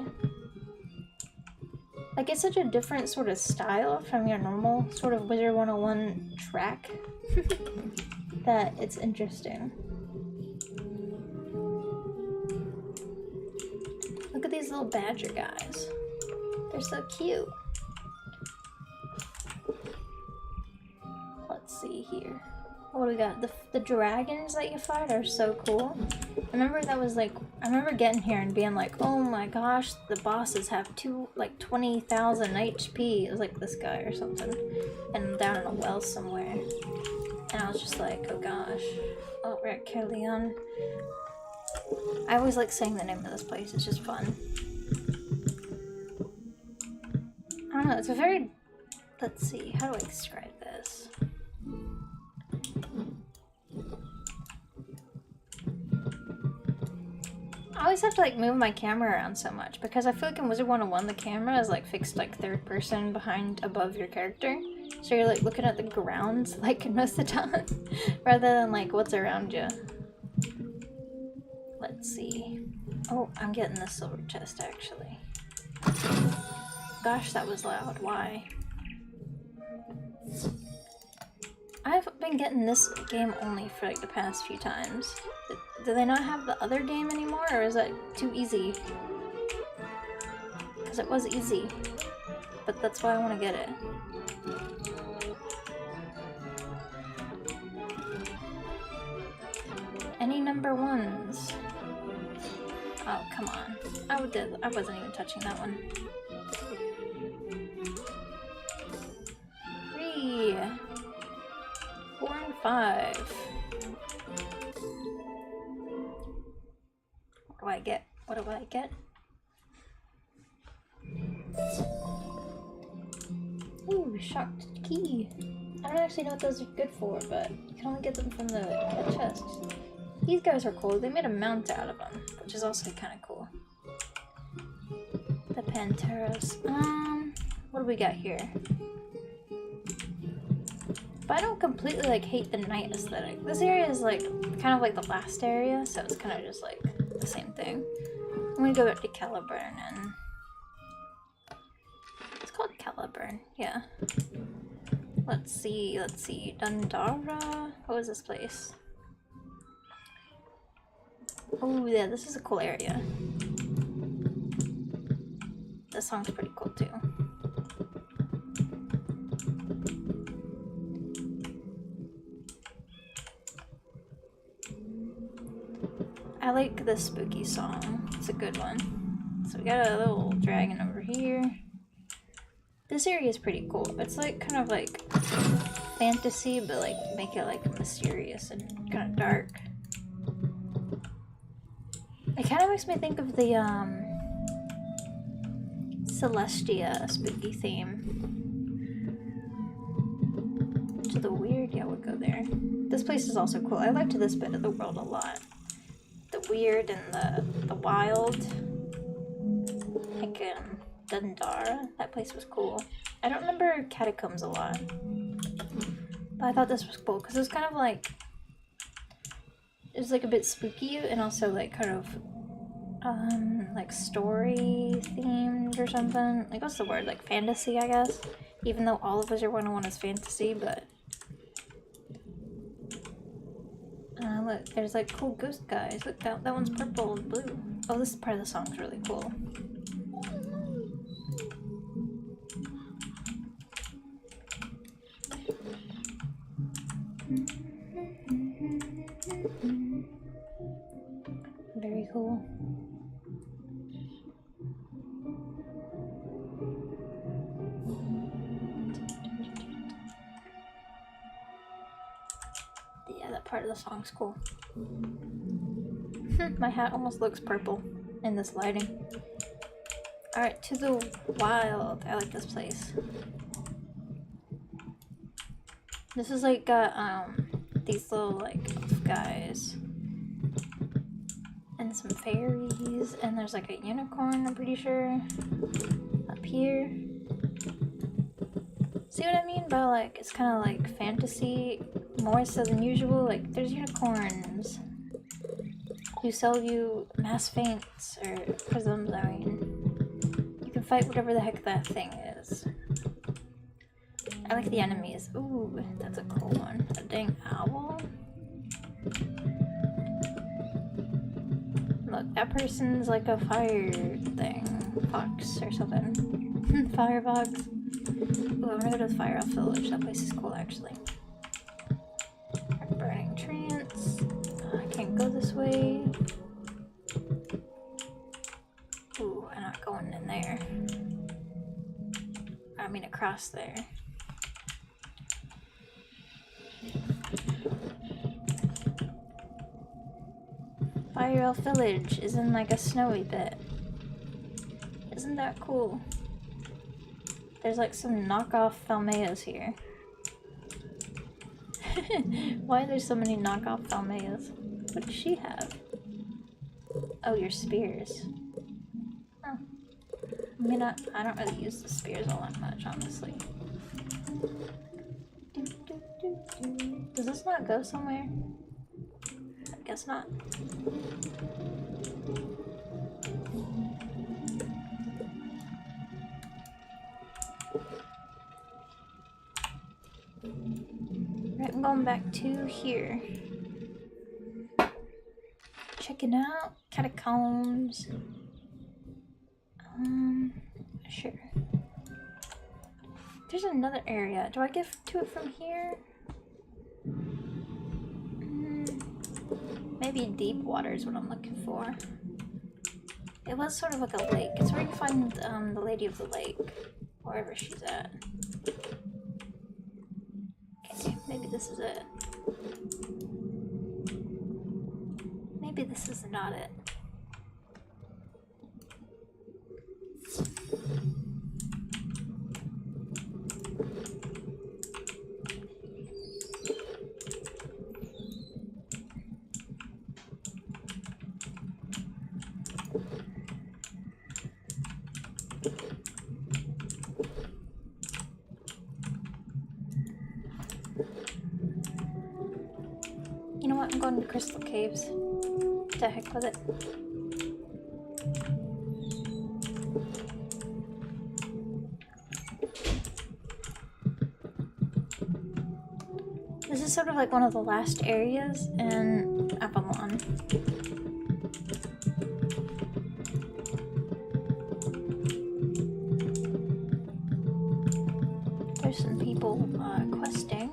Like, it's such a different sort of style from your normal sort of Wizard101 track that it's interesting. Look at these little badger guys. They're so cute. Let's see here. What do we got? The dragons that you fight are so cool. I remember that was like, I remember getting here and being like, oh my gosh, the bosses have 20,000 HP. It was like this guy or something. And down in a well somewhere. And I was just like, oh gosh. Oh, we're at Caerleon. I always like saying the name of this place, it's just fun. I don't know, it's a very, let's see, how do I describe this? I always have to like move my camera around so much because I feel like in Wizard101 the camera is like fixed like third person above your character. So you're like looking at the ground like most of the time rather than like what's around you. Let's see. Oh, I'm getting the silver chest actually. Gosh, that was loud. Why? I've been getting this game only for like the past few times. Do they not have the other game anymore, or is that too easy? Because it was easy, but that's why I want to get it. Any number ones? Oh, come on. I wasn't even touching that one. 3, 4, and 5. What do I get? What do I get? Ooh, shocked key. I don't actually know what those are good for, but you can only get them from the chest. These guys are cool. They made a mount out of them, which is also kind of cool. The Panteros. What do we got here? But I don't completely like hate the night aesthetic. This area is like kind of like the last area, so it's kind of just like the same thing. I'm gonna go back to Caliburn and it's called Caliburn, yeah. Let's see. Dundara. What was this place? Oh yeah, this is a cool area. This song's pretty cool too. I like this spooky song. It's a good one. So we got a little dragon over here. This area is pretty cool. It's like kind of like fantasy, but like make it like mysterious and kind of dark. It kind of makes me think of the Celestia spooky theme. To the weird, yeah, we'll go there. This place is also cool. I liked this bit of the world a lot. The weird and the wild. Like Dundara, that place was cool. I don't remember Catacombs a lot, but I thought this was cool because it was kind of like, it was like a bit spooky and also like kind of like story themed or something. Like, what's the word? Like fantasy, I guess. Even though all of Wizard101 is fantasy, but look, there's like cool ghost guys. Look, that one's purple and blue. Oh, this part of the song's really cool. Very cool. Yeah, that part of the song's cool. My hat almost looks purple in this lighting. Alright, to the wild. I like this place. This is like these little like elf guys. And some fairies, and there's like a unicorn, I'm pretty sure, up here. See what I mean by like, it's kind of like fantasy, more so than usual. Like, there's unicorns who sell you mass faints, or prisms, I mean. You can fight whatever the heck that thing is. I like the enemies. Ooh, that's a cool one. A dang owl. Look, that person's like a fire thing. Fox or something. Firefox. Ooh, I'm gonna go to the Fire Elf Village. That place is cool, actually. Burning Trance. I can't go this way. Ooh, I'm not going in there. I mean, across there. Fire Elf Village is in like a snowy bit. Isn't that cool? There's like some knockoff Falmeas here. Why are there so many knockoff Falmeas? What does she have? Oh, your spears. Oh. I mean, I don't really use the spears all that much, honestly. Does this not go somewhere? I guess not. Right, I'm going back to here. Checking out catacombs. Sure. There's another area. Do I get to it from here? Maybe deep water is what I'm looking for. It was sort of like a lake. It's where you find the Lady of the Lake, wherever she's at. Okay, maybe this is it. Maybe this is not it. You know what? I'm going to Crystal Caves. The heck with it. This is sort of like one of the last areas in Avalon. There's some people questing.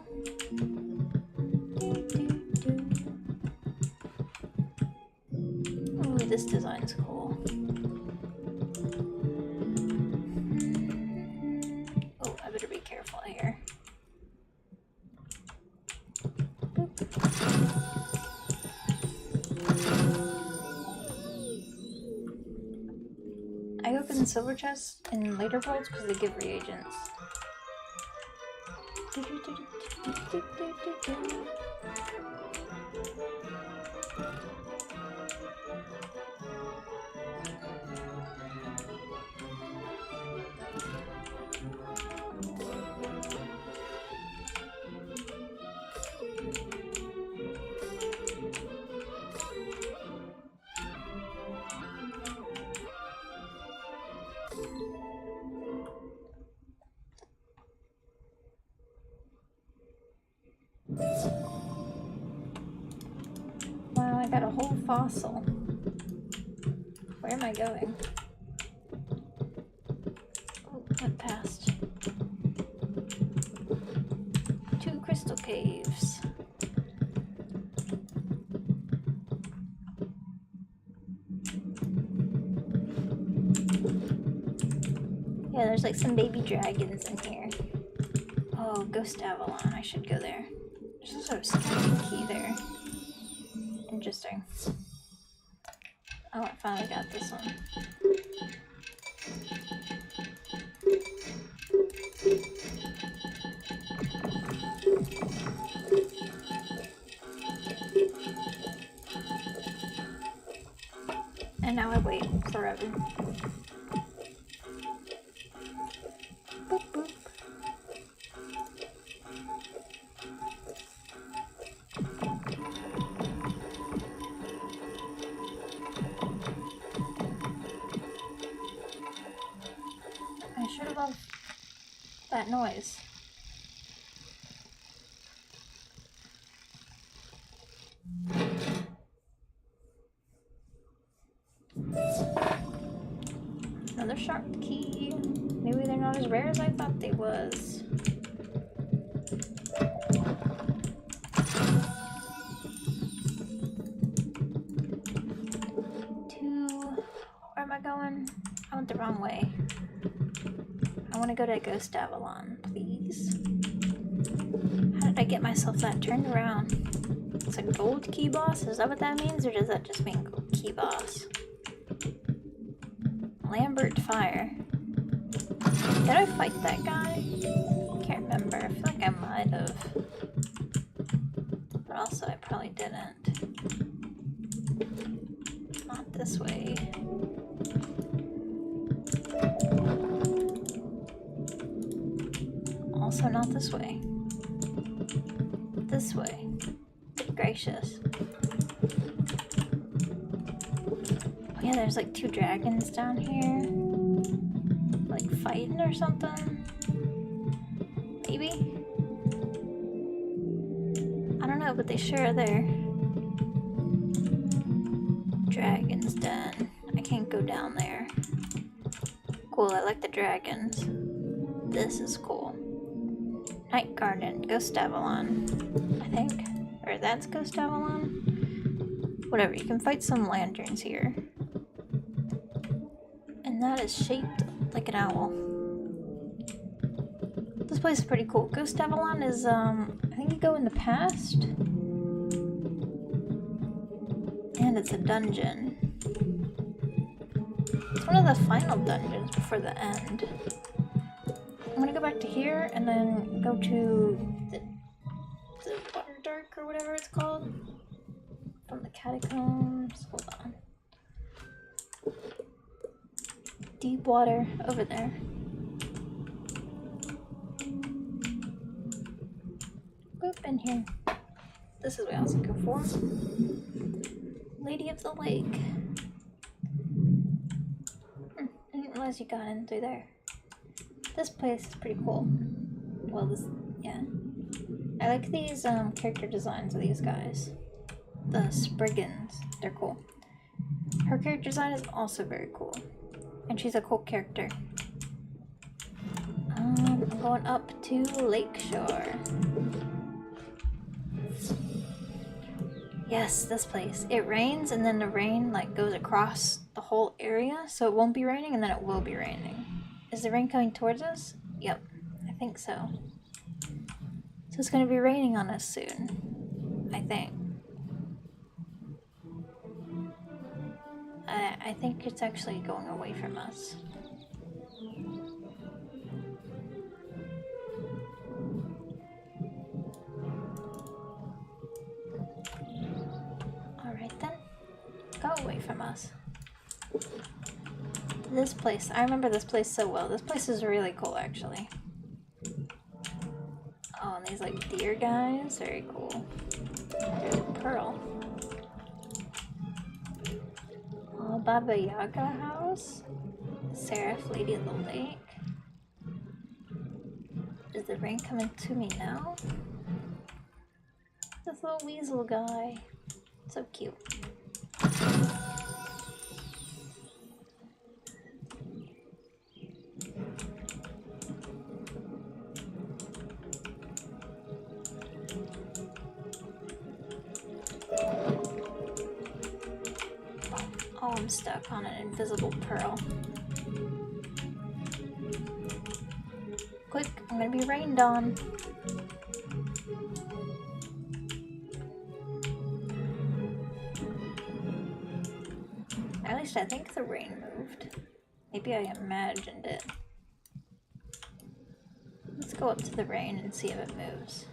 Ooh, this design's cool. Oh, I better be careful here. I open silver chests in later worlds because they give reagents. Wow, I got a whole fossil. Where am I going? Oh, went past. 2 crystal caves. Yeah, there's like some baby dragons in here. Oh, Ghost Avalon. I should go there. There's also a security key there. Interesting. Oh, I finally got this one. And now I wait forever. Boop, boop. I should have loved that noise. Another sharp key. Maybe they're not as rare as I thought they was. Where am I going? I went the wrong way. I want to go to Ghost Avalon, please. How did I get myself that turned around? It's a gold key boss? Is that what that means? Or does that just mean gold key boss? Lambert Fire. Did I fight that guy? Can't remember. I feel like I might have. But also I probably didn't. Not this way. Also not this way. This way. Good gracious. Oh yeah, there's like 2 dragons down here. Like fighting or something? Maybe? I don't know, but they sure are there. Dragon's Den. I can't go down there. Cool, I like the dragons. This is cool. Night Garden, Ghost Avalon, I think. Or that's Ghost Avalon? Whatever, you can fight some lanterns here. And that is shaped like an owl. This place is pretty cool. Ghost Avalon is, I think you go in the past. And it's a dungeon. It's one of the final dungeons before the end. I'm gonna go back to here and then go to the Water Dark or whatever it's called. From the catacombs. Hold on. Deep water over there. Boop, in here. This is what I was looking for. Lady of the Lake. I didn't realize you got in through there. This place is pretty cool. Well, this, yeah. I like these character designs of these guys. The Spriggans, they're cool. Her character design is also very cool. And she's a cool character. I'm going up to Lakeshore. Yes, this place. It rains and then the rain like goes across the whole area, so it won't be raining and then it will be raining. Is the rain coming towards us? Yep, I think so. So it's gonna be raining on us soon, I think. I think it's actually going away from us. Alright then. Go away from us. This place. I remember this place so well. This place is really cool, actually. Oh, and these, like, deer guys. Very cool. There's a pearl. Oh, Baba Yaga house. Seraph Lady of the Lake. Is the rain coming to me now? This little weasel guy. So cute. Oh, I'm stuck on an invisible pearl. Quick, I'm gonna be rained on. At least I think the rain moved. Maybe I imagined it. Let's go up to the rain and see if it moves.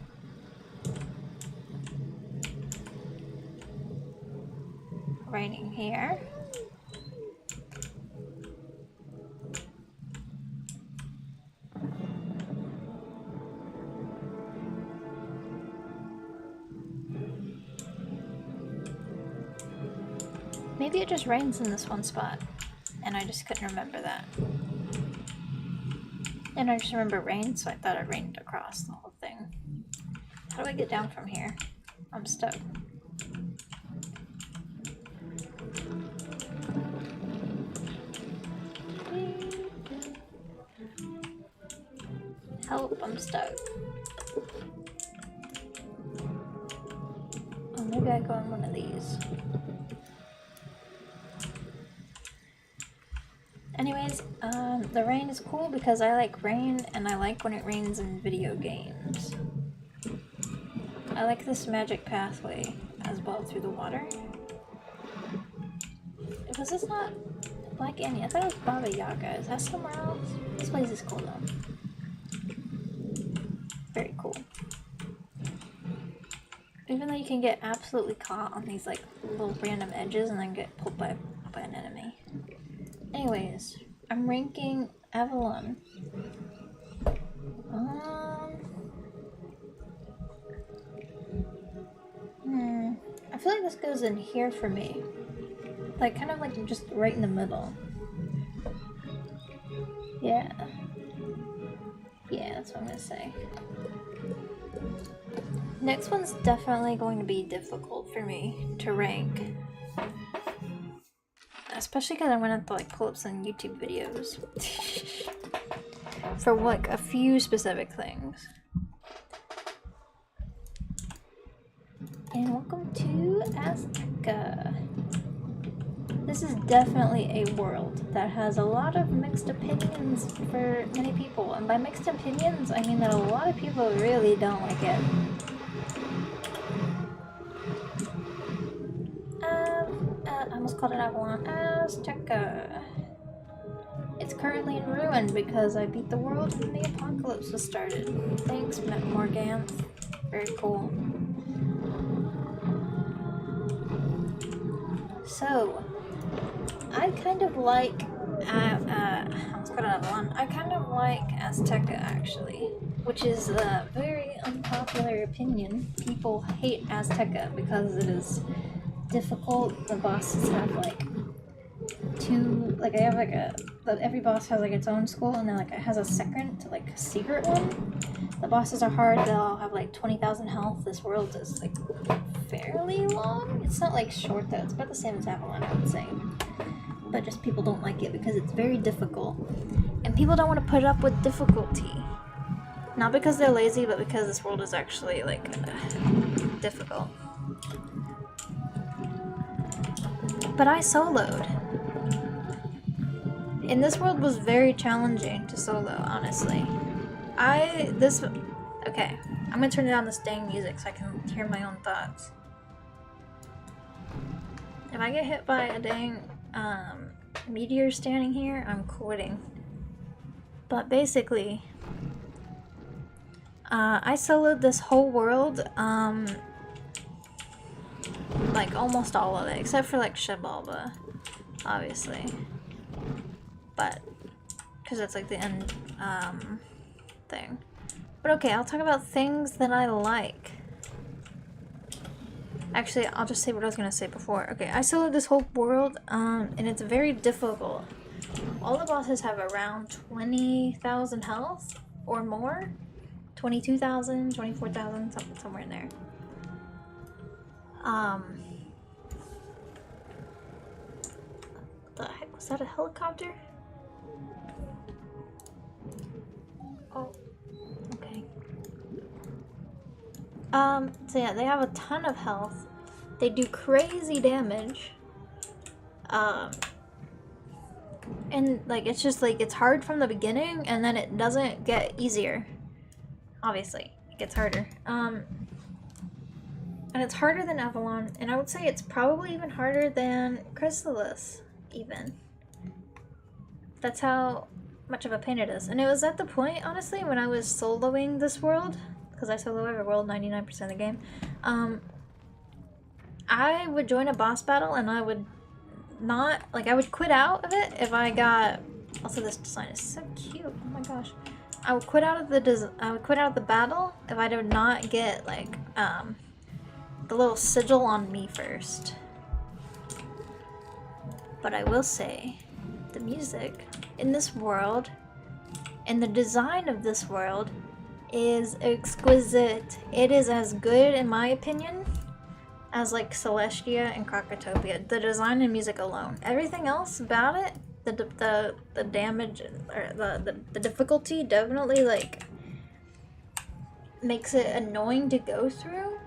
Raining here. Maybe it just rains in this one spot, and I just couldn't remember that. And I just remember rain, so I thought it rained across the whole thing. How do I get down from here? I'm stuck. Help, I'm stuck. Oh, maybe I go on one of these. Anyways, the rain is cool because I like rain and I like when it rains in video games. I like this magic pathway as well through the water. Was this not Black Annie? I thought it was Baba Yaga. Is that somewhere else? This place is cool though. Very cool. Even though you can get absolutely caught on these like little random edges and then get pulled by an enemy. Anyways, I'm ranking Avalon. I feel like this goes in here for me. Like, kind of like just right in the middle. Yeah. Yeah, that's what I'm gonna say. Next one's definitely going to be difficult for me to rank. Especially because I'm gonna have to like pull up some YouTube videos for like a few specific things. And welcome to Azteca. This is definitely a world that has a lot of mixed opinions for many people. And by mixed opinions, I mean that a lot of people really don't like it. I almost called it Avalon. Azteca. It's currently in ruin because I beat the world and the apocalypse was started. Thanks, Morganth. Very cool. So, I kind of like I kind of like Azteca actually, which is a very unpopular opinion. People hate Azteca because it is difficult. The bosses have like every boss has like its own school, and then like it has a second like secret one. The bosses are hard. They'll all have like 20,000 health. This world is like fairly long. It's not like short though. It's about the same as Avalon, I would say. But just people don't like it because it's very difficult. And people don't want to put up with difficulty. Not because they're lazy, but because this world is actually like difficult. But I soloed. And this world was very challenging to solo, honestly. Okay, I'm gonna turn down this dang music so I can hear my own thoughts. If I get hit by a dang meteors standing here, I'm quitting. But basically, I soloed this whole world, like almost all of it, except for like Shabalba, obviously. But, because that's like the end, thing. But okay, I'll talk about things that I like. Actually, I'll just say what I was gonna say before. Okay, I soloed this whole world, and it's very difficult. All the bosses have around 20,000 health or more. 22,000, 24,000, somewhere in there. What the heck? Was that a helicopter? Oh, okay. So yeah, they have a ton of health. They do crazy damage. And like, it's just like, it's hard from the beginning, and then it doesn't get easier. Obviously, it gets harder. And it's harder than Avalon, and I would say it's probably even harder than Chrysalis, even. That's how much of a pain it is. And it was at the point, honestly, when I was soloing this world, because I solo every world 99% of the game, I would join a boss battle and I would not, like, I would quit out of it if I got, also this design is so cute, oh my gosh. I would quit out of the battle if I did not get, like, the little sigil on me first. But I will say, the music in this world, and the design of this world, is exquisite. It is as good, in my opinion, as like Celestia and Krakatopia. The design and music alone. Everything else about it, the damage or the difficulty definitely like makes it annoying to go through.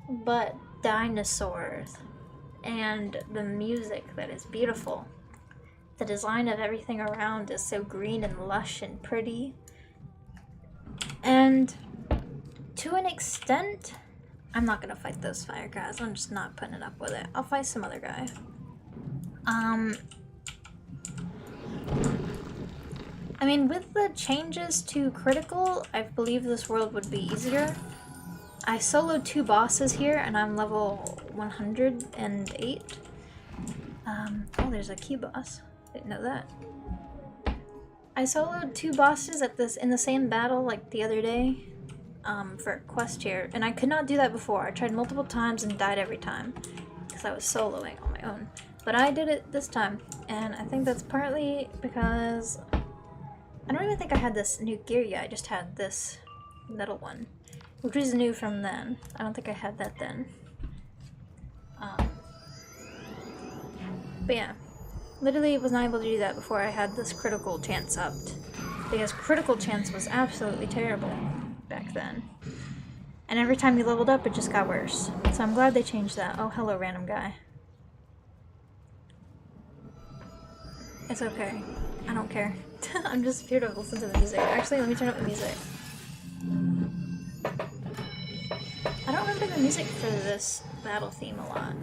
But dinosaurs and the music that is beautiful. The design of everything around is so green and lush and pretty. And to an extent, I'm not gonna fight those fire guys. I'm just not putting up with it. I'll fight some other guy. I mean, with the changes to critical, I believe this world would be easier. I soloed 2 bosses here, and I'm level 108. Oh, there's a key boss. Didn't know that. I soloed 2 bosses in the same battle like the other day, for a quest here, and I could not do that before. I tried multiple times and died every time because I was soloing on my own. But I did it this time, and I think that's partly because I don't even think I had this new gear yet. I just had this metal one, which was new from then. I don't think I had that then. But yeah, literally was not able to do that before I had this critical chance upped, because critical chance was absolutely terrible back then. And every time you leveled up, it just got worse. So I'm glad they changed that. Oh, hello, random guy. It's okay. I don't care. I'm just here to listen to the music. Actually, let me turn up the music. I don't remember the music for this battle theme a lot.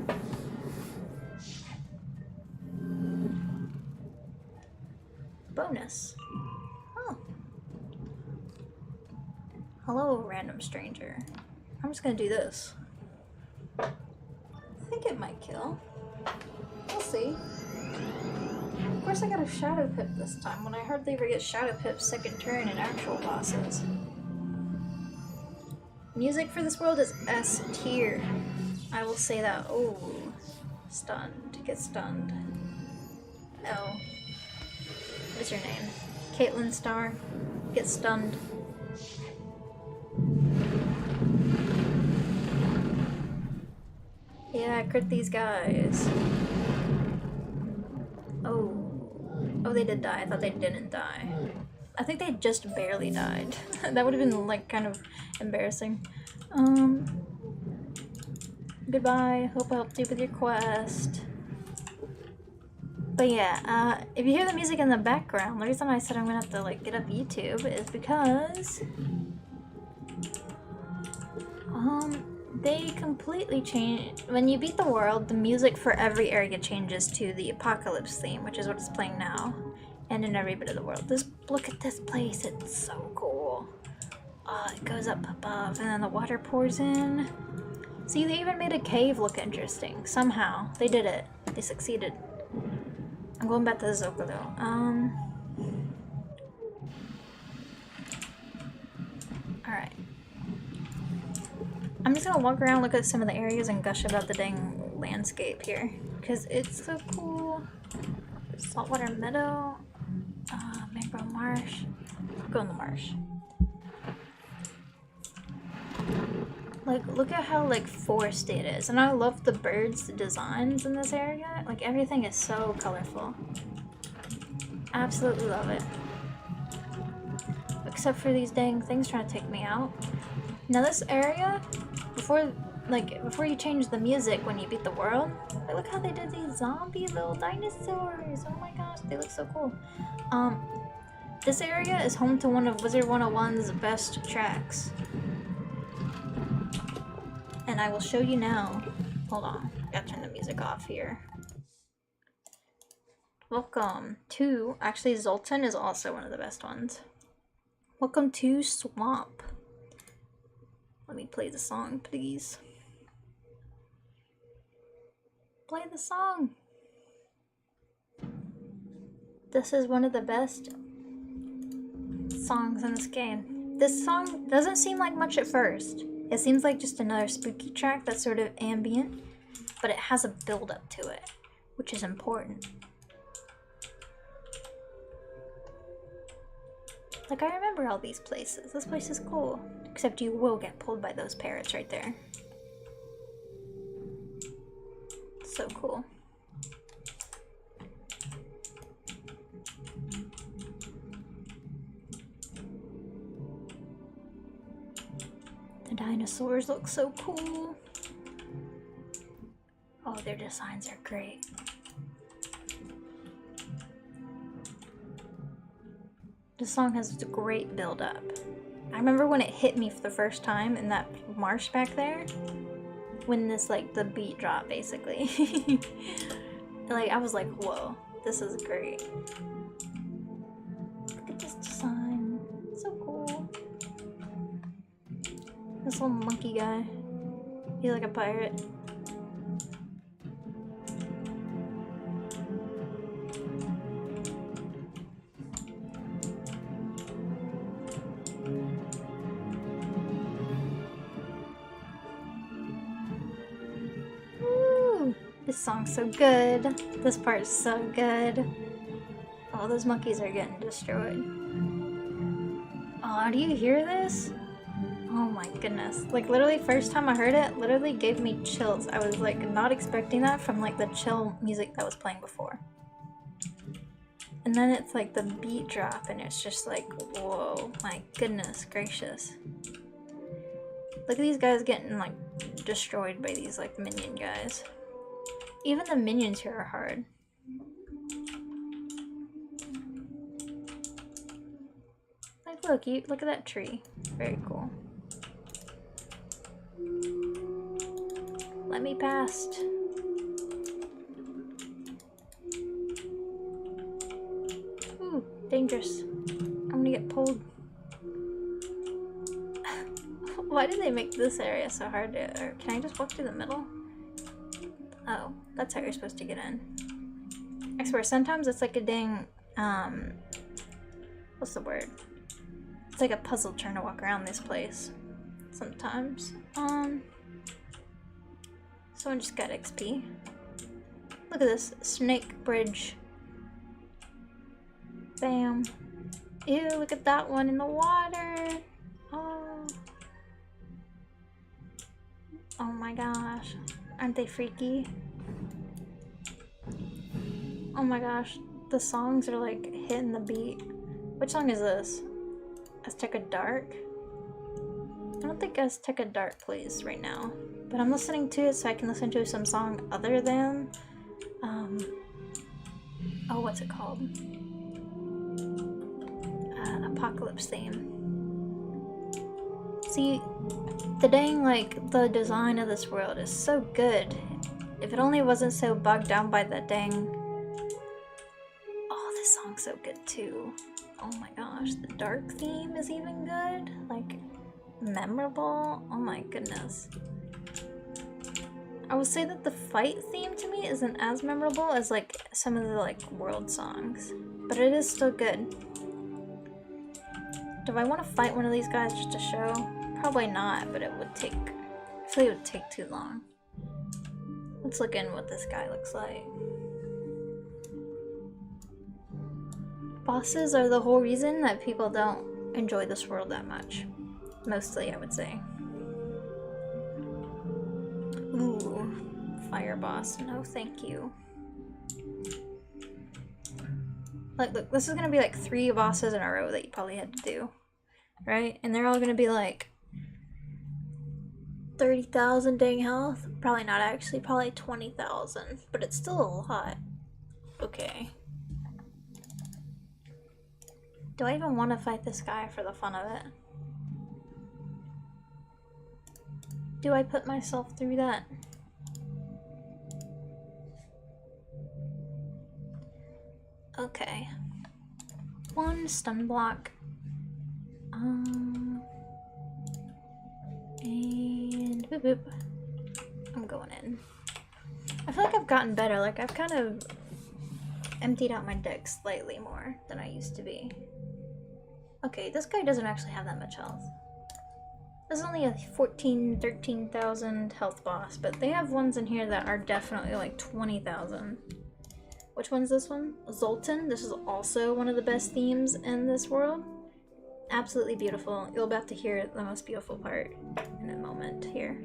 Bonus. Oh. Hello, random stranger. I'm just gonna do this. I think it might kill. We'll see. Of course I got a Shadow Pip this time, when I hardly ever get Shadow Pip second turn in actual bosses. Music for this world is S tier. I will say that. Oh. Stunned. Get stunned. Oh. What's your name? Caitlin Star. Get stunned. Yeah, crit these guys. Oh. Oh, they did die. I thought they didn't die. I think they just barely died. That would have been, like, kind of embarrassing. Goodbye. Hope I helped you with your quest. But yeah, if you hear the music in the background, the reason I said I'm gonna have to, like, get up YouTube is because They completely change. When you beat the world, the music for every area changes to the apocalypse theme, which is what it's playing now, and in every bit of the world. Look at this place, it's so cool. It goes up above, and then the water pours in. See, they even made a cave look interesting. Somehow, they did it. They succeeded. I'm going back to the Zoka though. Alright. I'm just gonna walk around, look at some of the areas, and gush about the dang landscape here. Because it's so cool. Saltwater meadow. Mangrove marsh. I'll go in the marsh. Like, look at how, like, forested it is. And I love the birds' designs in this area. Like, everything is so colorful. Absolutely love it. Except for these dang things trying to take me out. Now this area, before you change the music when you beat the world, like, look how they did these zombie little dinosaurs. Oh my gosh, they look so cool. This area is home to one of Wizard101's best tracks. And I will show you now. Hold on, I gotta turn the music off here. Welcome to, actually Zoltan is also one of the best ones. Welcome to Swamp. Let me play the song, please. Play the song. This is one of the best songs in this game. This song doesn't seem like much at first. It seems like just another spooky track that's sort of ambient, but it has a build up to it, which is important. Like, I remember all these places. This place is cool. Except you will get pulled by those parrots right there. So cool. The dinosaurs look so cool. Oh, their designs are great. This song has a great build up. I remember when it hit me for the first time in that marsh back there. When this, like, the beat dropped, basically. Like, I was like, whoa, this is great. Look at this design. So cool. This little monkey guy. He's like a pirate. This song's so good. This part's so good. Oh, those monkeys are getting destroyed. Oh, do you hear this? Oh my goodness. Like, literally, first time I heard it, literally gave me chills. I was, like, not expecting that from, like, the chill music that was playing before. And then it's, like, the beat drop, and it's just like, whoa, my goodness gracious. Look at these guys getting, like, destroyed by these, like, minion guys. Even the minions here are hard. Like, look at that tree. Very cool. Let me past. Ooh, dangerous. I'm gonna get pulled. Why did they make this area so hard to, or can I just walk through the middle? Oh, that's how you're supposed to get in. I swear, sometimes it's like a dang, what's the word? It's like a puzzle trying to walk around this place. Sometimes. Someone just got XP. Look at this snake bridge. Bam. Ew, look at that one in the water. Oh. Oh my gosh. Aren't they freaky? Oh my gosh, the songs are like hitting the beat. Which song is this? Azteca Dark? I don't think Azteca Dark plays right now, but I'm listening to it so I can listen to some song other than, oh, what's it called? Apocalypse theme. See, the dang, like, the design of this world is so good. If it only wasn't so bogged down by the dang... Oh, this song's so good too. Oh my gosh, the dark theme is even good. Like, memorable. Oh my goodness. I would say that the fight theme to me isn't as memorable as like some of the like world songs, but it is still good. Do I want to fight one of these guys just to show? Probably not, but it would take... I feel like it would take too long. Let's look in what this guy looks like. Bosses are the whole reason that people don't enjoy this world that much. Mostly, I would say. Ooh, fire boss. No, thank you. Like, look, this is gonna be like 3 bosses in a row that you probably had to do, right? And they're all gonna be like 30,000 dang health. Probably not actually, probably 20,000, but it's still a lot. Okay. Do I even want to fight this guy for the fun of it? Do I put myself through that? Okay. 1 stun block. And boop boop. I'm going in. I feel like I've gotten better. Like, I've kind of emptied out my deck slightly more than I used to be. Okay, this guy doesn't actually have that much health. This is only a 13,000 health boss, but they have ones in here that are definitely like 20,000. Which one's this one? Zoltan. This is also one of the best themes in this world. Absolutely beautiful. You'll be able to hear the most beautiful part in a moment here.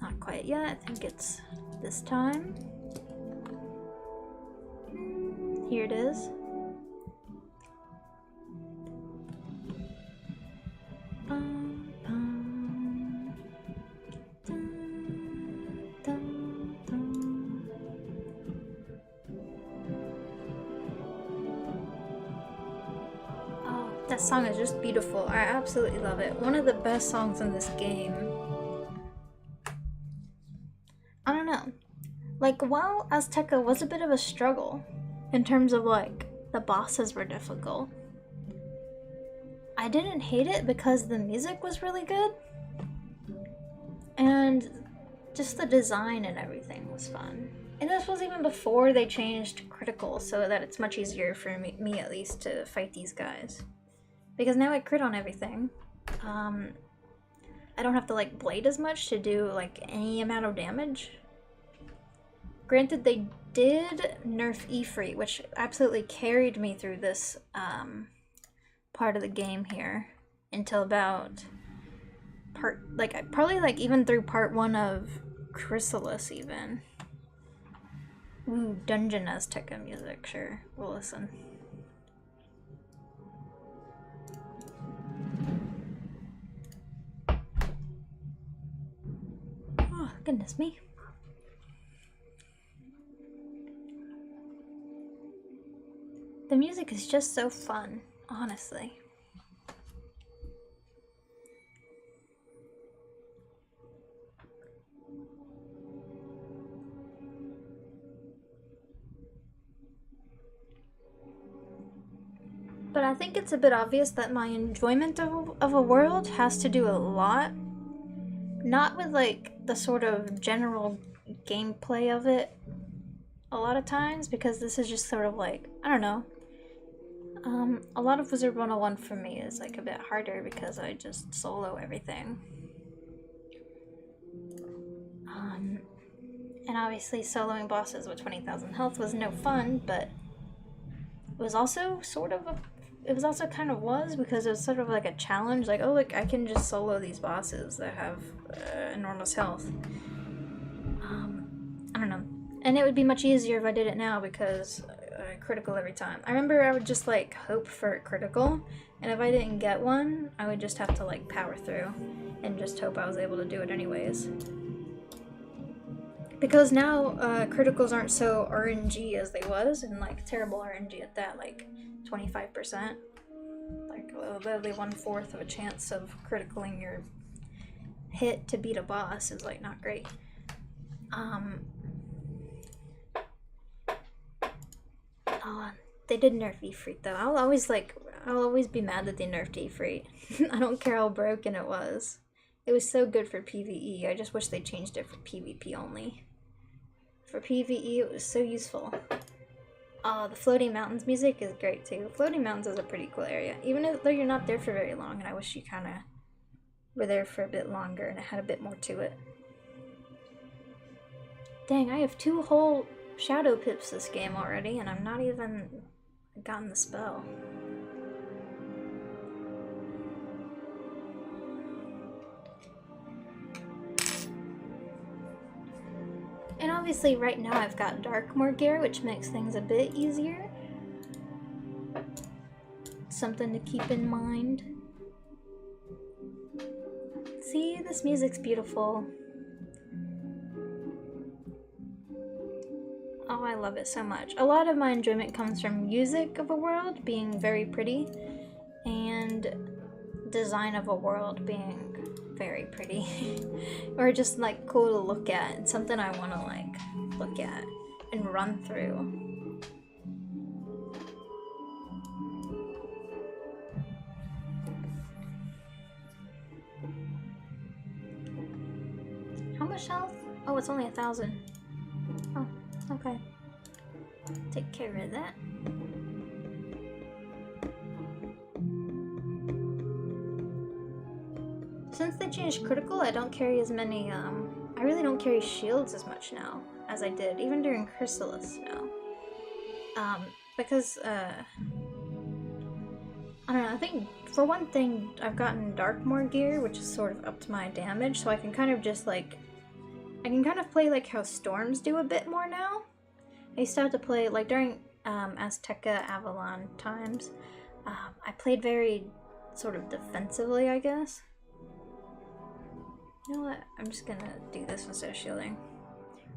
Not quite yet. I think it's this time. Here it is. That song is just beautiful. I absolutely love it. One of the best songs in this game. I don't know. Like, while Azteca was a bit of a struggle in terms of like the bosses were difficult, I didn't hate it because the music was really good. And just the design and everything was fun. And this was even before they changed critical so that it's much easier for me at least to fight these guys. Because now I crit on everything. I don't have to like blade as much to do like any amount of damage. Granted, they did nerf Ifrit, which absolutely carried me through this part of the game here until about probably like even through part 1 of Chrysalis even. Ooh, Dungeon Azteca music, sure, we'll listen. Oh, goodness me. The music is just so fun, honestly. But I think it's a bit obvious that my enjoyment of a world has to do a lot, not with like the sort of general gameplay of it a lot of times, because this is just sort of like, I don't know. A lot of Wizard101 for me is like a bit harder because I just solo everything. And obviously soloing bosses with 20,000 health was no fun, but it was also sort of because it was sort of like a challenge, like, oh look, I can just solo these bosses that have enormous health. I don't know. And it would be much easier if I did it now because critical every time. I remember I would just like hope for a critical, and if I didn't get one, I would just have to like power through and just hope I was able to do it anyways. Because now criticals aren't so RNG as they was, and like terrible RNG at that, like 25%. Like literally 1/4 of a chance of criticaling your hit to beat a boss is like not great. Oh, they did nerf Ifrit though. I'll always be mad that they nerfed Ifrit. I don't care how broken it was. It was so good for PvE. I just wish they changed it for PvP only. For PvE, it was so useful. The Floating Mountains music is great too. Floating Mountains is a pretty cool area, even though you're not there for very long, and I wish you kind of were there for a bit longer and it had a bit more to it. Dang, I have 2 whole Shadow Pips this game already, and I'm not even gotten the spell. And obviously right now I've got Darkmoor gear, which makes things a bit easier. Something to keep in mind. See, this music's beautiful. Oh, I love it so much. A lot of my enjoyment comes from music of a world being very pretty, and design of a world being very pretty. Or just like cool to look at, and something I want to like look at and run through. How much health? Oh, it's only 1,000. Oh, okay. Take care of that. Since they changed critical, I don't carry as many, I really don't carry shields as much now as I did, even during Chrysalis now. Because, I don't know, I think, for one thing, I've gotten Darkmoor gear, which is sort of up to my damage, so I can kind of just, like, I can kind of play, like, how Storms do a bit more now. I used to have to play, like, during, Azteca Avalon times, I played very, sort of defensively, I guess. You know what? I'm just gonna do this instead of shielding.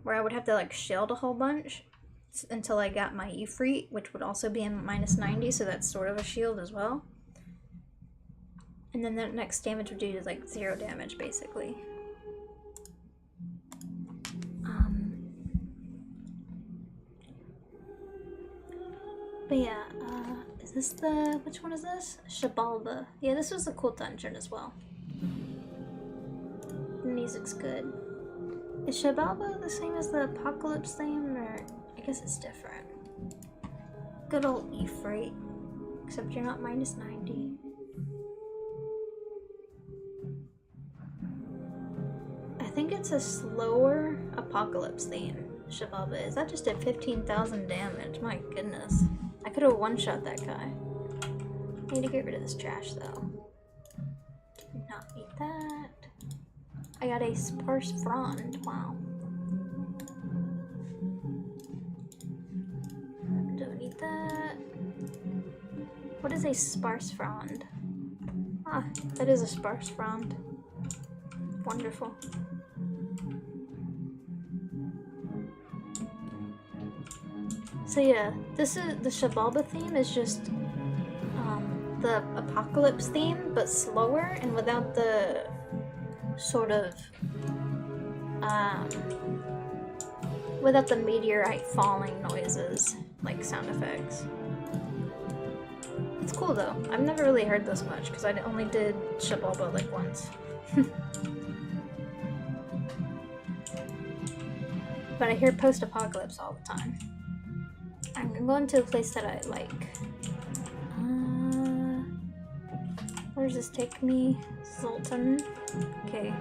Where I would have to like shield a whole bunch until I got my Ifrit, which would also be in -90, so that's sort of a shield as well. And then the next damage would do like 0 damage, basically. But yeah, is this the, which one is this? Shabalba. Yeah, this was a cool dungeon as well. The music's good. Is Shabalba the same as the Apocalypse theme, or I guess it's different? Good old Ifrit, except you're not -90. I think it's a slower Apocalypse theme. Shabalba is. That just did 15,000 damage. My goodness, I could have one-shot that guy. I need to get rid of this trash though. Do not need that. I got a sparse frond. Wow. Don't need that. What is a sparse frond? Ah, that is a sparse frond. Wonderful. So yeah, this is the Shabalba theme is just the Apocalypse theme, but slower and without the sort of without the meteorite falling noises, like sound effects. It's cool though. I've never really heard this much because I only did Shabalba like once. But I hear post-apocalypse all the time. I'm going to a place that I like. Where does this take me? Zoltan. Okay.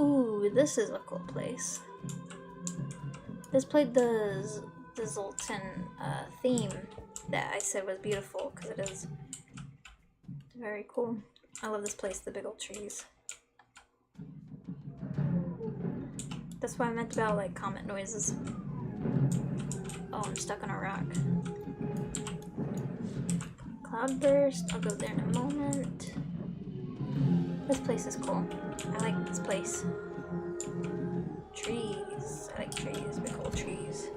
Ooh, this is a cool place. This played the Zoltan theme that I said was beautiful, because it is very cool. I love this place, the big old trees. That's what I meant about like comet noises. Oh, I'm stuck on a rock. Cloudburst, I'll go there in a moment. This place is cool. I like this place. Trees. I like trees, big old trees.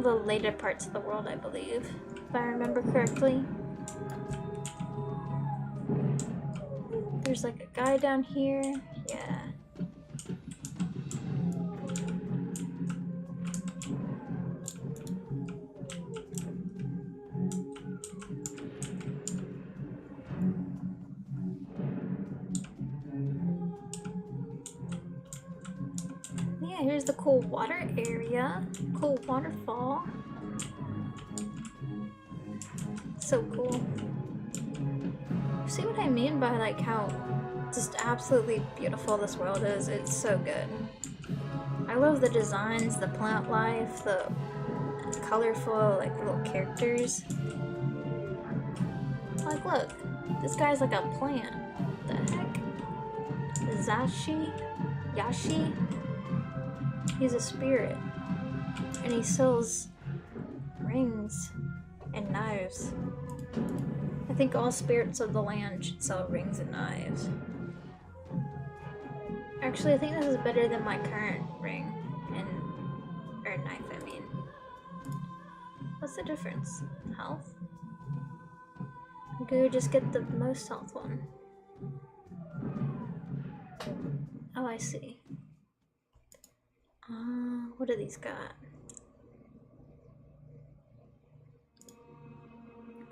of the later parts of the world, I believe, if I remember correctly. There's like a guy down here. Yeah. Yeah, here's the cool water area. Cool waterfall. So cool. See what I mean by like how just absolutely beautiful this world is? It's so good. I love the designs, the plant life, the colorful like little characters. Like look, this guy's like a plant. What the heck? Yashi? He's a spirit. And he sells rings and knives. I think all spirits of the land should sell rings and knives. Actually, I think this is better than my current ring or knife, I mean. What's the difference? Health? Maybe we just get the most health one. Oh, I see. What do these got?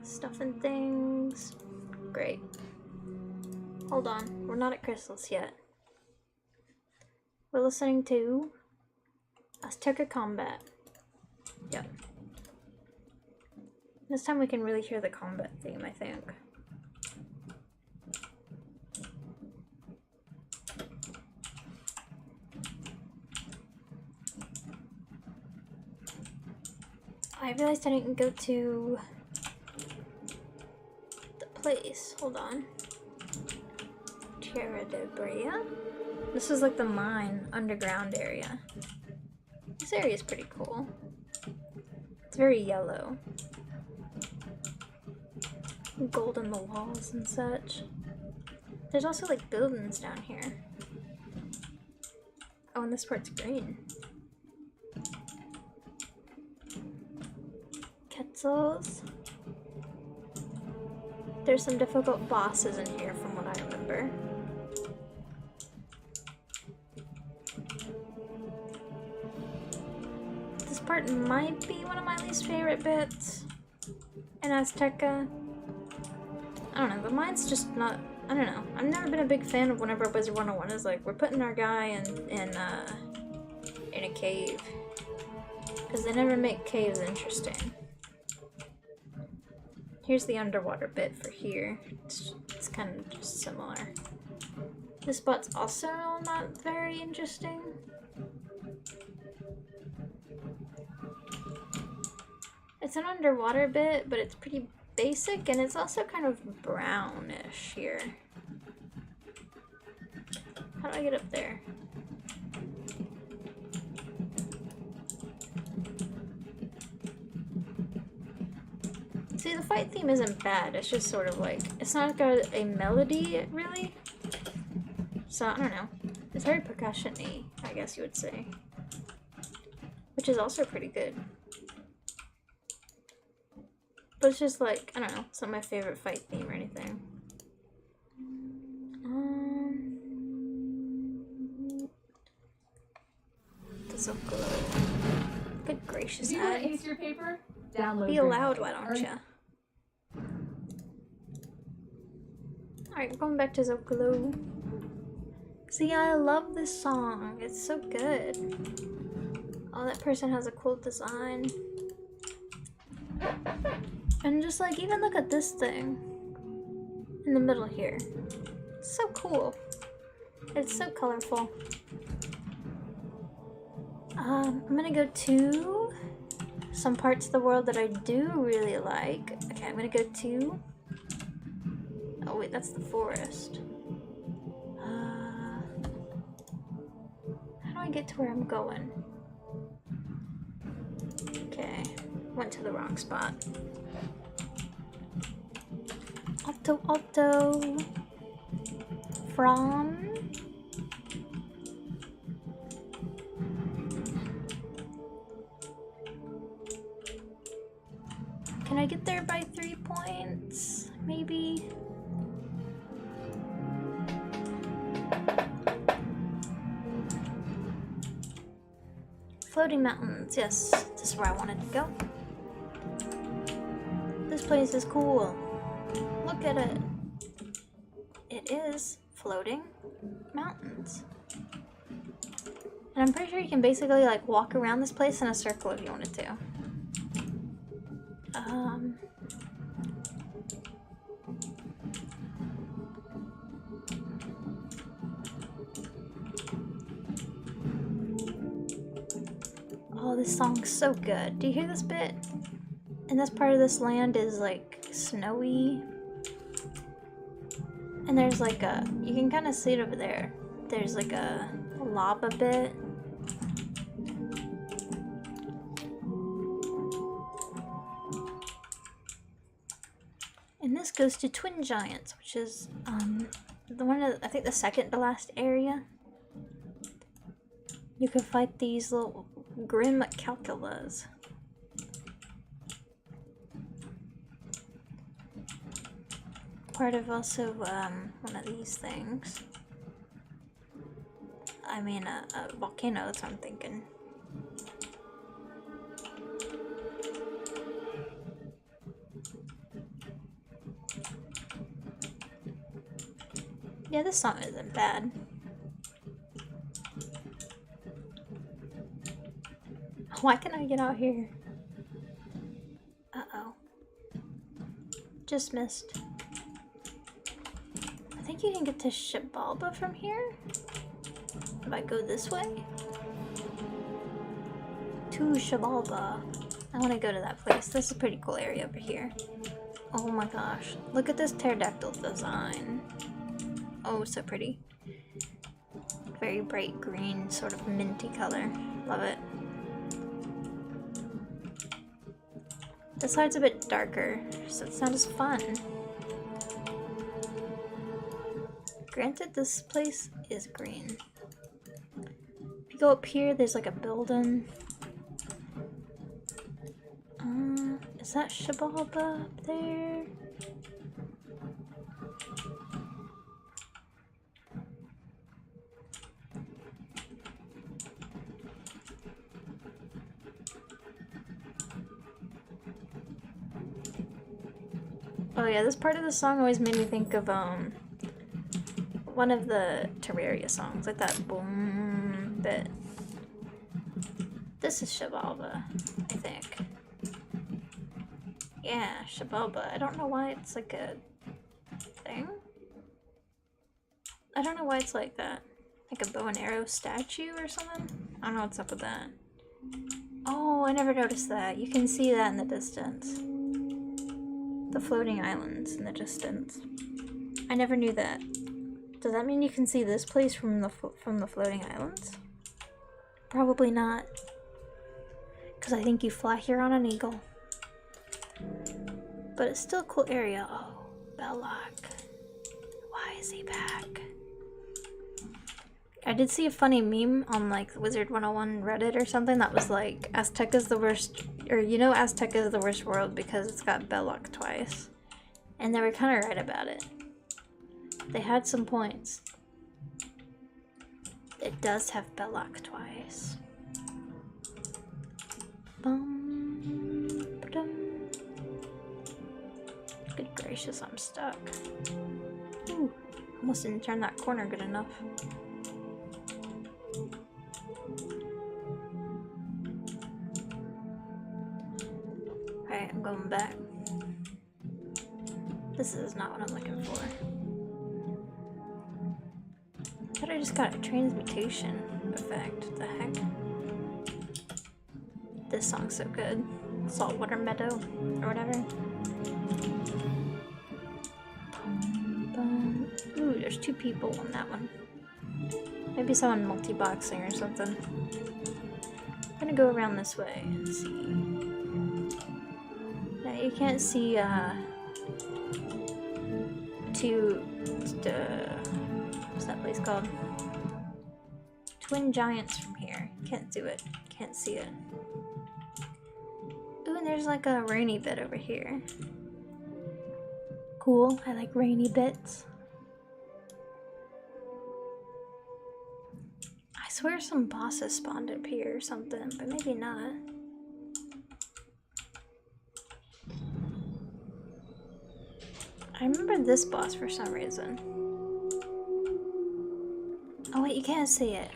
Stuff and things. Great. Hold on, we're not at crystals yet. We're listening to Azteca Combat. Yep. This time we can really hear the combat theme, I think. I realized I didn't go to the place. Hold on. Tierra de Brea? This is like the mine underground area. This area is pretty cool. It's very yellow. Gold in the walls and such. There's also like buildings down here. Oh, and this part's green. Quetzals. There's some difficult bosses in here from what I remember. This part might be one of my least favorite bits in Azteca. I don't know, the mine's just not, I don't know. I've never been a big fan of whenever Wizard101 is like, we're putting our guy in a cave. Because they never make caves interesting. Here's the underwater bit for here. It's kind of just similar. This spot's also not very interesting. It's an underwater bit, but it's pretty basic, and it's also kind of brownish here. How do I get up there? See, the fight theme isn't bad, it's just sort of like, it's not got a melody, really. So, I don't know. It's very percussion-y, I guess you would say. Which is also pretty good. But it's just like, I don't know, it's not my favorite fight theme or anything. This will glow. Good gracious, Do you want to ace your paper? Download. Be allowed, why don't ya? Alright, going back to Zocalo. See, I love this song. It's so good. Oh, that person has a cool design. And just like, even look at this thing in the middle here. It's so cool. It's so colorful. I'm gonna go to some parts of the world that I do really like. Okay, I'm gonna go to... Oh wait, that's the forest. How do I get to where I'm going? Okay, went to the wrong spot. Alto. From... Can I get there by 3 points? Maybe? Floating mountains, yes. This is where I wanted to go. This place is cool. Look at it. It is floating mountains. And I'm pretty sure you can basically like walk around this place in a circle if you wanted to. Oh, this song's so good. Do you hear this bit? And this part of this land is like snowy. And there's like a, you can kind of see it over there. There's like a lava bit. And this goes to Twin Giants, which is the one of, I think the second to last area. You can fight these little grim calculas. Part of also one of these things. I mean a volcano, that's what I'm thinking. Yeah, this song isn't bad. Why can't I get out here? Uh-oh. Just missed. I think you can get to Shibalba from here? If I go this way? To Shibalba. I want to go to that place. This is a pretty cool area over here. Oh my gosh. Look at this pterodactyl design. Oh, so pretty. Very bright green, sort of minty color. Love it. This side's a bit darker, so it's not as fun. Granted, this place is green. If you go up here, there's like a building. Is that Shibalba up there? Oh yeah, this part of the song always made me think of one of the Terraria songs, like that boom bit. This is Shibalba, I think. Yeah, Shibalba. I don't know why it's like a thing. I don't know why it's like that. Like a bow and arrow statue or something? I don't know what's up with that. Oh, I never noticed that. You can see that in the distance. The floating islands in the distance. I never knew that. Does that mean you can see this place from the floating islands? Probably not. Because I think you fly here on an eagle. But it's still a cool area. Oh, Belloc. Why is he back? I did see a funny meme on like Wizard101 Reddit or something that was like, Azteca is the worst, or you know Azteca is the worst world because it's got Belloc twice. And they were kind of right about it. They had some points. It does have Belloc twice. Ba-dum. Good gracious, I'm stuck. Ooh, almost didn't turn that corner good enough. Alright, I'm going back. This is not what I'm looking for. I thought I just got a transmutation effect. What the heck? This song's so good. Saltwater Meadow, or whatever. Ooh, there's 2 people on that one. Maybe someone multi-boxing or something. I'm gonna go around this way and see. Now you can't see what's that place called? Twin Giants from here. Can't do it. Can't see it. Ooh, and there's like a rainy bit over here. Cool, I like rainy bits. I swear some bosses spawned up here or something, but maybe not. I remember this boss for some reason. Oh wait, you can't see it.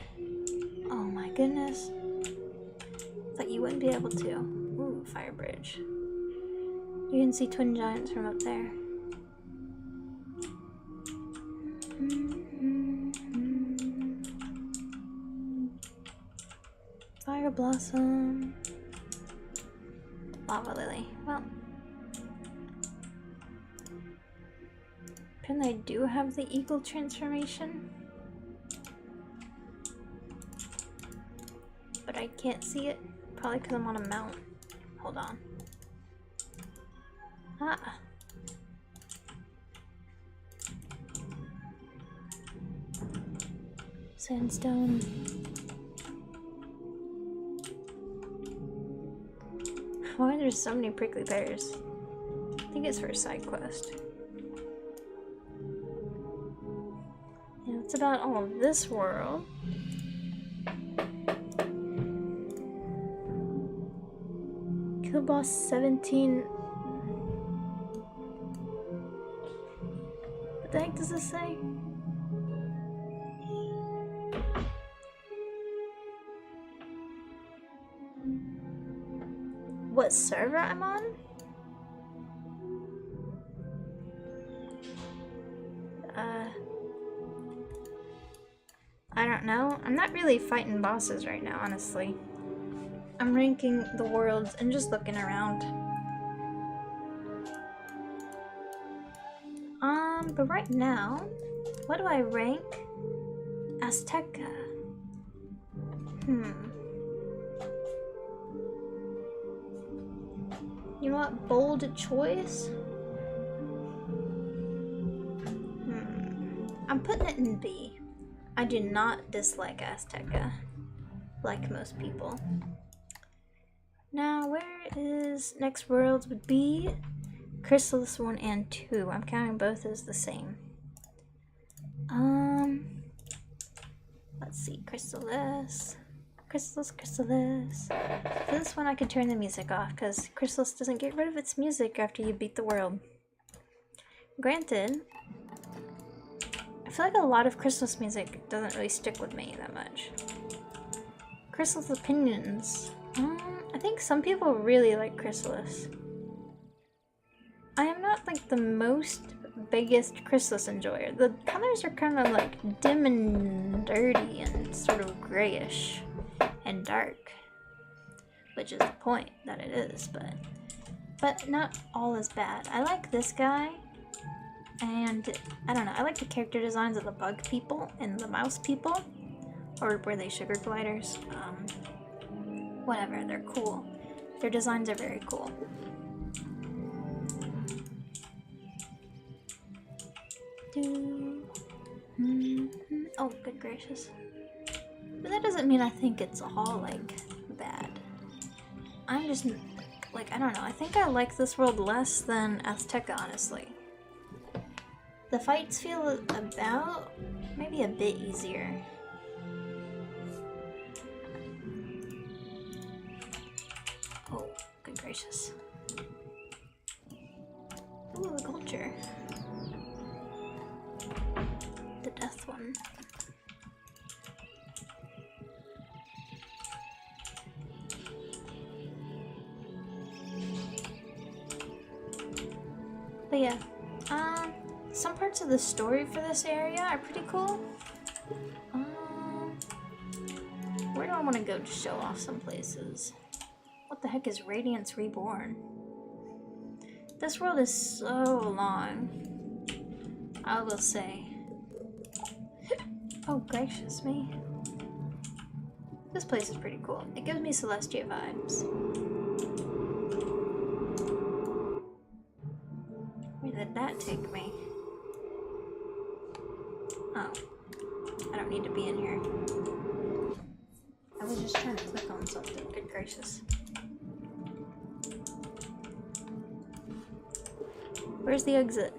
Oh my goodness. Thought you wouldn't be able to. Ooh, fire bridge. You can see twin giants from up there. Fire blossom. Lava lily. Well, apparently I do have the eagle transformation, but I can't see it. Probably because I'm on a mount. Hold on. Ah. Sandstone. Why are there so many prickly pears? I think it's for a side quest. Yeah, that's about all of this world. Kill boss 17. What the heck does this say? What server I'm on? I don't know. I'm not really fighting bosses right now, honestly. I'm ranking the worlds and just looking around. But right now, what do I rank? Azteca. You know what? Bold choice? I'm putting it in B. I do not dislike Azteca, like most people. Now, where is next worlds would be Chrysalis 1 and 2. I'm counting both as the same. Let's see, Chrysalis. Chrysalis. For this one I could turn the music off because Chrysalis doesn't get rid of its music after you beat the world. Granted, I feel like a lot of Chrysalis music doesn't really stick with me that much. Chrysalis opinions. I think some people really like Chrysalis. I am not like the biggest Chrysalis enjoyer. The colors are kind of like dim and dirty and sort of grayish and dark, which is the point that it is, but not all is bad. I like this guy, and I don't know, I like the character designs of the bug people and the mouse people, or were they sugar gliders? Whatever, they're cool. Their designs are very cool. Oh, good gracious. But that doesn't mean I think it's all, like, bad. I'm just, like, I don't know. I think I like this world less than Azteca, honestly. The fights feel about, maybe a bit easier. Oh, good gracious. Ooh, the culture. The death one. But yeah, some parts of the story for this area are pretty cool. Where do I want to go to show off some places? What the heck is Radiance Reborn? This world is so long, I will say. Oh, gracious me. This place is pretty cool. It gives me Celestia vibes. Where did that take me? Oh. I don't need to be in here. I was just trying to click on something. Good gracious. Where's the exit?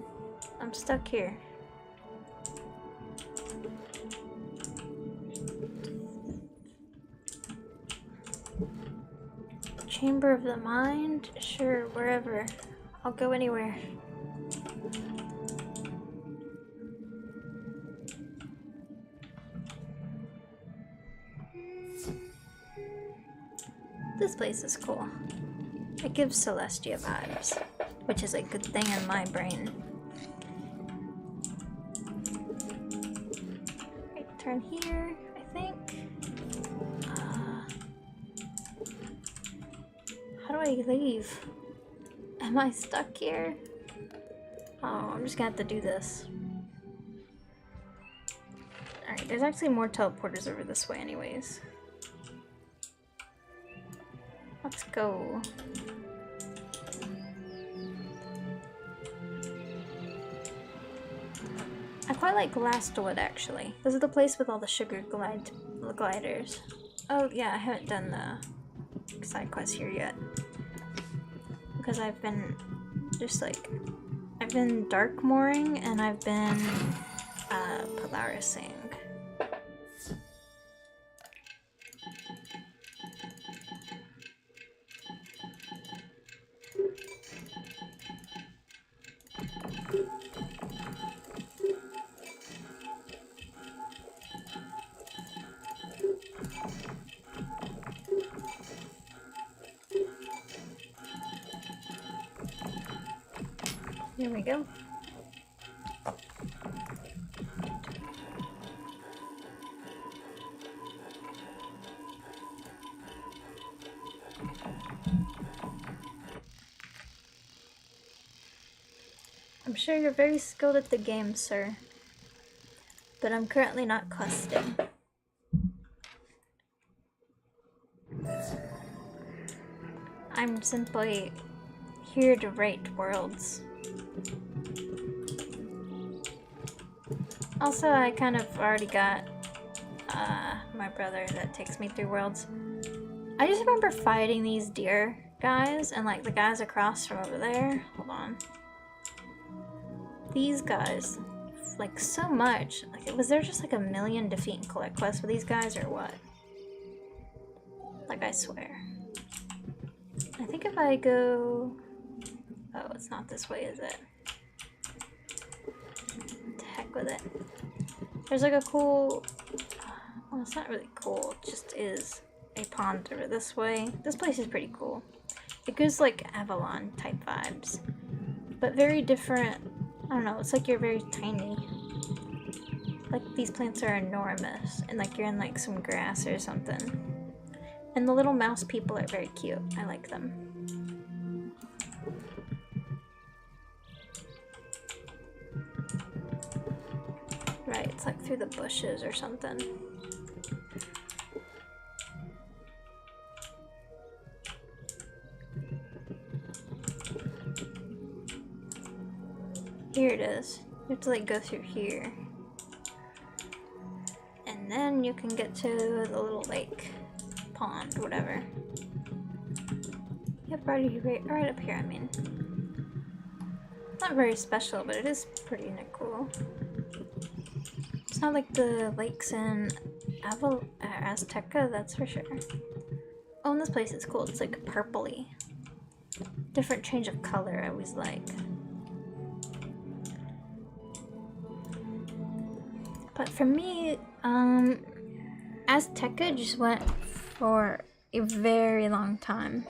I'm stuck here. Chamber of the Mind? Sure, wherever. I'll go anywhere. This place is cool. It gives Celestia vibes, which is a good thing in my brain. Right, turn here, I think. How do I leave? Am I stuck here? Oh, I'm just gonna have to do this. Alright, there's actually more teleporters over this way anyways. Let's go. I quite like Lastwood actually. This is the place with all the sugar gliders. Oh yeah, I haven't done the side quest here yet. Because I've been just like, I've been dark mooring and I've been Polarising. Here we go. I'm sure you're very skilled at the game, sir. But I'm currently not questing. I'm simply here to rate worlds. Also, I kind of already got my brother that takes me through worlds. I just remember fighting these deer guys and like the guys across from over there. Hold on. These guys, like so much. Like, was there just like a million defeat and collect quests with these guys or what? Like, I swear. I think if I go... Oh, it's not this way, is it? To heck with it. There's like a cool... Well, it's not really cool. It just is a pond over this way. This place is pretty cool. It gives like Avalon type vibes. But very different. I don't know, it's like you're very tiny. Like these plants are enormous. And like you're in like some grass or something. And the little mouse people are very cute. I like them. Right, it's like through the bushes or something. Here it is. You have to like go through here. And then you can get to the little lake. Pond, whatever. Yep, right up here, I mean. Not very special, but it is pretty cool. It's not like the lakes in Azteca, that's for sure. Oh, and this place is cool. It's like purpley. Different change of color I always like. But for me, Azteca just went for a very long time.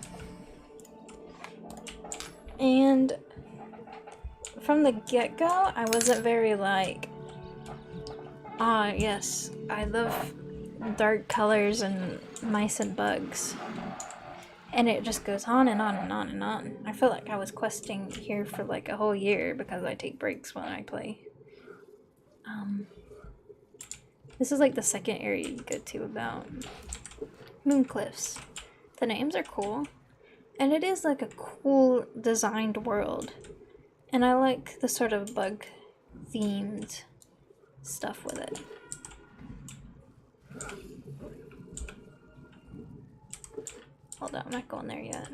And from the get-go, I wasn't very like, ah, yes, I love dark colors and mice and bugs. And it just goes on and on and on and on. I feel like I was questing here for like a whole year because I take breaks when I play. This is like the second area you go to about Mooncliffs. The names are cool. And it is like a cool designed world. And I like the sort of bug themed stuff with it. Hold on, I'm not going there yet.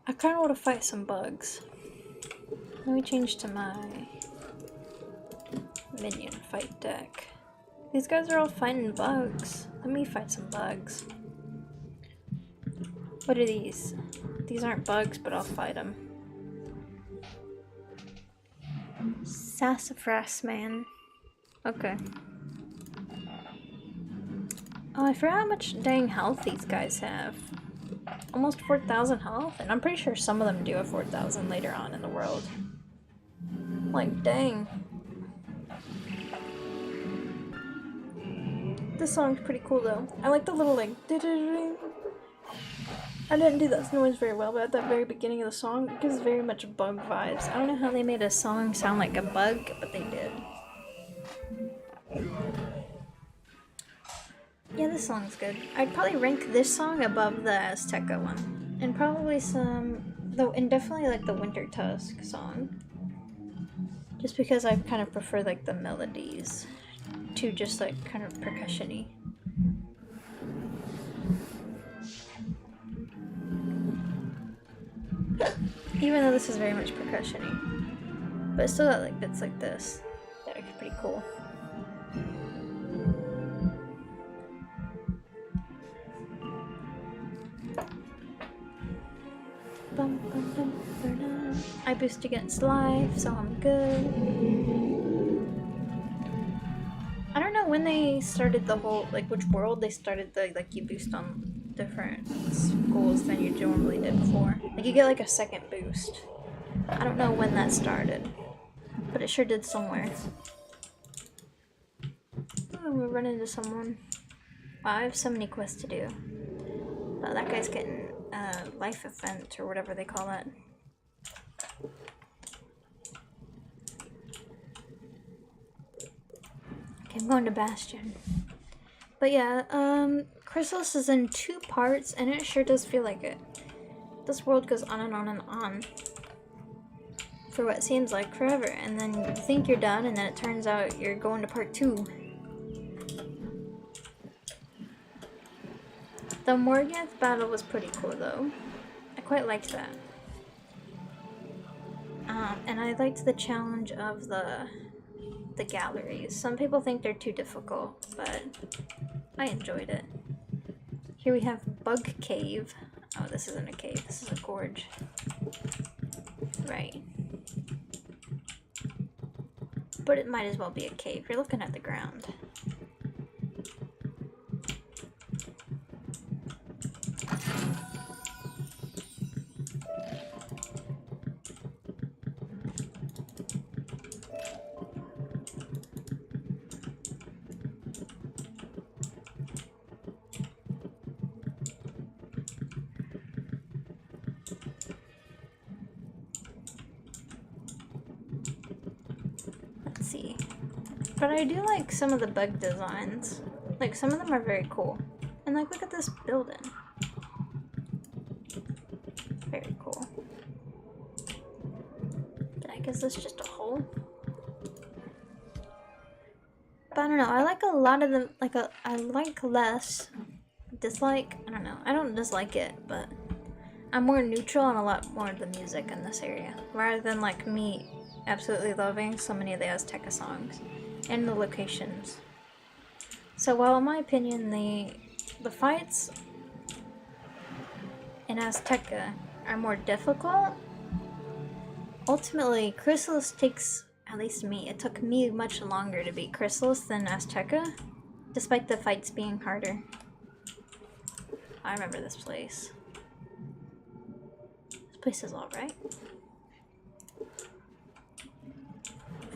I kind of want to fight some bugs. Let me change to my minion fight deck. These guys are all fighting bugs. Let me fight some bugs. What are these? These aren't bugs, but I'll fight them. Sassafras man. Okay. Oh, I forgot how much dang health these guys have. Almost 4,000 health, and I'm pretty sure some of them do have 4,000 later on in the world. Like, dang. This song's pretty cool though. I like the little like I didn't do that noise very well, but at that very beginning of the song, it gives very much bug vibes. I don't know how they made a song sound like a bug, but they did. Yeah, this song's good. I'd probably rank this song above the Azteca one. And probably and definitely like the Winter Tusk song. Just because I kind of prefer like the melodies to just like kind of percussion-y. Even though this is very much percussion-y. But it's still got like bits like this that are pretty cool. I boost against life, so I'm good. I don't know when they started the whole, like which world they started the, like you boost on different schools than you normally did before. Like you get like a second boost. I don't know when that started, but it sure did somewhere. Oh, we'll run into someone. Wow, I have so many quests to do. But that guy's getting a life event or whatever they call it. Okay, I'm going to Bastion. But yeah, Chrysalis is in 2 parts, and it sure does feel like it. This world goes on and on and on. For what seems like forever, and then you think you're done, and then it turns out you're going to part 2. The Morganth battle was pretty cool though. I quite liked that. And I liked the challenge of the galleries. Some people think they're too difficult, but I enjoyed it. Here we have Bug Cave. Oh, this isn't a cave, this is a gorge. Right. But it might as well be a cave. You're looking at the ground. But I do like some of the bug designs. Like, some of them are very cool. And like, look at this building. Very cool. I guess that's just a hole. But I don't know, I like a lot of them, I like less. Dislike, I don't know. I don't dislike it, but I'm more neutral on a lot more of the music in this area. Rather than like me absolutely loving so many of the Azteca songs. And the locations. So while in my opinion the fights in Azteca are more difficult, ultimately Chrysalis takes, at least me, it took me much longer to beat Chrysalis than Azteca, despite the fights being harder. I remember this place. This place is alright.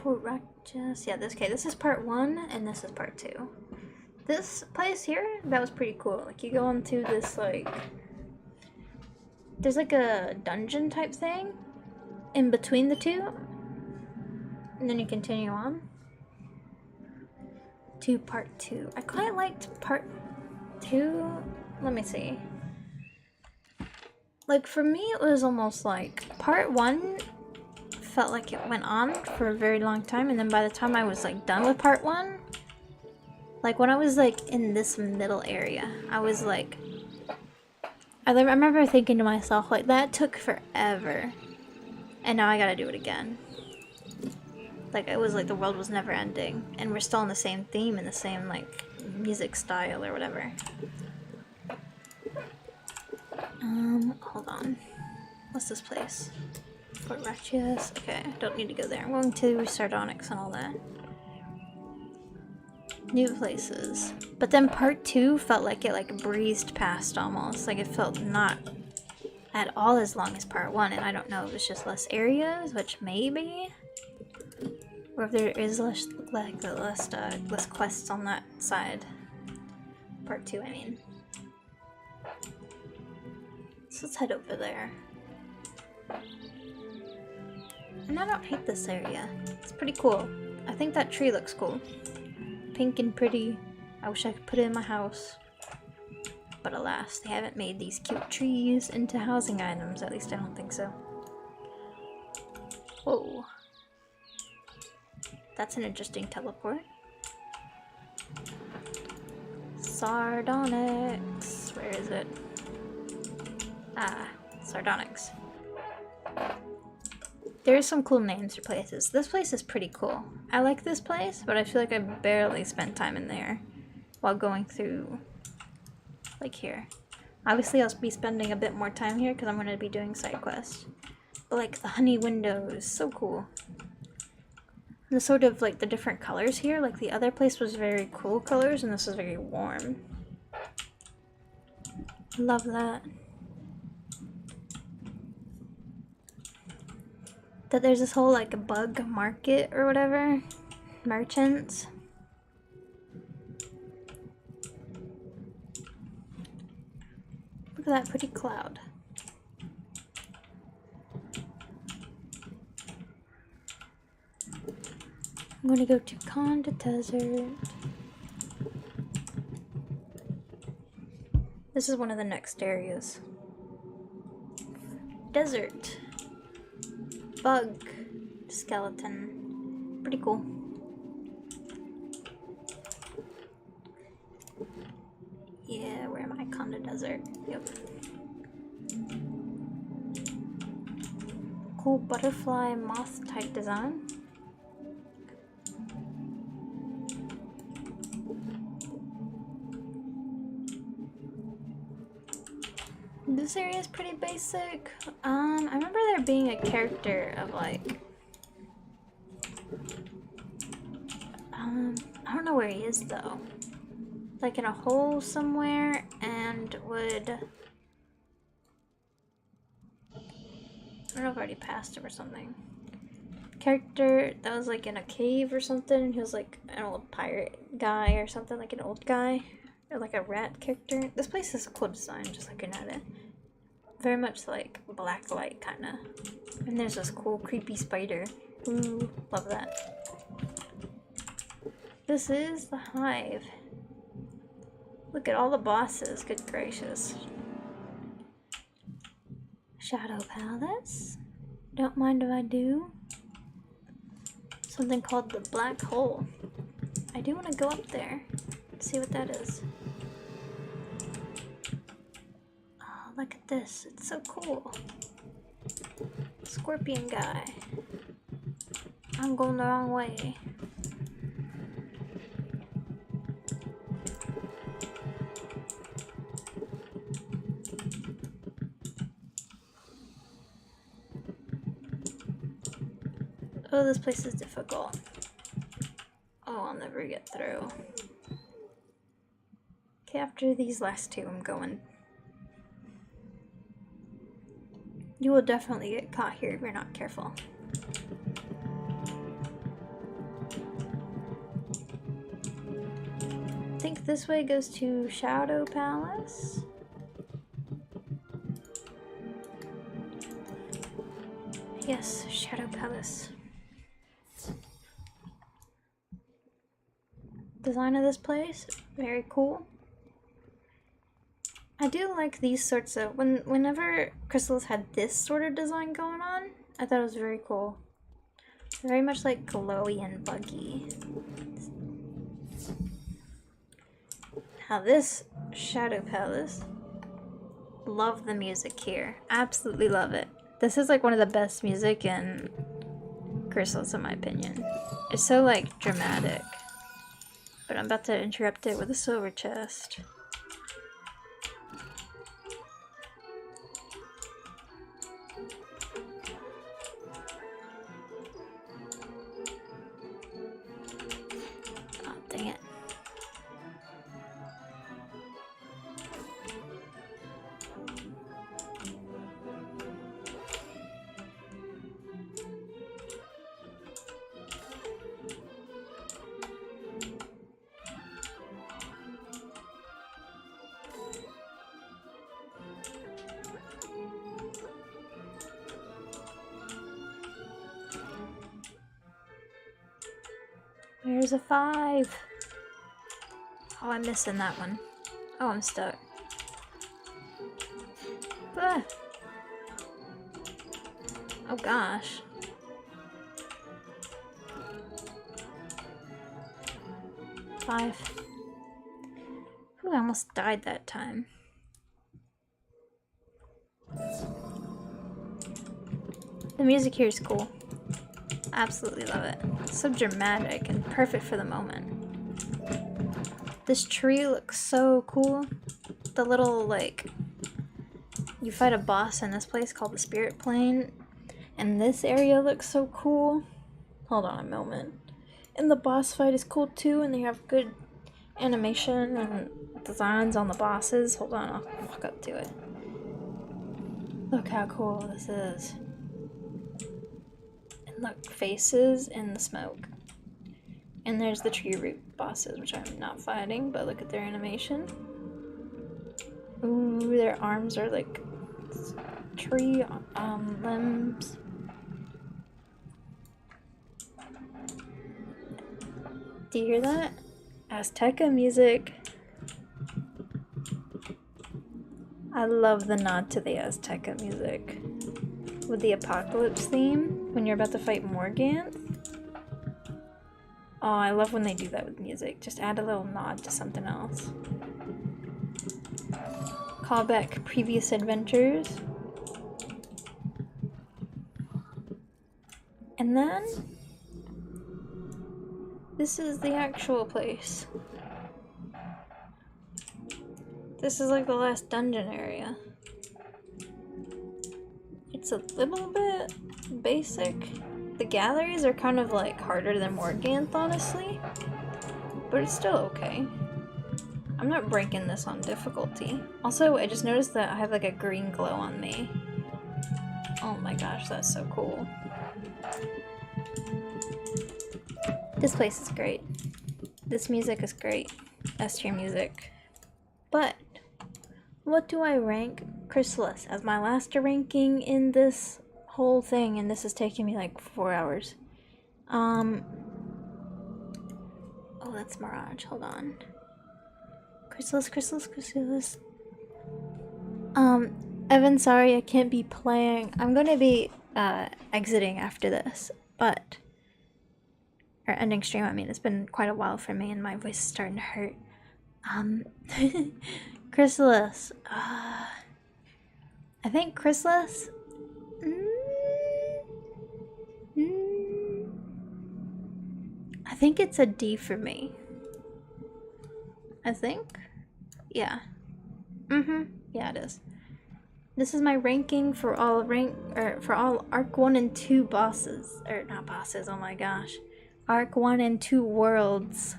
Fort Rakjas. Yeah, this is part 1 and this is part 2. This place here, that was pretty cool. Like you go into this like, there's like a dungeon type thing in between the two, and then you continue on to part 2. I quite liked part 2. Let me see. Like for me, it was almost like part 1 felt like it went on for a very long time, and then by the time I was like done with part 1, like when I was like in this middle area, I I remember thinking to myself, like, that took forever. And now I gotta do it again. Like, it was like the world was never ending. And we're still in the same theme and the same, like, music style or whatever. Hold on. What's this place? Fort Ratchius. Okay, don't need to go there. I'm going to Sardonyx and all that. New places. But then part 2 felt like it like breezed past almost. Like it felt not at all as long as part 1, and I don't know if it's just less areas, which maybe, or if there is less quests on that side. Part 2, I mean. So let's head over there. And I don't hate this area. It's pretty cool. I think that tree looks cool. Pink and pretty. I wish I could put it in my house. But alas, they haven't made these cute trees into housing items. At least I don't think so. Whoa. That's an interesting teleport. Sardonyx. Where is it? Ah, Sardonyx. There's some cool names for places. This place is pretty cool. I like this place, but I feel like I barely spent time in there while going through, like, here. Obviously, I'll be spending a bit more time here because I'm going to be doing side quests. But, like, the honey windows, so cool. The sort of, like, the different colors here, like, the other place was very cool colors, and this is very warm. Love that. That there's this whole like bug market or whatever. Merchants. Look at that pretty cloud. I'm gonna go to Conda Desert. This is one of the next areas. Desert. Bug skeleton. Pretty cool. Yeah, where am I? Conda Desert. Yep. Cool butterfly moth type design. This area is pretty basic. I remember there being a character of like, I don't know where he is though. Like in a hole somewhere, and would, I don't know if I already passed him or something. Character that was like in a cave or something. He was like an old pirate guy or something, like an old guy. Or like a rat character. This place is a cool design, just looking at it. Very much like blacklight, kinda. And there's this cool creepy spider. Ooh, love that. This is the hive. Look at all the bosses, good gracious. Shadow Palace. Don't mind if I do. Something called the Black Hole. I do want to go up there. See what that is. Oh, look at this. It's so cool. Scorpion guy. I'm going the wrong way. Oh, this place is difficult. Oh, I'll never get through. Okay, after these last two, I'm going. You will definitely get caught here if you're not careful. I think this way goes to Shadow Palace. Yes, Shadow Palace. Design of this place, very cool. I do like these sorts of, whenever crystals had this sort of design going on, I thought it was very cool. Very much like glowy and buggy. Now this Shadow Palace love the music here. Absolutely love it. This is like one of the best music in Chrysalis in my opinion. It's so like dramatic. But I'm about to interrupt it with a silver chest. Oh, dang it. There's a 5. Oh, I'm missing that one. Oh, I'm stuck. Ah. Oh gosh. Five. Ooh, I almost died that time. The music here is cool. Absolutely love it. It's so dramatic and perfect for the moment. This tree looks so cool. The little, like, you fight a boss in this place called the Spirit Plane. And this area looks so cool. Hold on a moment. And the boss fight is cool too, and they have good animation and designs on the bosses. Hold on, I'll walk up to it. Look how cool this is. Look, faces in the smoke. And there's the tree root bosses, which I'm not fighting, but look at their animation. Ooh, their arms are like tree limbs. Do you hear that? Azteca music. I love the nod to the Azteca music. With the apocalypse theme, when you're about to fight Morganth. Oh, I love when they do that with music. Just add a little nod to something else. Call back previous adventures. And then this is the actual place. This is like the last dungeon area. It's a little bit basic. The galleries are kind of like harder than Morganth, honestly. But it's still okay. I'm not breaking this on difficulty. Also, I just noticed that I have like a green glow on me. Oh my gosh, that's so cool. This place is great. This music is great. S-tier music. But what do I rank Chrysalis as my last ranking in this whole thing? And this is taking me like 4 hours. Oh, that's Mirage. Hold on. Chrysalis. Evan, sorry I can't be playing. I'm gonna be exiting after this, but or ending stream. I mean, it's been quite a while for me, and my voice is starting to hurt. Chrysalis. I think Chrysalis. I think it's a D for me. I think. Yeah. Yeah, it is. This is my ranking for all Arc 1 and 2 bosses. Or not bosses, oh my gosh. Arc 1 and 2 worlds.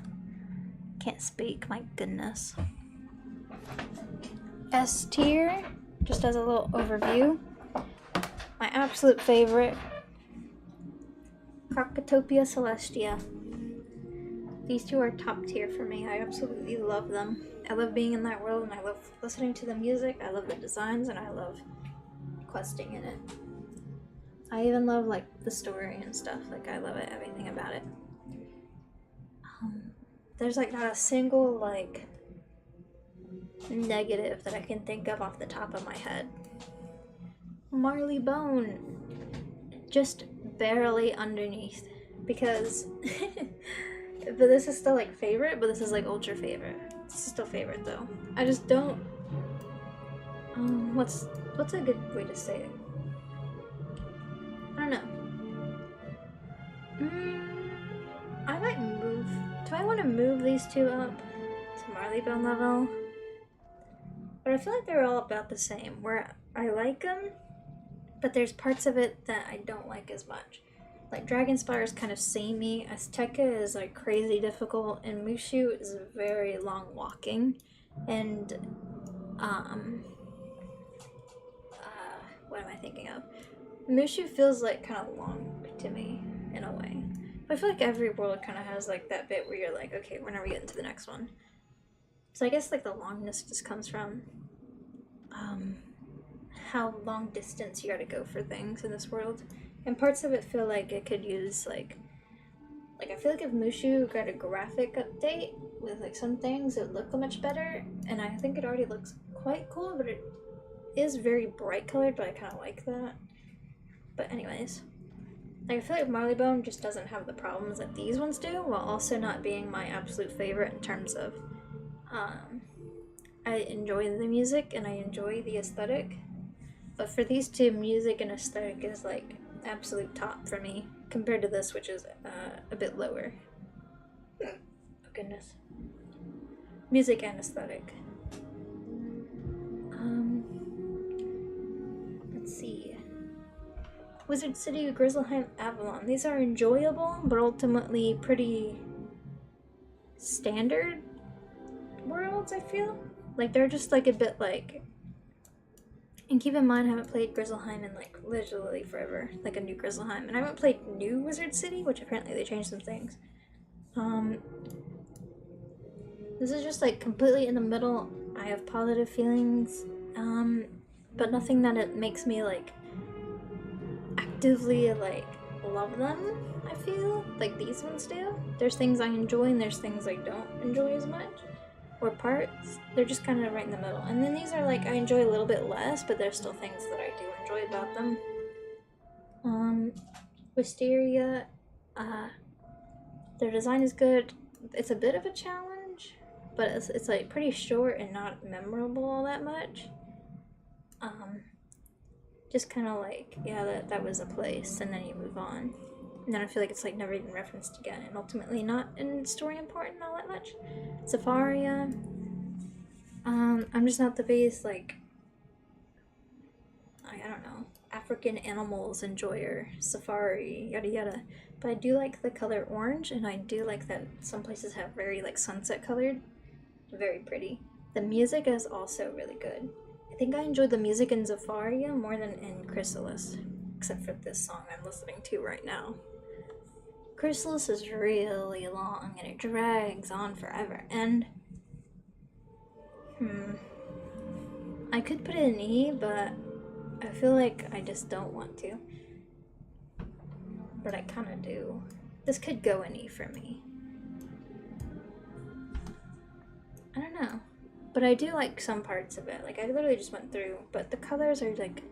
Can't speak, my goodness. S tier, just as a little overview. My absolute favorite, Crocotopia Celestia. These two are top tier for me. I absolutely love them. I love being in that world, and I love listening to the music. I love the designs, and I love questing in it. I even love like the story and stuff. Like I love it, everything about it. There's like not a single like negative that I can think of off the top of my head. Marley Bone, just barely underneath, because but this is still like favorite, but this is like ultra favorite. This is still favorite though. I just don't What's a good way to say it? I don't know. I might move. Do I want to move these two up to Marleybone level? But I feel like they're all about the same, where I like them, but there's parts of it that I don't like as much. Like Dragonspire is kind of samey, Azteca is like crazy difficult, and Mushu is very long walking, and what am I thinking of? Mushu feels like kind of long to me in a way. But I feel like every world kind of has like that bit where you're like, okay, when are we getting to the next one? So I guess like the longness just comes from how long distance you gotta go for things in this world. And parts of it feel like it could use like I feel like if Mushu got a graphic update with like some things, it would look much better. And I think it already looks quite cool, but it is very bright colored, but I kind of like that. But anyways, like I feel like Marleybone just doesn't have the problems that these ones do, while also not being my absolute favorite in terms of I enjoy the music and I enjoy the aesthetic. But for these two, music and aesthetic is like absolute top for me compared to this, which is a bit lower. Oh goodness. Music and aesthetic. Let's see. Wizard City, Grizzleheim, Avalon. These are enjoyable, but ultimately pretty standard worlds, I feel. Like, they're just like a bit like... And keep in mind, I haven't played Grizzleheim in like literally forever, like a new Grizzleheim. And I haven't played new Wizard City, which apparently they changed some things. This is just like completely in the middle. I have positive feelings, but nothing that it makes me like actively like love them. I feel like these ones do. There's things I enjoy and there's things I don't enjoy as much. Or parts, they're just kind of right in the middle. And then these are like, I enjoy a little bit less, but there's still things that I do enjoy about them. Wisteria, their design is good. It's a bit of a challenge, but it's like pretty short and not memorable all that much. Just kind of like, yeah, that was a place, and then you move on. And then I feel like it's like never even referenced again, and ultimately not in story important all that much. Safaria, I'm just not the biggest like, I don't know, African animals enjoyer, safari, yada yada. But I do like the color orange, and I do like that some places have very like sunset colored, very pretty. The music is also really good. I think I enjoyed the music in Zafaria more than in Chrysalis, except for this song I'm listening to right now. Chrysalis is really long and it drags on forever, and I could put it in E, but I feel like I just don't want to. But I kind of do. This could go in E for me. I don't know. But I do like some parts of it. Like I literally just went through, but the colors are like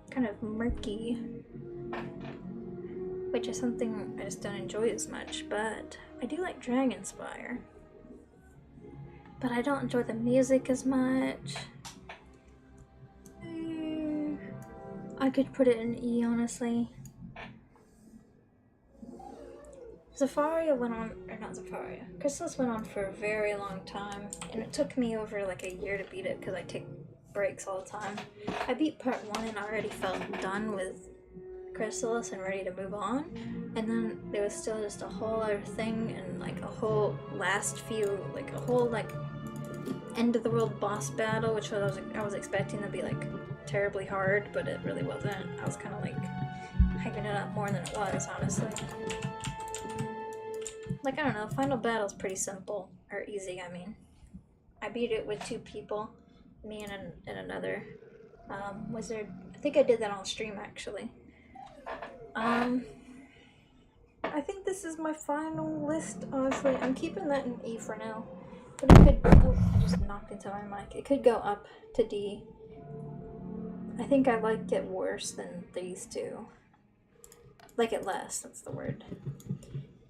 kind of murky, which is something I just don't enjoy as much. But I do like Dragonspire. But I don't enjoy the music as much. I could put it in E, honestly. Zafaria went on, or not Zafaria, Chrysalis went on for a very long time, and it took me over like a year to beat it because I take breaks all the time. I beat part 1 and already felt done with Chrysalis and ready to move on, and then there was still just a whole other thing and like a whole last few, like a whole like end of the world boss battle, which I was expecting to be like terribly hard, but it really wasn't. I was kind of like hyping it up more than it was, honestly. Like, I don't know, final battle's pretty simple, or easy, I mean. I beat it with 2 people, me and another wizard. I think I did that on stream, actually. I think this is my final list, honestly. I'm keeping that in E for now. But it could, oh, I just knocked into my mic. It could go up to D. I think I liked it worse than these 2. Like it less, that's the word.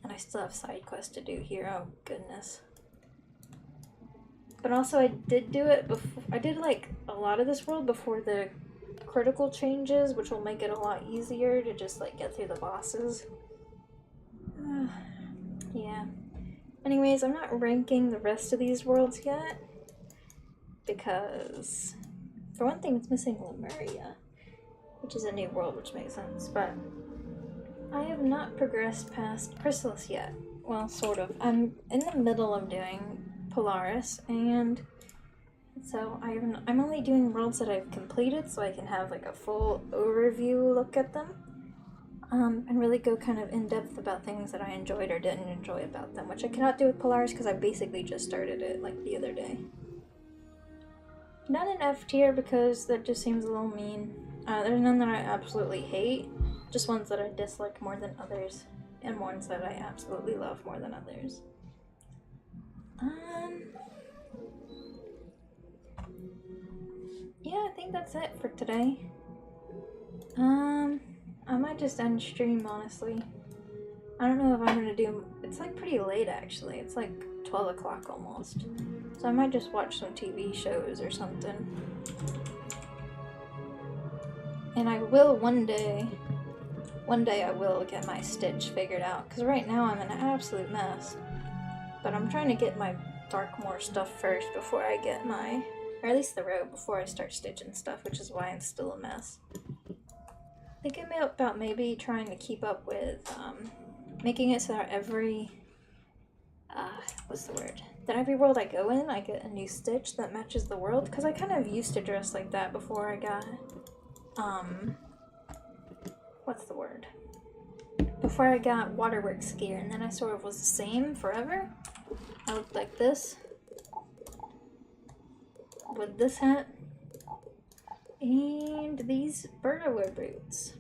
And I still have side quests to do here, oh goodness. But also I did do it before. I did like a lot of this world before the critical changes, which will make it a lot easier to just like get through the bosses. Yeah. Anyways, I'm not ranking the rest of these worlds yet because, for one thing, it's missing Lemuria, which is a new world, which makes sense, but I have not progressed past Chrysalis yet. Well, sort of. I'm in the middle of doing Polaris, and so I'm only doing worlds that I've completed so I can have like a full overview look at them. And really go kind of in-depth about things that I enjoyed or didn't enjoy about them, which I cannot do with Polaris because I basically just started it like the other day. Not an F tier because that just seems a little mean. There's none that I absolutely hate, just ones that I dislike more than others, and ones that I absolutely love more than others. Yeah, I think that's it for today. I might just end stream, honestly. I don't know if I'm gonna do... It's like pretty late, actually. It's like 12 o'clock almost. So I might just watch some TV shows or something. And I will one day I will get my Stitch figured out. Because right now I'm an absolute mess. But I'm trying to get my Darkmoor stuff first before I get my... Or at least the robe before I start stitching stuff, which is why I'm still a mess. Thinking about maybe trying to keep up with making it so that every that every world I go in I get a new Stitch that matches the world, because I kind of used to dress like that before I got before I got Waterworks gear, and then I sort of was the same forever. I looked like this with this hat and these Bertaware boots.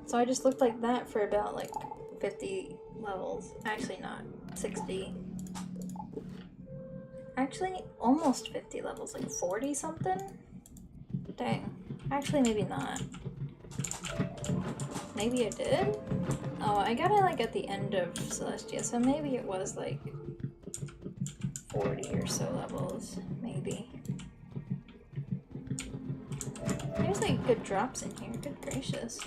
So I just looked like that for about like 50 levels. Actually not, 60. Actually almost 50 levels, like 40 something? Dang. Actually maybe not. Maybe I did? Oh, I got it like at the end of Celestia, so maybe it was like 40 or so levels, maybe. There's like good drops in here, good gracious.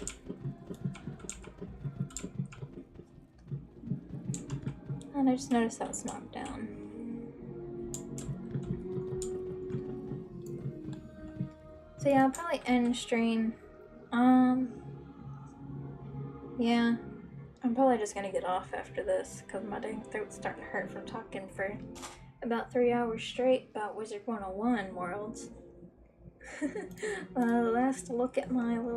And I just noticed that was knocked down. So yeah, I'll probably end stream. Yeah. I'm probably just gonna get off after this because my dang throat's starting to hurt from talking for about 3 hours straight about Wizard101 worlds. Last look at my little